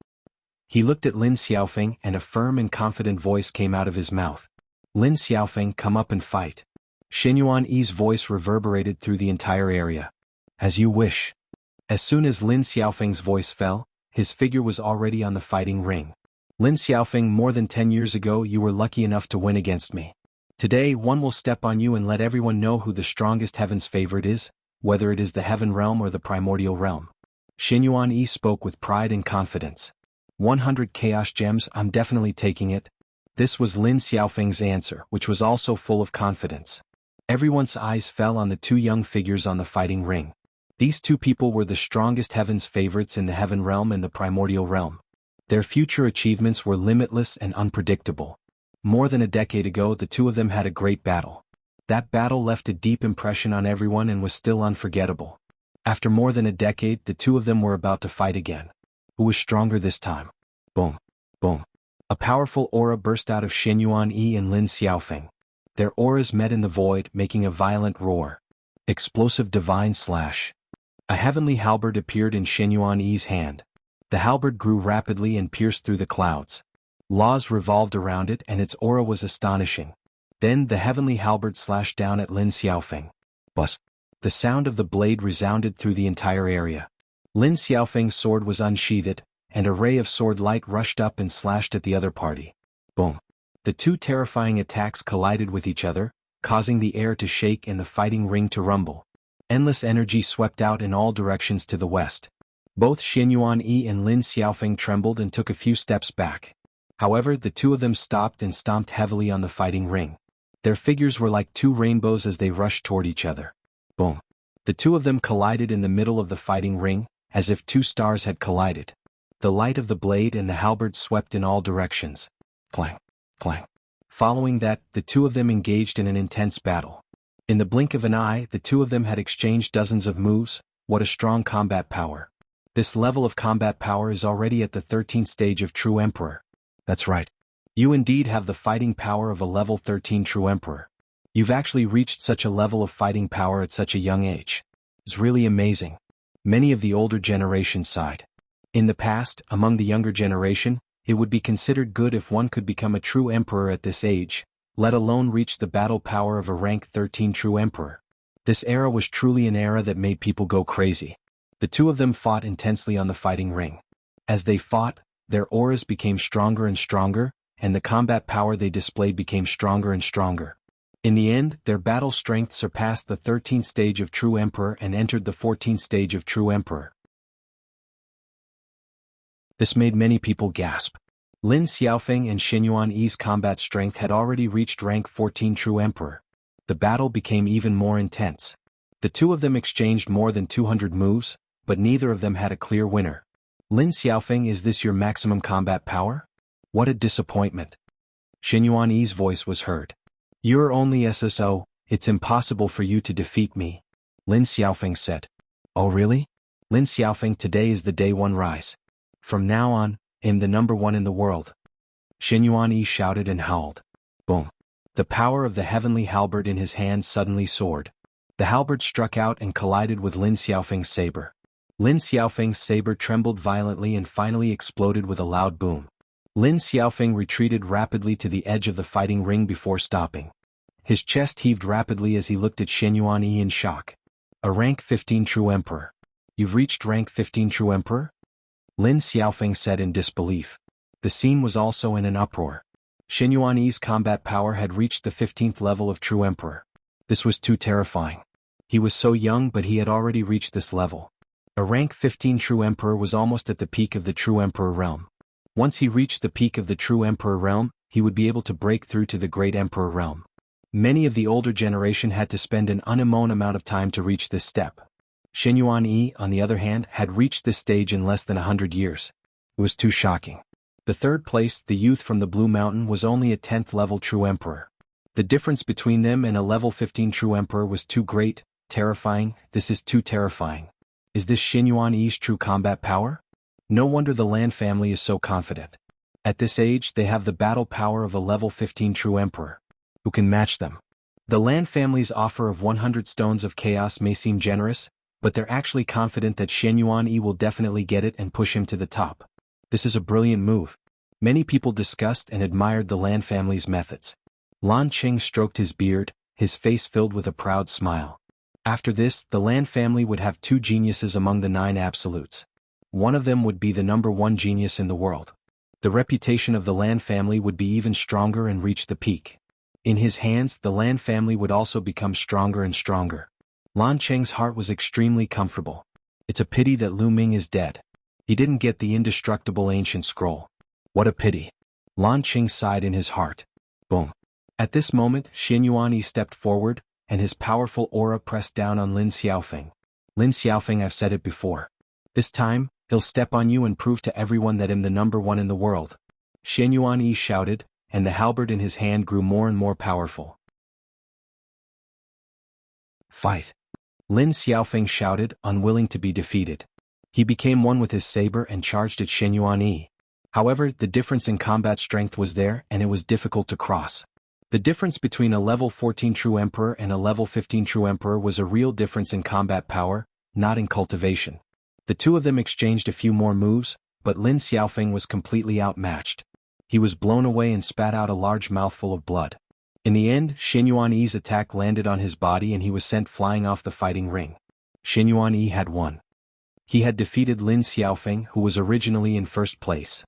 He looked at Lin Xiaofeng and a firm and confident voice came out of his mouth. Lin Xiaofeng, come up and fight. Yuanyi's voice reverberated through the entire area. As you wish. As soon as Lin Xiaofeng's voice fell, his figure was already on the fighting ring. Lin Xiaofeng, more than 10 years ago you were lucky enough to win against me. Today one will step on you and let everyone know who the strongest heaven's favorite is, whether it is the heaven realm or the primordial realm. Yuanyi spoke with pride and confidence. 100 chaos gems, I'm definitely taking it. This was Lin Xiaofeng's answer, which was also full of confidence. Everyone's eyes fell on the 2 young figures on the fighting ring. These 2 people were the strongest heaven's favorites in the heaven realm and the primordial realm. Their future achievements were limitless and unpredictable. More than a decade ago, the 2 of them had a great battle. That battle left a deep impression on everyone and was still unforgettable. After more than a decade, the 2 of them were about to fight again. Who was stronger this time? Boom. Boom. A powerful aura burst out of Yuanyi and Lin Xiaofeng. Their auras met in the void, making a violent roar. Explosive divine slash. A heavenly halberd appeared in Yuanyi's hand. The halberd grew rapidly and pierced through the clouds. Laws revolved around it and its aura was astonishing. Then the heavenly halberd slashed down at Lin Xiaofeng. Buzz. The sound of the blade resounded through the entire area. Lin Xiaofeng's sword was unsheathed, and a ray of sword light rushed up and slashed at the other party. Boom. The 2 terrifying attacks collided with each other, causing the air to shake and the fighting ring to rumble. Endless energy swept out in all directions to the west. Both Yuanyi and Lin Xiaofeng trembled and took a few steps back. However, the 2 of them stopped and stomped heavily on the fighting ring. Their figures were like 2 rainbows as they rushed toward each other. Boom. The two of them collided in the middle of the fighting ring, as if two stars had collided. The light of the blade and the halberd swept in all directions. Clang, clang. Following that, the two of them engaged in an intense battle. In the blink of an eye, the two of them had exchanged dozens of moves. What a strong combat power. This level of combat power is already at the 13th stage of True Emperor. That's right. You indeed have the fighting power of a level 13 True Emperor. You've actually reached such a level of fighting power at such a young age. It's really amazing. Many of the older generation sighed. In the past, among the younger generation, it would be considered good if one could become a true emperor at this age, let alone reach the battle power of a rank 13 true emperor. This era was truly an era that made people go crazy. The two of them fought intensely on the fighting ring. As they fought, their auras became stronger and stronger, and the combat power they displayed became stronger and stronger. In the end, their battle strength surpassed the 13th stage of True Emperor and entered the 14th stage of True Emperor. This made many people gasp. Lin Xiaofeng and Shenhuang Lu's combat strength had already reached rank 14 True Emperor. The battle became even more intense. The two of them exchanged more than 200 moves, but neither of them had a clear winner. Lin Xiaofeng, is this your maximum combat power? What a disappointment. Shenhuang Lu's voice was heard. You're only SSO, it's impossible for you to defeat me. Lin Xiaofeng said. Oh really? Lin Xiaofeng, today is the day one rise. From now on, I'm the number one in the world. Shenhuang Lu shouted and howled. Boom. The power of the heavenly halberd in his hand suddenly soared. The halberd struck out and collided with Lin Xiaofeng's saber. Lin Xiaofeng's saber trembled violently and finally exploded with a loud boom. Lin Xiaofeng retreated rapidly to the edge of the fighting ring before stopping. His chest heaved rapidly as he looked at Shenhuang Lu in shock. A rank 15 True Emperor. You've reached rank 15 True Emperor? Lin Xiaofeng said in disbelief. The scene was also in an uproar. Shenhuang Lu's combat power had reached the 15th level of True Emperor. This was too terrifying. He was so young, but he had already reached this level. A rank 15 True Emperor was almost at the peak of the True Emperor realm. Once he reached the peak of the True Emperor realm, he would be able to break through to the Great Emperor realm. Many of the older generation had to spend an unknown amount of time to reach this step. Shenhuang Lu, on the other hand, had reached this stage in less than 100 years. It was too shocking. The third place, the youth from the Blue Mountain, was only a 10th level True Emperor. The difference between them and a level 15 True Emperor was too great, terrifying. This is too terrifying. Is this Shenhuang Lu's true combat power? No wonder the Lan family is so confident. At this age, they have the battle power of a level 15 True Emperor. Who can match them? The Lan family's offer of 100 stones of chaos may seem generous, but they're actually confident that Shenhuang Lu will definitely get it and push him to the top. This is a brilliant move. Many people discussed and admired the Lan family's methods. Lan Qing stroked his beard, his face filled with a proud smile. After this, the Lan family would have two geniuses among the 9 absolutes. One of them would be the number 1 genius in the world. The reputation of the Lan family would be even stronger and reach the peak. In his hands, the Lan family would also become stronger and stronger. Lan Qing's heart was extremely comfortable. It's a pity that Lu Ming is dead. He didn't get the indestructible ancient scroll. What a pity. Lan Qing sighed in his heart. Boom. At this moment, Shenhuang Lu stepped forward, and his powerful aura pressed down on Lin Xiaofeng. Lin Xiaofeng, I've said it before. This time, he'll step on you and prove to everyone that I'm the number 1 in the world. Shenhuang Lu shouted, and the halberd in his hand grew more and more powerful. Fight. Lin Xiaofeng shouted, unwilling to be defeated. He became one with his saber and charged at Shenhuang Lu. However, the difference in combat strength was there, and it was difficult to cross. The difference between a level 14 True Emperor and a level 15 True Emperor was a real difference in combat power, not in cultivation. The two of them exchanged a few more moves, but Lin Xiaofeng was completely outmatched. He was blown away and spat out a large mouthful of blood. In the end, Shenhuang Lu's attack landed on his body and he was sent flying off the fighting ring. Shenhuang Lu had won. He had defeated Lin Xiaofeng, who was originally in first place.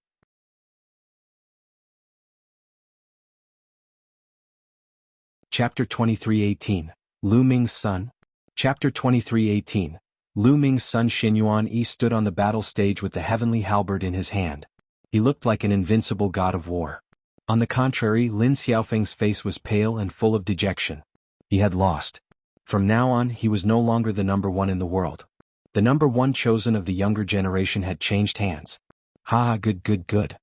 Chapter 23:18. Lu Ming's son. Chapter 23:18. Lu Ming's son Shenhuang Lu stood on the battle stage with the heavenly halberd in his hand. He looked like an invincible god of war. On the contrary, Lin Xiaofeng's face was pale and full of dejection. He had lost. From now on he was no longer the number one in the world. The number one chosen of the younger generation had changed hands. Ha ha, good.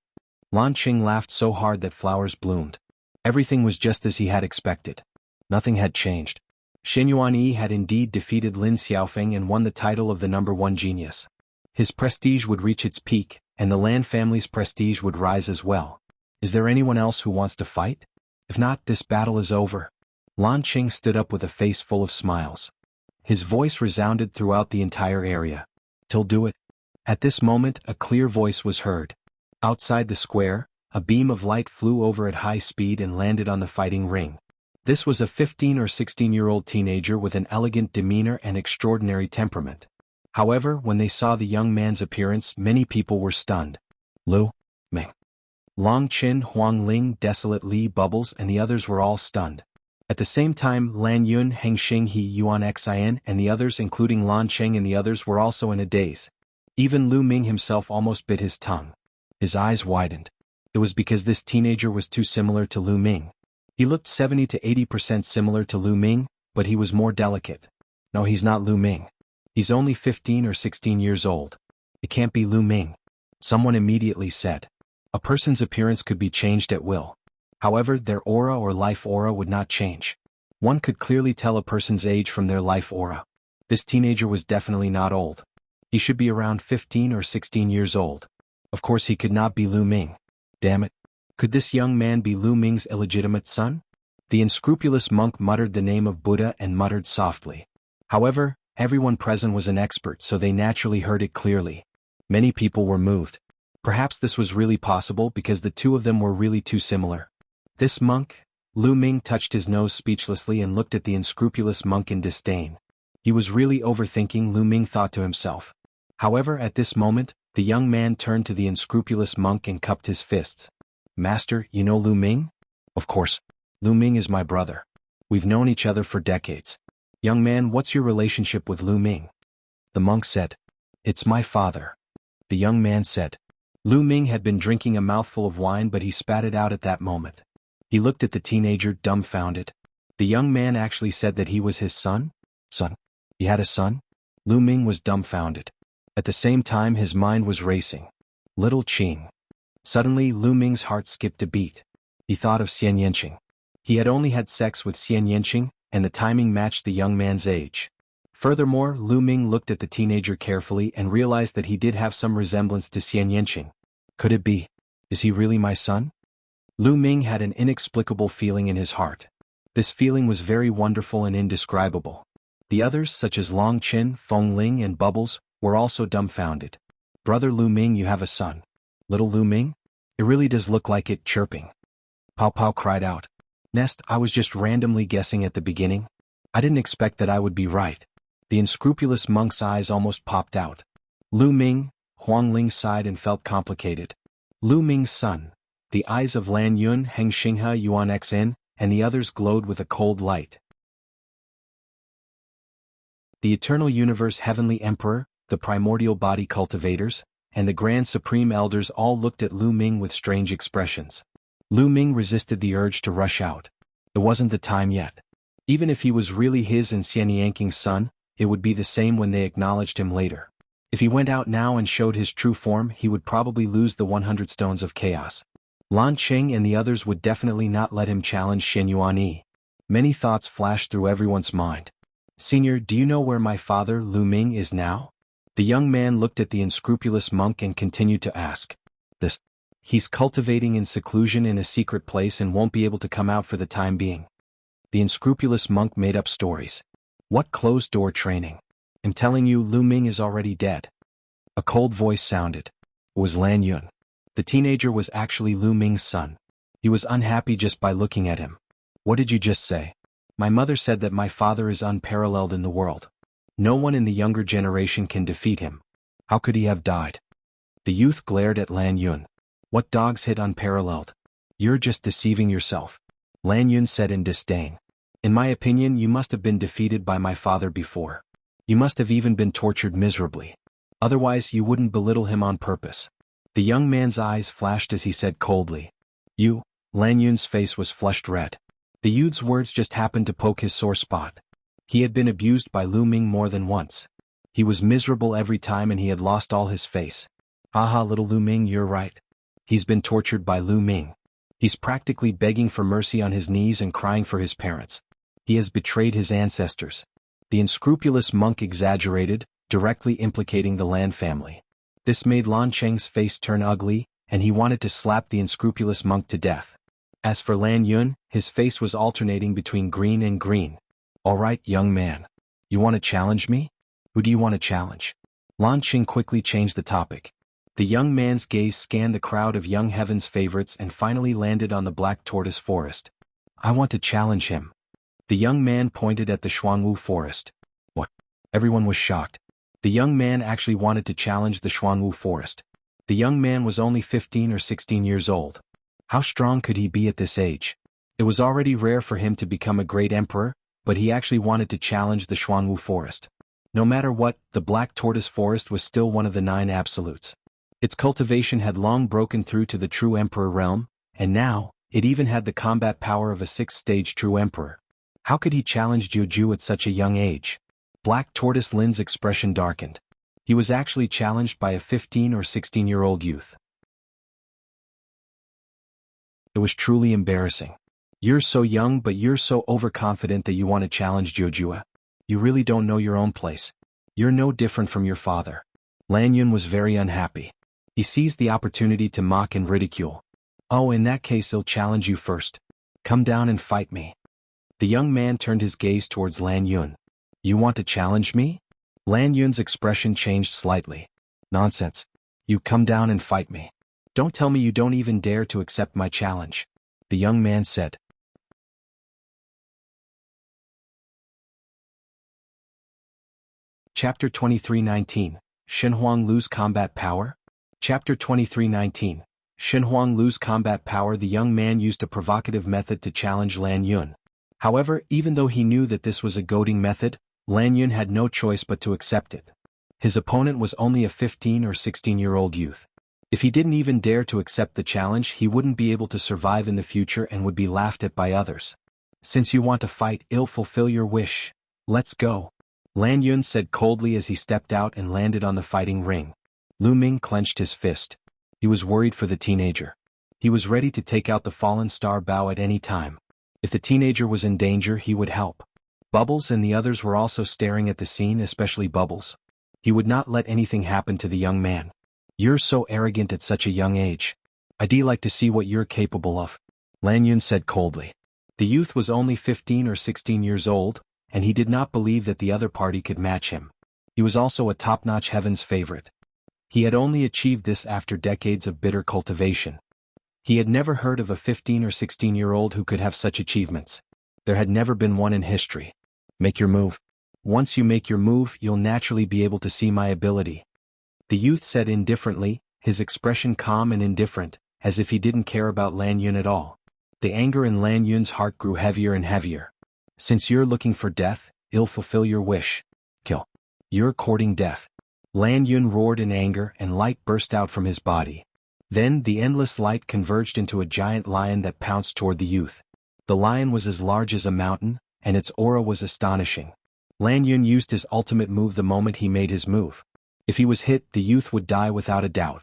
Lan Qing laughed so hard that flowers bloomed. Everything was just as he had expected. Nothing had changed. Yuanyi had indeed defeated Lin Xiaofeng and won the title of the number one genius. His prestige would reach its peak, and the Lan family's prestige would rise as well. Is there anyone else who wants to fight? If not, this battle is over. Lan Qing stood up with a face full of smiles. His voice resounded throughout the entire area. "Till do it." At this moment, a clear voice was heard. Outside the square, a beam of light flew over at high speed and landed on the fighting ring. This was a 15 or 16-year-old teenager with an elegant demeanor and extraordinary temperament. However, when they saw the young man's appearance, many people were stunned. Lu, Ming, Long Qin, Huang Ling, Desolate Li, Bubbles, and the others were all stunned. At the same time, Lan Yun, Heng Xing, He Yuan Xin, and the others, including Lan Qing and the others, were also in a daze. Even Lu Ming himself almost bit his tongue. His eyes widened. It was because this teenager was too similar to Lu Ming. He looked 70 to 80% similar to Lu Ming, but he was more delicate. No, he's not Lu Ming. He's only 15 or 16 years old. It can't be Lu Ming. Someone immediately said. A person's appearance could be changed at will. However, their aura or life aura would not change. One could clearly tell a person's age from their life aura. This teenager was definitely not old. He should be around 15 or 16 years old. Of course he could not be Lu Ming. Damn it. Could this young man be Lu Ming's illegitimate son? The unscrupulous monk muttered the name of Buddha and muttered softly. However, everyone present was an expert, so they naturally heard it clearly. Many people were moved. Perhaps this was really possible because the two of them were really too similar. This monk? Lu Ming touched his nose speechlessly and looked at the unscrupulous monk in disdain. He was really overthinking, Lu Ming thought to himself. However, at this moment, the young man turned to the unscrupulous monk and cupped his fists. Master, you know Lu Ming? Of course. Lu Ming is my brother. We've known each other for decades. Young man, what's your relationship with Lu Ming? The monk said. It's my father. The young man said. Lu Ming had been drinking a mouthful of wine, but he spat it out at that moment. He looked at the teenager, dumbfounded. The young man actually said that he was his son? Son? He had a son? Lu Ming was dumbfounded. At the same time, his mind was racing. Little Qing. Suddenly, Lu Ming's heart skipped a beat. He thought of Xian Yanqing. He had only had sex with Xian Yanqing, and the timing matched the young man's age. Furthermore, Lu Ming looked at the teenager carefully and realized that he did have some resemblance to Xian Yanqing. Could it be? Is he really my son? Lu Ming had an inexplicable feeling in his heart. This feeling was very wonderful and indescribable. The others, such as Long Qin, Feng Ling, and Bubbles, were also dumbfounded. Brother Lu Ming, you have a son. Little Lu Ming? It really does look like it, chirping. Pao Pao cried out. Nest, I was just randomly guessing at the beginning. I didn't expect that I would be right. The unscrupulous monk's eyes almost popped out. Lu Ming, Huang Ling sighed and felt complicated. Lu Ming's son. The eyes of Lan Yun, Heng Xinghe, Yuan Xin, and the others glowed with a cold light. The Eternal Universe Heavenly Emperor, the Primordial Body Cultivators, and the Grand Supreme Elders all looked at Lu Ming with strange expressions. Lu Ming resisted the urge to rush out. It wasn't the time yet. Even if he was really his and Xian Yanqing's son, it would be the same when they acknowledged him later. If he went out now and showed his true form, he would probably lose the 100 Stones of Chaos. Lan Qing and the others would definitely not let him challenge Shenhuang Lu. Many thoughts flashed through everyone's mind. Senior, do you know where my father, Lu Ming, is now? The young man looked at the unscrupulous monk and continued to ask. He's cultivating in seclusion in a secret place and won't be able to come out for the time being. The unscrupulous monk made up stories. What closed-door training? I'm telling you, Lu Ming is already dead. A cold voice sounded. It was Lan Yun. The teenager was actually Lu Ming's son. He was unhappy just by looking at him. What did you just say? My mother said that my father is unparalleled in the world. No one in the younger generation can defeat him. How could he have died? The youth glared at Lan Yun. What dogs hit unparalleled? You're just deceiving yourself. Lan Yun said in disdain. In my opinion, you must have been defeated by my father before. You must have even been tortured miserably. Otherwise, you wouldn't belittle him on purpose. The young man's eyes flashed as he said coldly. You? Lan Yun's face was flushed red. The youth's words just happened to poke his sore spot. He had been abused by Lu Ming more than once. He was miserable every time and he had lost all his face. Haha, little Lu Ming, you're right. He's been tortured by Lu Ming. He's practically begging for mercy on his knees and crying for his parents. He has betrayed his ancestors. The unscrupulous monk exaggerated, directly implicating the Lan family. This made Lan Cheng's face turn ugly, and he wanted to slap the unscrupulous monk to death. As for Lan Yun, his face was alternating between green and green. All right, young man. You want to challenge me? Who do you want to challenge? Lan Cheng quickly changed the topic. The young man's gaze scanned the crowd of young heaven's favorites and finally landed on the black tortoise forest. I want to challenge him. The young man pointed at the Xuanwu forest. What? Everyone was shocked. The young man actually wanted to challenge the Xuanwu forest. The young man was only 15 or 16 years old. How strong could he be at this age? It was already rare for him to become a great emperor, but he actually wanted to challenge the Xuanwu forest. No matter what, the Black Tortoise Forest was still one of the 9 absolutes. Its cultivation had long broken through to the true emperor realm, and now, it even had the combat power of a 6th-stage true emperor. How could he challenge Jiuju at such a young age? Black Tortoise Lin's expression darkened. He was actually challenged by a 15 or 16-year-old youth. It was truly embarrassing. You're so young but you're so overconfident that you want to challenge Jiuju. You really don't know your own place. You're no different from your father. Lan Yun was very unhappy. He seized the opportunity to mock and ridicule. Oh, in that case he'll challenge you first. Come down and fight me. The young man turned his gaze towards Lan Yun. You want to challenge me? Lan Yun's expression changed slightly. Nonsense. You come down and fight me. Don't tell me you don't even dare to accept my challenge. The young man said. Chapter 23:19, Shenhuang Lu's Combat Power? Chapter 23:19, Shenhuang Lu's Combat Power. The young man used a provocative method to challenge Lan Yun. However, even though he knew that this was a goading method, Lan Yun had no choice but to accept it. His opponent was only a 15 or 16-year-old youth. If he didn't even dare to accept the challenge, he wouldn't be able to survive in the future and would be laughed at by others. Since you want to fight, I'll fulfill your wish. Let's go. Lan Yun said coldly as he stepped out and landed on the fighting ring. Lu Ming clenched his fist. He was worried for the teenager. He was ready to take out the fallen star Bao at any time. If the teenager was in danger, he would help. Bubbles and the others were also staring at the scene, especially Bubbles. He would not let anything happen to the young man. You're so arrogant at such a young age. I'd like to see what you're capable of. Lan Yun said coldly. The youth was only 15 or 16 years old, and he did not believe that the other party could match him. He was also a top-notch heaven's favorite. He had only achieved this after decades of bitter cultivation. He had never heard of a 15 or 16-year-old who could have such achievements. There had never been one in history. Make your move. Once you make your move, you'll naturally be able to see my ability. The youth said indifferently, his expression calm and indifferent, as if he didn't care about Lan Yun at all. The anger in Lan Yun's heart grew heavier and heavier. Since you're looking for death, I'll fulfill your wish. Kill. You're courting death. Lan Yun roared in anger and light burst out from his body. Then the endless light converged into a giant lion that pounced toward the youth. The lion was as large as a mountain, and its aura was astonishing. Lan Yun used his ultimate move the moment he made his move. If he was hit, the youth would die without a doubt.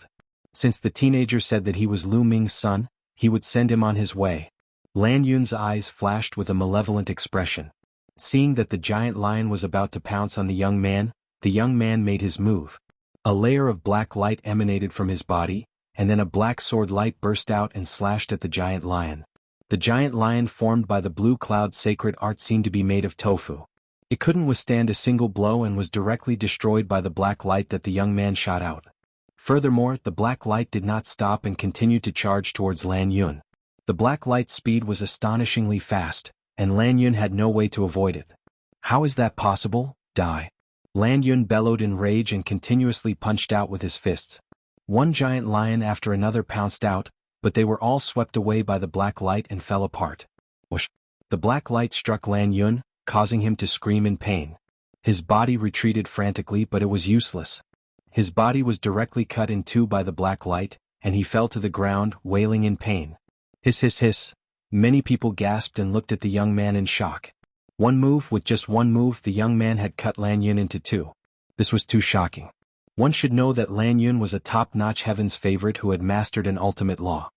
Since the teenager said that he was Lu Ming's son, he would send him on his way. Lan Yun's eyes flashed with a malevolent expression. Seeing that the giant lion was about to pounce on the young man made his move. A layer of black light emanated from his body, and then a black sword light burst out and slashed at the giant lion. The giant lion formed by the blue cloud's sacred art seemed to be made of tofu. It couldn't withstand a single blow and was directly destroyed by the black light that the young man shot out. Furthermore, the black light did not stop and continued to charge towards Lan Yun. The black light's speed was astonishingly fast, and Lan Yun had no way to avoid it. How is that possible? Die. Lan Yun bellowed in rage and continuously punched out with his fists. One giant lion after another pounced out, but they were all swept away by the black light and fell apart. Whoosh! The black light struck Lan Yun, causing him to scream in pain. His body retreated frantically, but it was useless. His body was directly cut in two by the black light, and he fell to the ground, wailing in pain. Hiss hiss hiss. Many people gasped and looked at the young man in shock. With just one move, the young man had cut Lan Yun into two. This was too shocking. One should know that Lan Yun was a top-notch heaven's favorite who had mastered an ultimate law.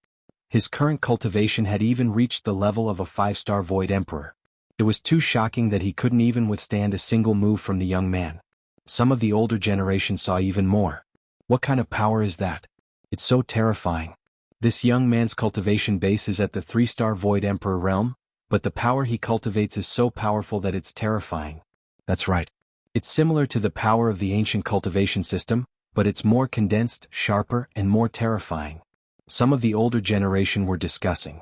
His current cultivation had even reached the level of a 5-star Void Emperor. It was too shocking that he couldn't even withstand a single move from the young man. Some of the older generation saw even more. What kind of power is that? It's so terrifying. This young man's cultivation base is at the 3-star Void Emperor realm, but the power he cultivates is so powerful that it's terrifying. That's right. It's similar to the power of the ancient cultivation system, but it's more condensed, sharper, and more terrifying. Some of the older generation were discussing.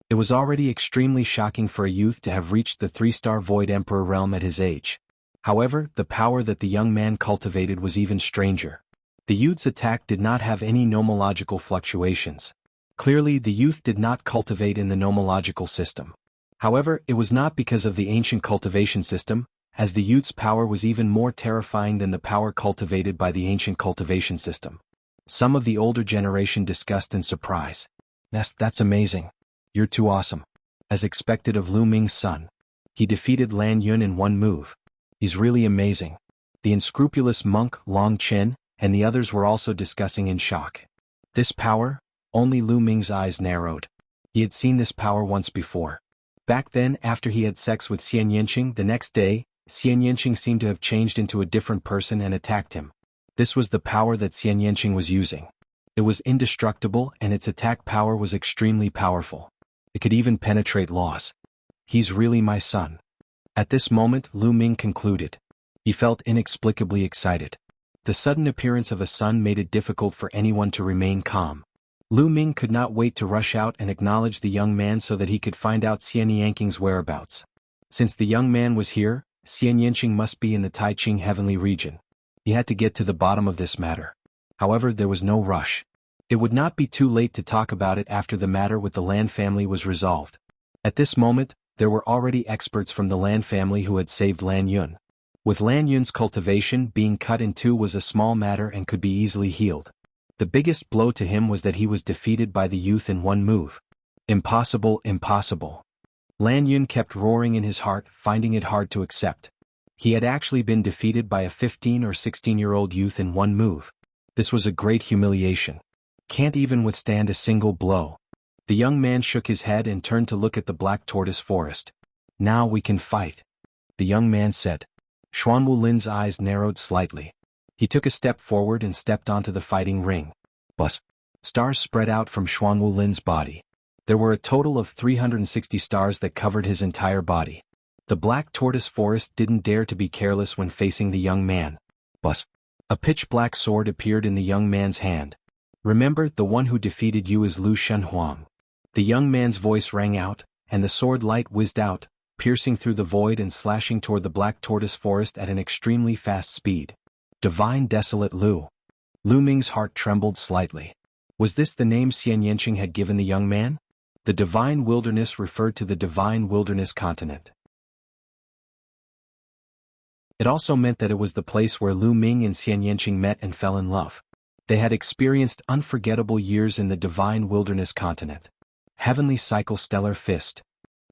It was already extremely shocking for a youth to have reached the 3-star Void Emperor realm at his age. However, the power that the young man cultivated was even stranger. The youth's attack did not have any nomological fluctuations. Clearly, the youth did not cultivate in the nomological system. However, it was not because of the ancient cultivation system, as the youth's power was even more terrifying than the power cultivated by the ancient cultivation system. Some of the older generation discussed in surprise. That's amazing. You're too awesome. As expected of Lu Ming's son. He defeated Lan Yun in one move. He's really amazing. The unscrupulous monk, Long Chen, and the others were also discussing in shock. This power? Only Lu Ming's eyes narrowed. He had seen this power once before. Back then, after he had sex with Xian Yanqing the next day, Xian Yanqing seemed to have changed into a different person and attacked him. This was the power that Xian Yanqing was using. It was indestructible and its attack power was extremely powerful. It could even penetrate laws. He's really my son. At this moment, Lu Ming concluded. He felt inexplicably excited. The sudden appearance of a son made it difficult for anyone to remain calm. Lu Ming could not wait to rush out and acknowledge the young man so that he could find out Xian Yanqing's whereabouts. Since the young man was here, Xian Yanqing must be in the Taiqing heavenly region. He had to get to the bottom of this matter. However, there was no rush. It would not be too late to talk about it after the matter with the Lan family was resolved. At this moment, there were already experts from the Lan family who had saved Lan Yun. With Lan Yun's cultivation, being cut in two was a small matter and could be easily healed. The biggest blow to him was that he was defeated by the youth in one move. Impossible, impossible. Lan Yun kept roaring in his heart, finding it hard to accept. He had actually been defeated by a 15 or 16-year-old youth in one move. This was a great humiliation. Can't even withstand a single blow. The young man shook his head and turned to look at the black tortoise forest. Now we can fight, the young man said. Xuan Wulin's eyes narrowed slightly. He took a step forward and stepped onto the fighting ring. Buzz. Stars spread out from Xuan Wulin's body. There were a total of 360 stars that covered his entire body. The black tortoise forest didn't dare to be careless when facing the young man. Buzz. A pitch-black sword appeared in the young man's hand. Remember, the one who defeated you is Lu Shenhuang. The young man's voice rang out, and the sword light whizzed out, piercing through the void and slashing toward the black tortoise forest at an extremely fast speed. Divine Desolate Lu. Lu Ming's heart trembled slightly. Was this the name Xian Yanqing had given the young man? The Divine Wilderness referred to the Divine Wilderness continent. It also meant that it was the place where Lu Ming and Xian Yanqing met and fell in love. They had experienced unforgettable years in the Divine Wilderness continent. Heavenly Cycle Stellar Fist.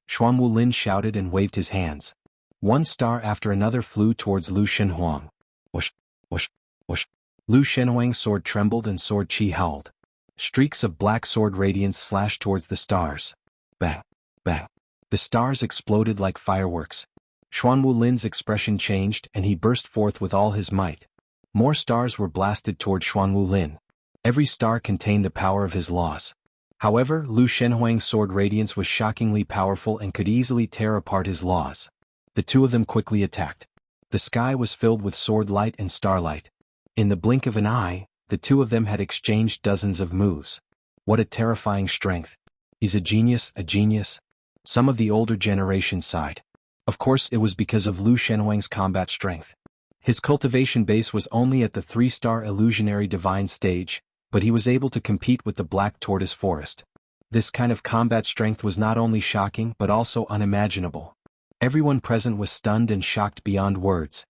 Xuan Wulin shouted and waved his hands. One star after another flew towards Lu Shenhuang. Whoosh, whoosh, whoosh. Lu Shenhuang's sword trembled and sword chi howled. Streaks of black sword radiance slashed towards the stars. Bang, bang. The stars exploded like fireworks. Xuan Wulin's expression changed and he burst forth with all his might. More stars were blasted toward Xuan Wulin. Every star contained the power of his laws. However, Lu Shenhuang's sword radiance was shockingly powerful and could easily tear apart his laws. The two of them quickly attacked. The sky was filled with sword light and starlight. In the blink of an eye, the two of them had exchanged dozens of moves. What a terrifying strength. He's a genius, a genius. Some of the older generation sighed. Of course, it was because of Lu Shenhuang's combat strength. His cultivation base was only at the 3-star illusionary divine stage, but he was able to compete with the black tortoise forest. This kind of combat strength was not only shocking but also unimaginable. Everyone present was stunned and shocked beyond words.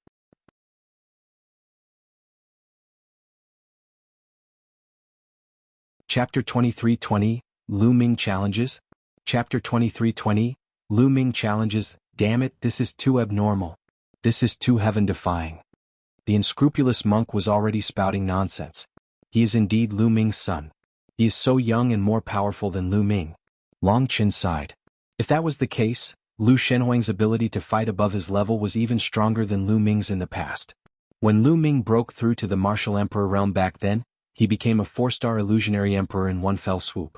Chapter 23:20, Lu Ming Challenges. Chapter 23:20, Lu Ming challenges, damn it, this is too abnormal. This is too heaven-defying. The unscrupulous monk was already spouting nonsense. He is indeed Lu Ming's son. He is so young and more powerful than Lu Ming. Long Qin sighed. If that was the case, Lu Shenhuang's ability to fight above his level was even stronger than Lu Ming's in the past. When Lu Ming broke through to the martial emperor realm back then, he became a 4-star illusionary emperor in one fell swoop.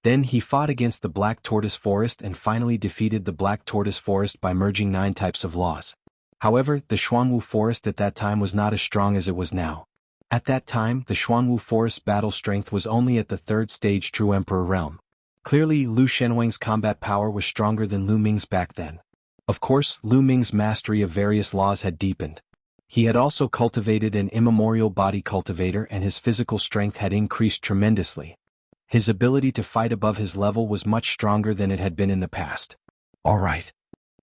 Then he fought against the Black Tortoise Forest and finally defeated the Black Tortoise Forest by merging 9 types of laws. However, the Xuanwu Forest at that time was not as strong as it was now. At that time, the Xuanwu Forest's battle strength was only at the 3rd stage True Emperor realm. Clearly, Lu Shenhuang's combat power was stronger than Lu Ming's back then. Of course, Lu Ming's mastery of various laws had deepened. He had also cultivated an immemorial body cultivator and his physical strength had increased tremendously. His ability to fight above his level was much stronger than it had been in the past. Alright.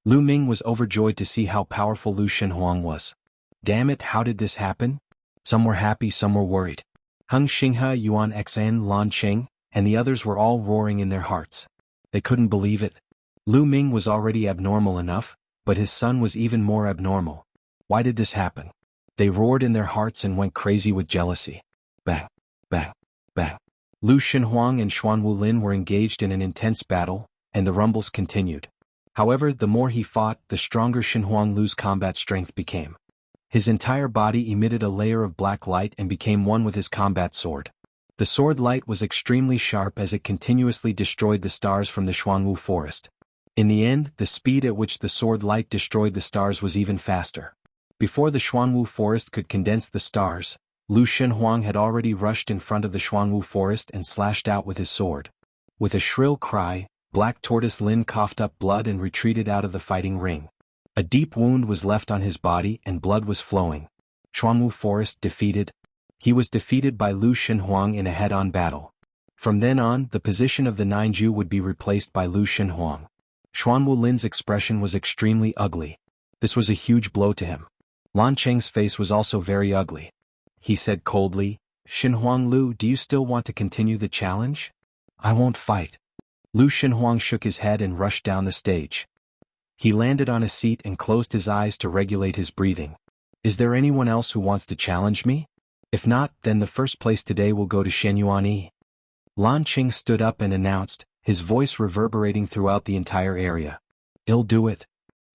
Lu Ming was overjoyed to see how powerful Lu Shenhuang was. Damn it, how did this happen? Some were happy, some were worried. Heng Xinghe, Yuan Xan, Lan Qing, and the others were all roaring in their hearts. They couldn't believe it. Lu Ming was already abnormal enough, but his son was even more abnormal. Why did this happen? They roared in their hearts and went crazy with jealousy. Bang, bang, bang. Lu Shenhuang and Xuan Wulin were engaged in an intense battle, and the rumbles continued. However, the more he fought, the stronger Shenhuang Lu's combat strength became. His entire body emitted a layer of black light and became one with his combat sword. The sword light was extremely sharp as it continuously destroyed the stars from the Xuanwu forest. In the end, the speed at which the sword light destroyed the stars was even faster. Before the Xuanwu forest could condense the stars, Lu Shenhuang had already rushed in front of the Xuanwu forest and slashed out with his sword. With a shrill cry, Black Tortoise Lin coughed up blood and retreated out of the fighting ring. A deep wound was left on his body and blood was flowing. Xuanwu forest defeated. He was defeated by Lu Shenhuang in a head-on battle. From then on, the position of the Ninju would be replaced by Lu Shenhuang. Xuan Wulin's expression was extremely ugly. This was a huge blow to him. Lan Cheng's face was also very ugly. He said coldly, Shenhuang Lu, do you still want to continue the challenge? I won't fight. Lu Shenhuang shook his head and rushed down the stage. He landed on a seat and closed his eyes to regulate his breathing. Is there anyone else who wants to challenge me? If not, then the first place today will go to Yuanyi. Lan Qing stood up and announced, his voice reverberating throughout the entire area. I'll do it.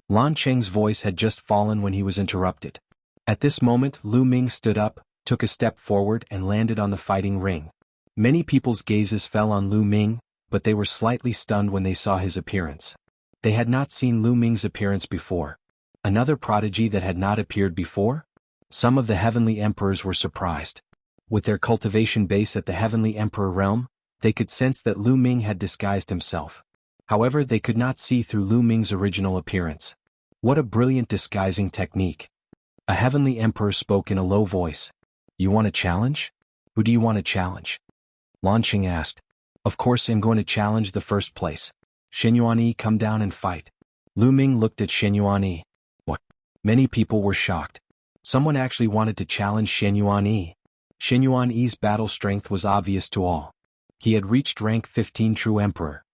Lan Qing's voice had just fallen when he was interrupted. At this moment, Lu Ming stood up, took a step forward and landed on the fighting ring. Many people's gazes fell on Lu Ming, but they were slightly stunned when they saw his appearance. They had not seen Lu Ming's appearance before. Another prodigy that had not appeared before? Some of the heavenly emperors were surprised. With their cultivation base at the heavenly emperor realm, they could sense that Lu Ming had disguised himself. However, they could not see through Lu Ming's original appearance. What a brilliant disguising technique. A heavenly emperor spoke in a low voice. You want a challenge? Who do you want to challenge? Lan Qing asked. Of course I'm going to challenge the first place. Yuanyi, come down and fight. Lu Ming looked at Yuanyi. What? Many people were shocked. Someone actually wanted to challenge Yuanyi. Yuanyi's battle strength was obvious to all. He had reached rank 15 True Emperor.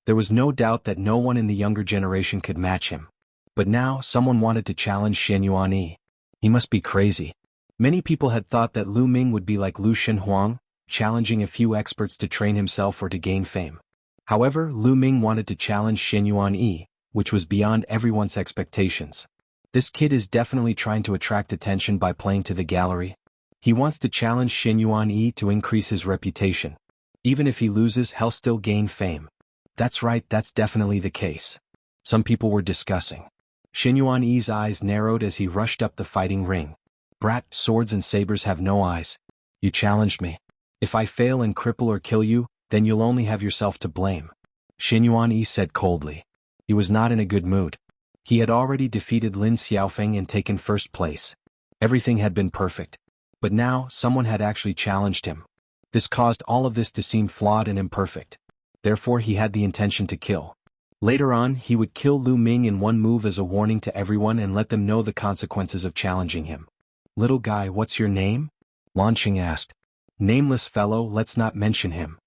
There was no doubt that no one in the younger generation could match him. But now, someone wanted to challenge Yuanyi. He must be crazy. Many people had thought that Lu Ming would be like Lu Shenhuang, challenging a few experts to train himself or to gain fame. However, Lu Ming wanted to challenge Yuanyi, which was beyond everyone's expectations. This kid is definitely trying to attract attention by playing to the gallery. He wants to challenge Yuanyi to increase his reputation. Even if he loses, he'll still gain fame. That's right, that's definitely the case. Some people were discussing. Yuanyi's eyes narrowed as he rushed up the fighting ring. Brat, swords and sabers have no eyes. You challenged me. If I fail and cripple or kill you, then you'll only have yourself to blame. Yuanyi said coldly. He was not in a good mood. He had already defeated Lin Xiaofeng and taken first place. Everything had been perfect. But now, someone had actually challenged him. This caused all of this to seem flawed and imperfect. Therefore he had the intention to kill. Later on, he would kill Lu Ming in one move as a warning to everyone and let them know the consequences of challenging him. Little guy, what's your name? Lan Qing asked. Nameless fellow, let's not mention him.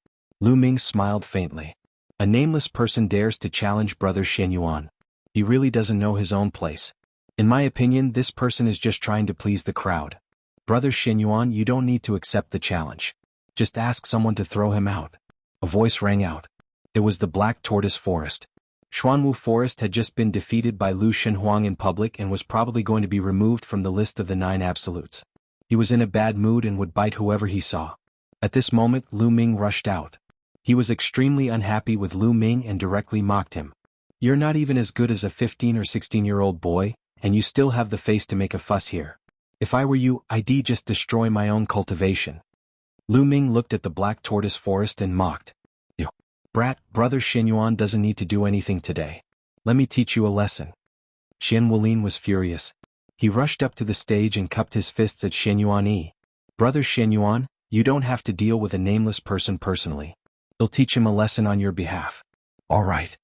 Lu Ming smiled faintly. A nameless person dares to challenge Brother Shenhuang. He really doesn't know his own place. In my opinion, this person is just trying to please the crowd. Brother Shenhuang, you don't need to accept the challenge. Just ask someone to throw him out. A voice rang out. It was the Black Tortoise Forest. Xuan Forest had just been defeated by Lu Shenhuang in public and was probably going to be removed from the list of the 9 absolutes. He was in a bad mood and would bite whoever he saw. At this moment, Lu Ming rushed out. He was extremely unhappy with Lu Ming and directly mocked him. You're not even as good as a 15 or 16-year-old boy, and you still have the face to make a fuss here. If I were you, I'd just destroy my own cultivation. Lu Ming looked at the Black Tortoise Forest and mocked. You brat, Brother Shenhuang doesn't need to do anything today. Let me teach you a lesson. Shenhuang was furious. He rushed up to the stage and cupped his fists at Yuanyi. Brother Shenhuang, you don't have to deal with a nameless person personally. You'll teach him a lesson on your behalf. All right.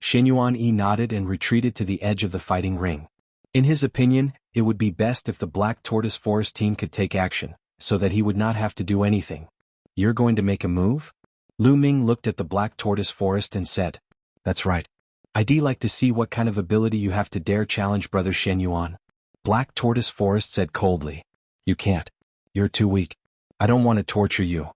Yuanyi nodded and retreated to the edge of the fighting ring. In his opinion, it would be best if the Black Tortoise Forest team could take action, so that he would not have to do anything. You're going to make a move? Lu Ming looked at the Black Tortoise Forest and said, That's right. I'd like to see what kind of ability you have to dare challenge Brother Shenhuang. Black Tortoise Forest said coldly. You can't. You're too weak. I don't want to torture you.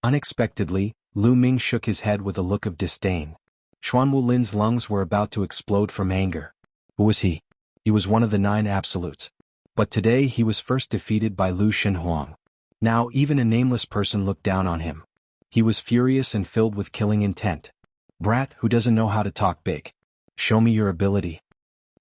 Unexpectedly, Lu Ming shook his head with a look of disdain. Xuan Wulin's lungs were about to explode from anger. Who was he? He was one of the 9 absolutes. But today he was first defeated by Lu Shenhuang. Now even a nameless person looked down on him. He was furious and filled with killing intent. Brat who doesn't know how to talk big. Show me your ability.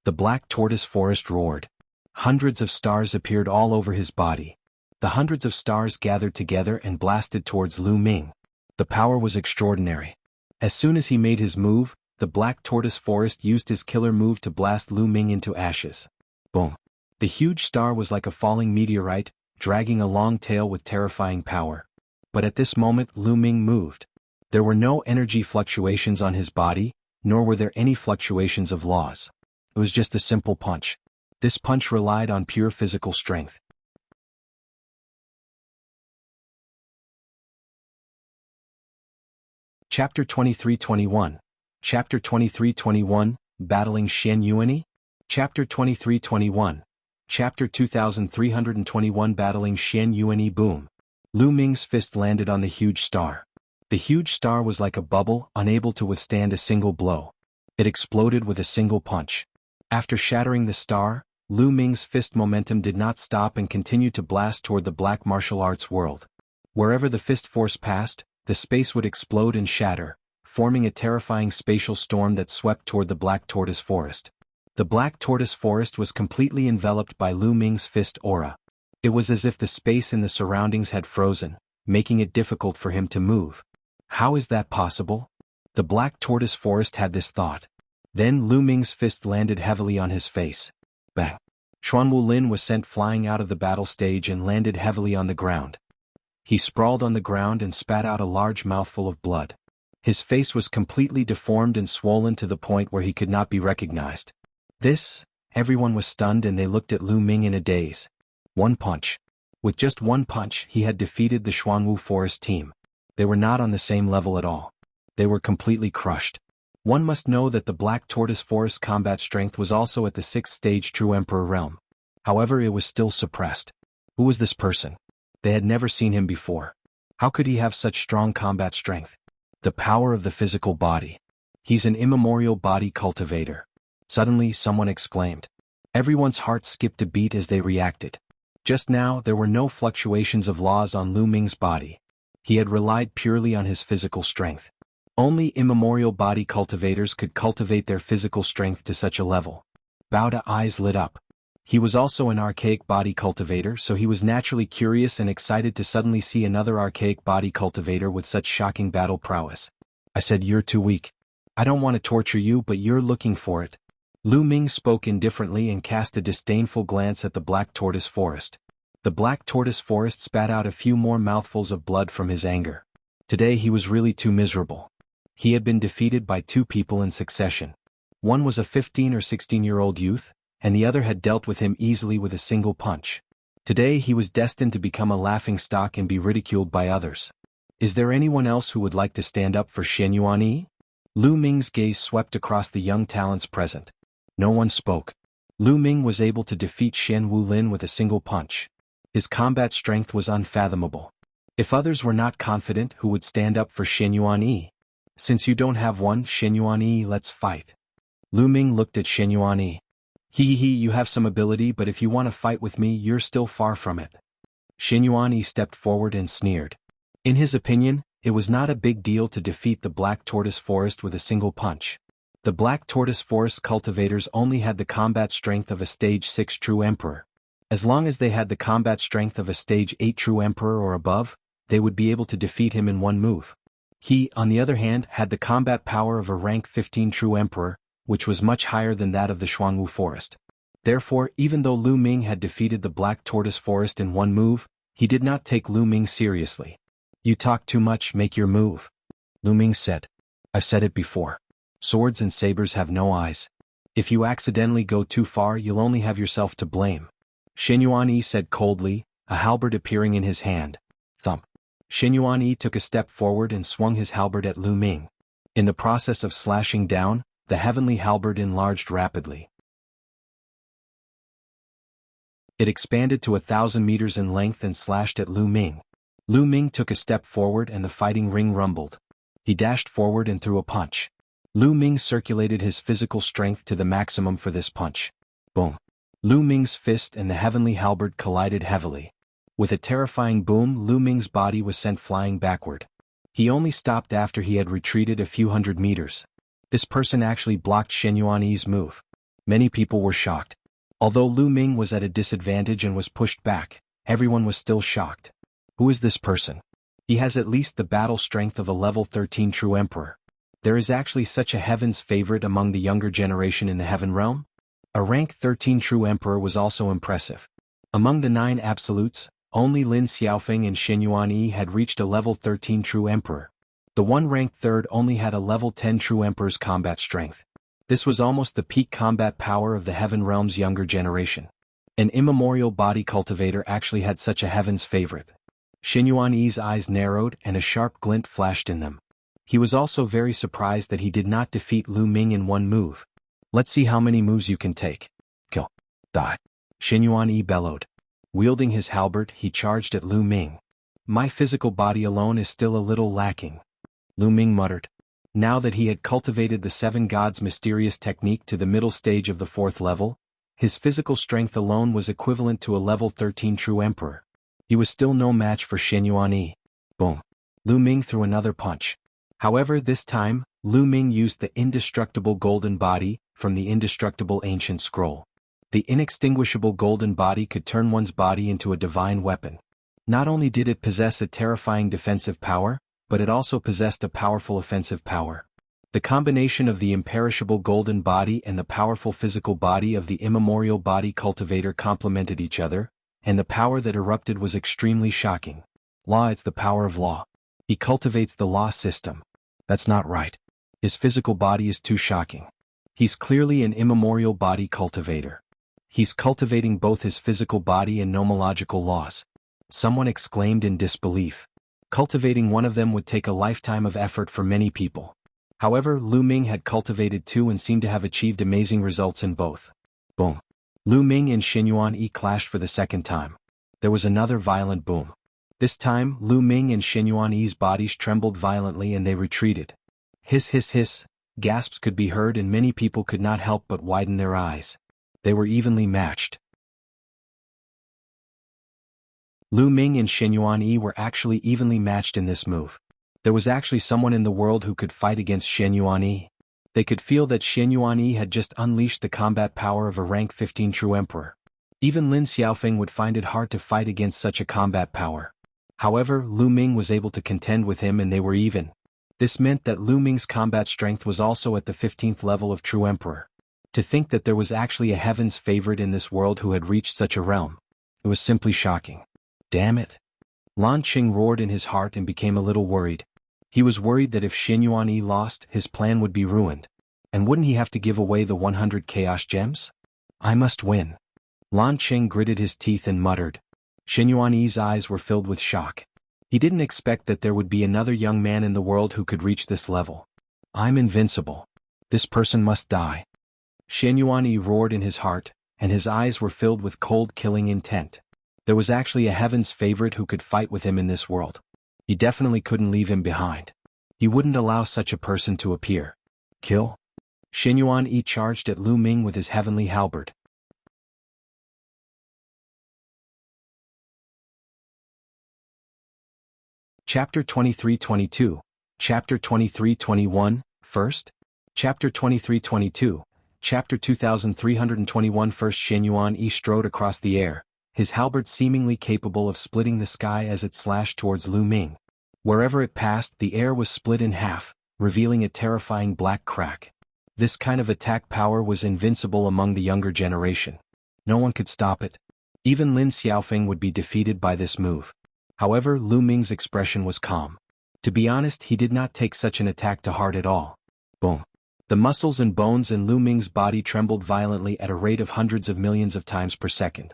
The Black Tortoise Forest roared. Hundreds of stars appeared all over his body. The hundreds of stars gathered together and blasted towards Lu Ming. The power was extraordinary. As soon as he made his move, the Black Tortoise Forest used his killer move to blast Lu Ming into ashes. Boom. The huge star was like a falling meteorite, dragging a long tail with terrifying power. But at this moment Lu Ming moved. There were no energy fluctuations on his body, nor were there any fluctuations of laws. It was just a simple punch. This punch relied on pure physical strength. Chapter 23-21. Chapter 23-21, Battling Yuanyi. Chapter 23-21. Chapter 2321 Battling Yuanyi. Boom. Lu Ming's fist landed on the huge star. The huge star was like a bubble, unable to withstand a single blow. It exploded with a single punch. After shattering the star, Lu Ming's fist momentum did not stop and continued to blast toward the black martial arts world. Wherever the fist force passed, the space would explode and shatter, forming a terrifying spatial storm that swept toward the Black Tortoise Forest. The Black Tortoise Forest was completely enveloped by Lu Ming's fist aura. It was as if the space in the surroundings had frozen, making it difficult for him to move. How is that possible? The Black Tortoise Forest had this thought. Then Lu Ming's fist landed heavily on his face. Bang! Xuan Wulin was sent flying out of the battle stage and landed heavily on the ground. He sprawled on the ground and spat out a large mouthful of blood. His face was completely deformed and swollen to the point where he could not be recognized. Everyone was stunned and they looked at Lu Ming in a daze. One punch. With just one punch, he had defeated the Xuanwu Forest team. They were not on the same level at all. They were completely crushed. One must know that the Black Tortoise Forest combat strength was also at the 6th stage True Emperor realm. However, it was still suppressed. Who was this person? They had never seen him before. How could he have such strong combat strength? The power of the physical body. He's an immemorial body cultivator. Suddenly, someone exclaimed. Everyone's heart skipped a beat as they reacted. Just now, there were no fluctuations of laws on Lu Ming's body. He had relied purely on his physical strength. Only immemorial body cultivators could cultivate their physical strength to such a level. Baoda's eyes lit up. He was also an archaic body cultivator, so he was naturally curious and excited to suddenly see another archaic body cultivator with such shocking battle prowess. I said, you're too weak. I don't want to torture you, but you're looking for it. Lu Ming spoke indifferently and cast a disdainful glance at the Black Tortoise Forest. The Black Tortoise Forest spat out a few more mouthfuls of blood from his anger. Today he was really too miserable. He had been defeated by 2 people in succession. One was a 15 or 16-year-old youth, and the other had dealt with him easily with a single punch. Today he was destined to become a laughingstock and be ridiculed by others. Is there anyone else who would like to stand up for Yuanyi? Lu Ming's gaze swept across the young talents present. No one spoke. Lu Ming was able to defeat Shenhuang Lu with a single punch. His combat strength was unfathomable. If others were not confident, who would stand up for Yuanyi? Since you don't have one, Yuanyi, let's fight. Lu Ming looked at Yuanyi. You have some ability, but if you want to fight with me, you're still far from it. Yuanyi stepped forward and sneered. In his opinion, it was not a big deal to defeat the Black Tortoise Forest with a single punch. The Black Tortoise Forest cultivators only had the combat strength of a stage 6 true emperor. As long as they had the combat strength of a stage 8 true emperor or above, they would be able to defeat him in one move. He, on the other hand, had the combat power of a rank 15 true emperor, which was much higher than that of the Jianghu forest. Therefore, even though Lu Ming had defeated the Black Tortoise Forest in one move, he did not take Lu Ming seriously. You talk too much, make your move. Lu Ming said. I've said it before. Swords and sabers have no eyes. If you accidentally go too far, you'll only have yourself to blame. Yuanyi said coldly, a halberd appearing in his hand. Thump. Yuanyi took a step forward and swung his halberd at Lu Ming. In the process of slashing down, the heavenly halberd enlarged rapidly. It expanded to 1,000 meters in length and slashed at Lu Ming. Lu Ming took a step forward and the fighting ring rumbled. He dashed forward and threw a punch. Lu Ming circulated his physical strength to the maximum for this punch. Boom. Lu Ming's fist and the heavenly halberd collided heavily. With a terrifying boom, Lu Ming's body was sent flying backward. He only stopped after he had retreated a few hundred meters. This person actually blocked Yuanyi's move. Many people were shocked. Although Lu Ming was at a disadvantage and was pushed back, everyone was still shocked. Who is this person? He has at least the battle strength of a level 13 true emperor. There is actually such a heaven's favorite among the younger generation in the heaven realm? A rank 13 true emperor was also impressive. Among the 9 absolutes, only Lin Xiaofeng and Yuanyi had reached a level 13 true emperor. The one ranked third only had a level 10 true emperor's combat strength. This was almost the peak combat power of the heaven realm's younger generation. An immemorial body cultivator actually had such a heaven's favorite. Yuanyi's eyes narrowed and a sharp glint flashed in them. He was also very surprised that he did not defeat Lu Ming in one move. Let's see how many moves you can take. Kill. Die. Yuanyi bellowed. Wielding his halberd, he charged at Lu Ming. My physical body alone is still a little lacking. Lu Ming muttered. Now that he had cultivated the 7 gods' mysterious technique to the middle stage of the 4th level, his physical strength alone was equivalent to a level 13 true emperor. He was still no match for Yuanyi. Boom. Lu Ming threw another punch. However, this time, Lu Ming used the indestructible golden body from the indestructible ancient scroll. The inextinguishable golden body could turn one's body into a divine weapon. Not only did it possess a terrifying defensive power, but it also possessed a powerful offensive power. The combination of the imperishable golden body and the powerful physical body of the immemorial body cultivator complemented each other, and the power that erupted was extremely shocking. Law, it's the power of law. He cultivates the law system. That's not right. His physical body is too shocking. He's clearly an immemorial body cultivator. He's cultivating both his physical body and nomological laws. Someone exclaimed in disbelief. Cultivating one of them would take a lifetime of effort for many people. However, Lu Ming had cultivated 2 and seemed to have achieved amazing results in both. Boom. Lu Ming and Yuanyi clashed for the 2nd time. There was another violent boom. This time, Lu Ming and Yuanyi's bodies trembled violently and they retreated. Hiss hiss hiss, gasps could be heard and many people could not help but widen their eyes. They were evenly matched. Lu Ming and Yuanyi were actually evenly matched in this move. There was actually someone in the world who could fight against Yuanyi. They could feel that Yuanyi had just unleashed the combat power of a rank 15 true emperor. Even Lin Xiaofeng would find it hard to fight against such a combat power. However, Lu Ming was able to contend with him and they were even. This meant that Lu Ming's combat strength was also at the 15th level of true emperor. To think that there was actually a heaven's favorite in this world who had reached such a realm. It was simply shocking. Damn it. Lan Qing roared in his heart and became a little worried. He was worried that if Yuanyi lost, his plan would be ruined. And wouldn't he have to give away the 100 chaos gems? I must win. Lan Qing gritted his teeth and muttered. Yuanyi's eyes were filled with shock. He didn't expect that there would be another young man in the world who could reach this level. I'm invincible. This person must die. Yuanyi roared in his heart, and his eyes were filled with cold killing intent. There was actually a heaven's favorite who could fight with him in this world. He definitely couldn't leave him behind. He wouldn't allow such a person to appear. Kill? Yuanyi charged at Lu Ming with his heavenly halberd. Chapter 23-22, Chapter 23-21, First? Chapter 23-22, Chapter 2321. First, Shenhuang strode across the air, his halberd seemingly capable of splitting the sky as it slashed towards Lu Ming. Wherever it passed, the air was split in half, revealing a terrifying black crack. This kind of attack power was invincible among the younger generation. No one could stop it. Even Lin Xiaofeng would be defeated by this move. However, Lu Ming's expression was calm. To be honest, he did not take such an attack to heart at all. Boom. The muscles and bones in Lu Ming's body trembled violently at a rate of hundreds of millions of times per second.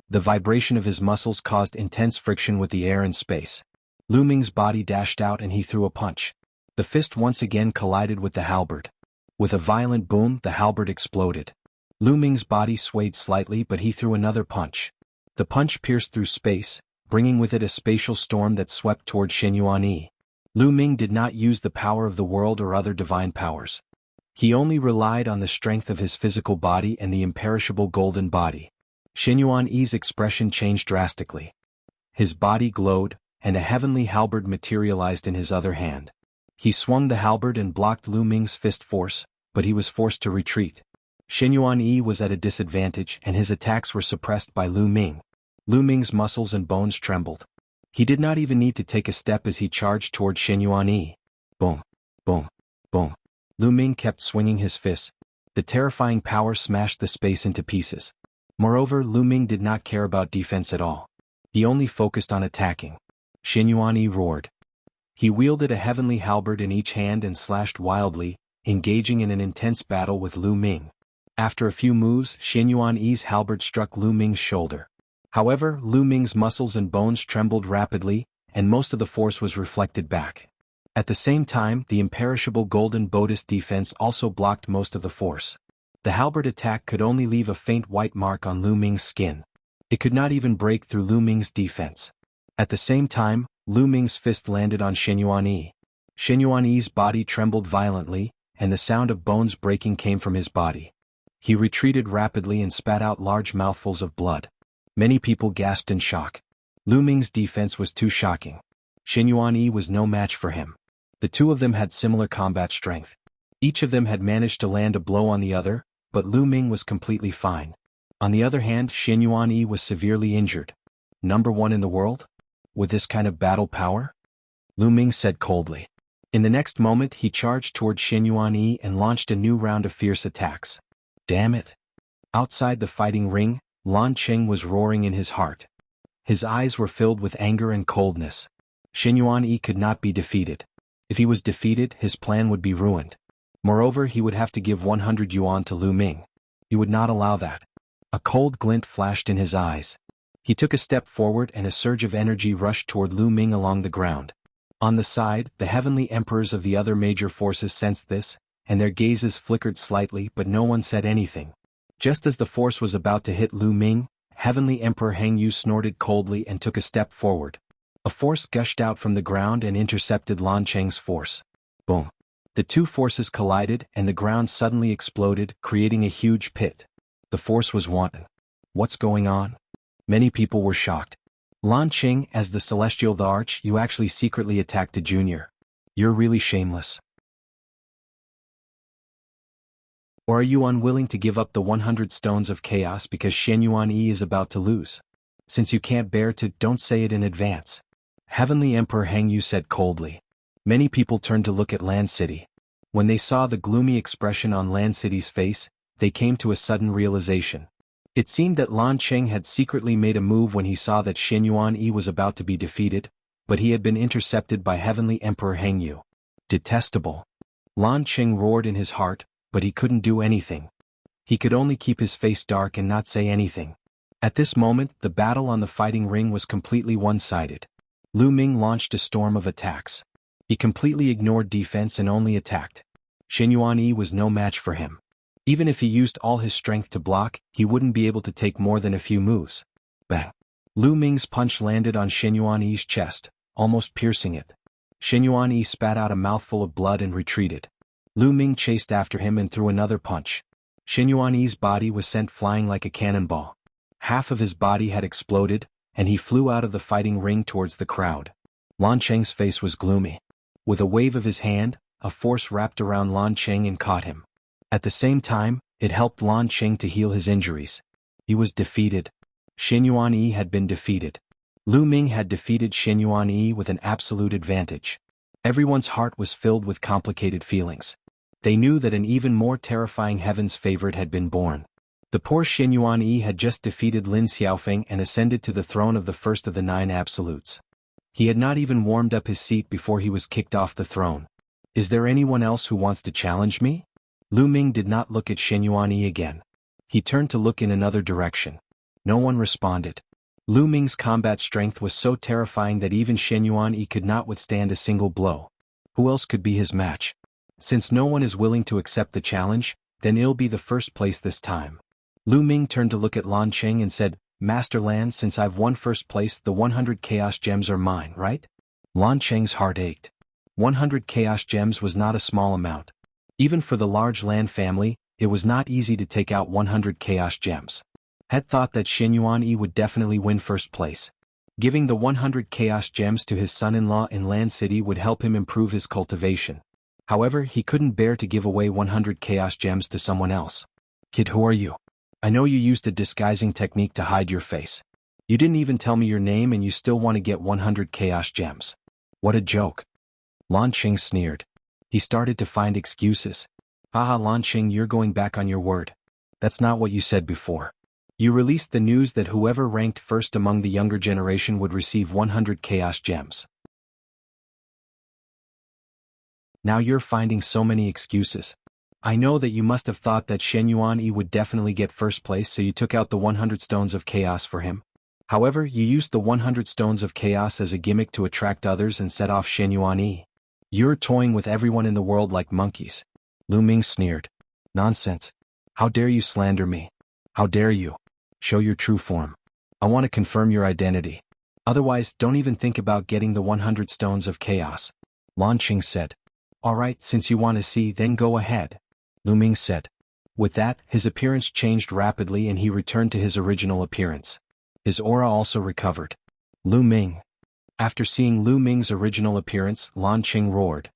The vibration of his muscles caused intense friction with the air and space. Lu Ming's body dashed out and he threw a punch. The fist once again collided with the halberd. With a violent boom, the halberd exploded. Lu Ming's body swayed slightly, but he threw another punch. The punch pierced through space, bringing with it a spatial storm that swept toward Yuanyi. Lu Ming did not use the power of the world or other divine powers. He only relied on the strength of his physical body and the imperishable golden body. Yuanyi's expression changed drastically. His body glowed, and a heavenly halberd materialized in his other hand. He swung the halberd and blocked Lu Ming's fist force, but he was forced to retreat. Yuanyi was at a disadvantage and his attacks were suppressed by Lu Ming. Lu Ming's muscles and bones trembled. He did not even need to take a step as he charged toward Yuanyi. Boom, boom, boom. Lu Ming kept swinging his fists. The terrifying power smashed the space into pieces. Moreover, Lu Ming did not care about defense at all. He only focused on attacking. Yuanyi roared. He wielded a heavenly halberd in each hand and slashed wildly, engaging in an intense battle with Lu Ming. After a few moves, Yuanyi's halberd struck Lu Ming's shoulder. However, Lu Ming's muscles and bones trembled rapidly, and most of the force was reflected back. At the same time, the imperishable golden bodice defense also blocked most of the force. The halberd attack could only leave a faint white mark on Lu Ming's skin. It could not even break through Lu Ming's defense. At the same time, Lu Ming's fist landed on Yuanyi. Yuanyi's body trembled violently, and the sound of bones breaking came from his body. He retreated rapidly and spat out large mouthfuls of blood. Many people gasped in shock. Lu Ming's defense was too shocking. Yuanyi was no match for him. The two of them had similar combat strength. Each of them had managed to land a blow on the other, but Lu Ming was completely fine. On the other hand, Yuanyi was severely injured. Number one in the world? With this kind of battle power? Lu Ming said coldly. In the next moment, he charged toward Yuanyi and launched a new round of fierce attacks. Damn it! Outside the fighting ring, Lan Qing was roaring in his heart. His eyes were filled with anger and coldness. Yuanyi could not be defeated. If he was defeated, his plan would be ruined. Moreover, he would have to give 100 yuan to Lu Ming. He would not allow that. A cold glint flashed in his eyes. He took a step forward and a surge of energy rushed toward Lu Ming along the ground. On the side, the heavenly emperors of the other major forces sensed this, and their gazes flickered slightly, but no one said anything. Just as the force was about to hit Lu Ming, Heavenly Emperor Hengyu snorted coldly and took a step forward. A force gushed out from the ground and intercepted Lan Cheng's force. Boom. The two forces collided and the ground suddenly exploded, creating a huge pit. The force was wanton. What's going on? Many people were shocked. Lan Cheng, as the Celestial the Arch, you actually secretly attacked a junior. You're really shameless. Or are you unwilling to give up the 100 stones of chaos because Yuanyi is about to lose? Since you can't bear to, don't say it in advance. Heavenly Emperor Hengyu said coldly. Many people turned to look at Land City. When they saw the gloomy expression on Land City's face, they came to a sudden realization. It seemed that Lan Cheng had secretly made a move when he saw that Yuanyi was about to be defeated, but he had been intercepted by Heavenly Emperor Hengyu. Detestable. Lan Cheng roared in his heart, but he couldn't do anything. He could only keep his face dark and not say anything. At this moment, the battle on the fighting ring was completely one-sided. Lu Ming launched a storm of attacks. He completely ignored defense and only attacked. Yuanyi was no match for him. Even if he used all his strength to block, he wouldn't be able to take more than a few moves. Bang! Lu Ming's punch landed on Yuanyi's chest, almost piercing it. Yuanyi spat out a mouthful of blood and retreated. Lu Ming chased after him and threw another punch. Yuanyi's body was sent flying like a cannonball. Half of his body had exploded, and he flew out of the fighting ring towards the crowd. Lan Cheng's face was gloomy. With a wave of his hand, a force wrapped around Lan Cheng and caught him. At the same time, it helped Lan Cheng to heal his injuries. He was defeated. Yuanyi had been defeated. Lu Ming had defeated Yuanyi with an absolute advantage. Everyone's heart was filled with complicated feelings. They knew that an even more terrifying heaven's favorite had been born. The poor Yuanyi had just defeated Lin Xiaofeng and ascended to the throne of the first of the 9 absolutes. He had not even warmed up his seat before he was kicked off the throne. Is there anyone else who wants to challenge me? Lu Ming did not look at Yuanyi again. He turned to look in another direction. No one responded. Lu Ming's combat strength was so terrifying that even Yuanyi could not withstand a single blow. Who else could be his match? Since no one is willing to accept the challenge, then it'll be the first place this time. Lu Ming turned to look at Lan Cheng and said, Master Lan, since I've won first place, the 100 Chaos Gems are mine, right? Lan Cheng's heart ached. 100 Chaos Gems was not a small amount. Even for the large Lan family, it was not easy to take out 100 Chaos Gems. Had thought that Yuanyi would definitely win first place. Giving the 100 Chaos Gems to his son-in-law in Lan City would help him improve his cultivation. However, he couldn't bear to give away 100 Chaos Gems to someone else. Kid, who are you? I know you used a disguising technique to hide your face. You didn't even tell me your name and you still want to get 100 Chaos Gems. What a joke. Lan Cheng sneered. He started to find excuses. Haha, Lan Cheng, you're going back on your word. That's not what you said before. You released the news that whoever ranked first among the younger generation would receive 100 Chaos Gems. Now you're finding so many excuses. I know that you must have thought that Yuanyi would definitely get first place, so you took out the 100 Stones of Chaos for him. However, you used the 100 Stones of Chaos as a gimmick to attract others and set off Yuanyi. You're toying with everyone in the world like monkeys. Lu Ming sneered. Nonsense. How dare you slander me? How dare you? Show your true form. I want to confirm your identity. Otherwise, don't even think about getting the 100 Stones of Chaos. Lan Cheng said. Alright, since you want to see, then go ahead. Lu Ming said. With that, his appearance changed rapidly and he returned to his original appearance. His aura also recovered. Lu Ming. After seeing Lu Ming's original appearance, Lan Cheng roared.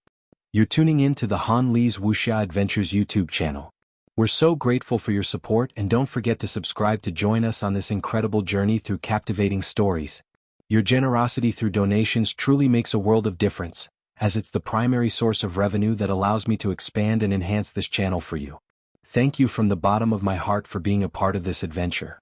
You're tuning in to the Han Li's Wuxia Adventures YouTube channel. We're so grateful for your support and don't forget to subscribe to join us on this incredible journey through captivating stories. Your generosity through donations truly makes a world of difference, as it's the primary source of revenue that allows me to expand and enhance this channel for you. Thank you from the bottom of my heart for being a part of this adventure.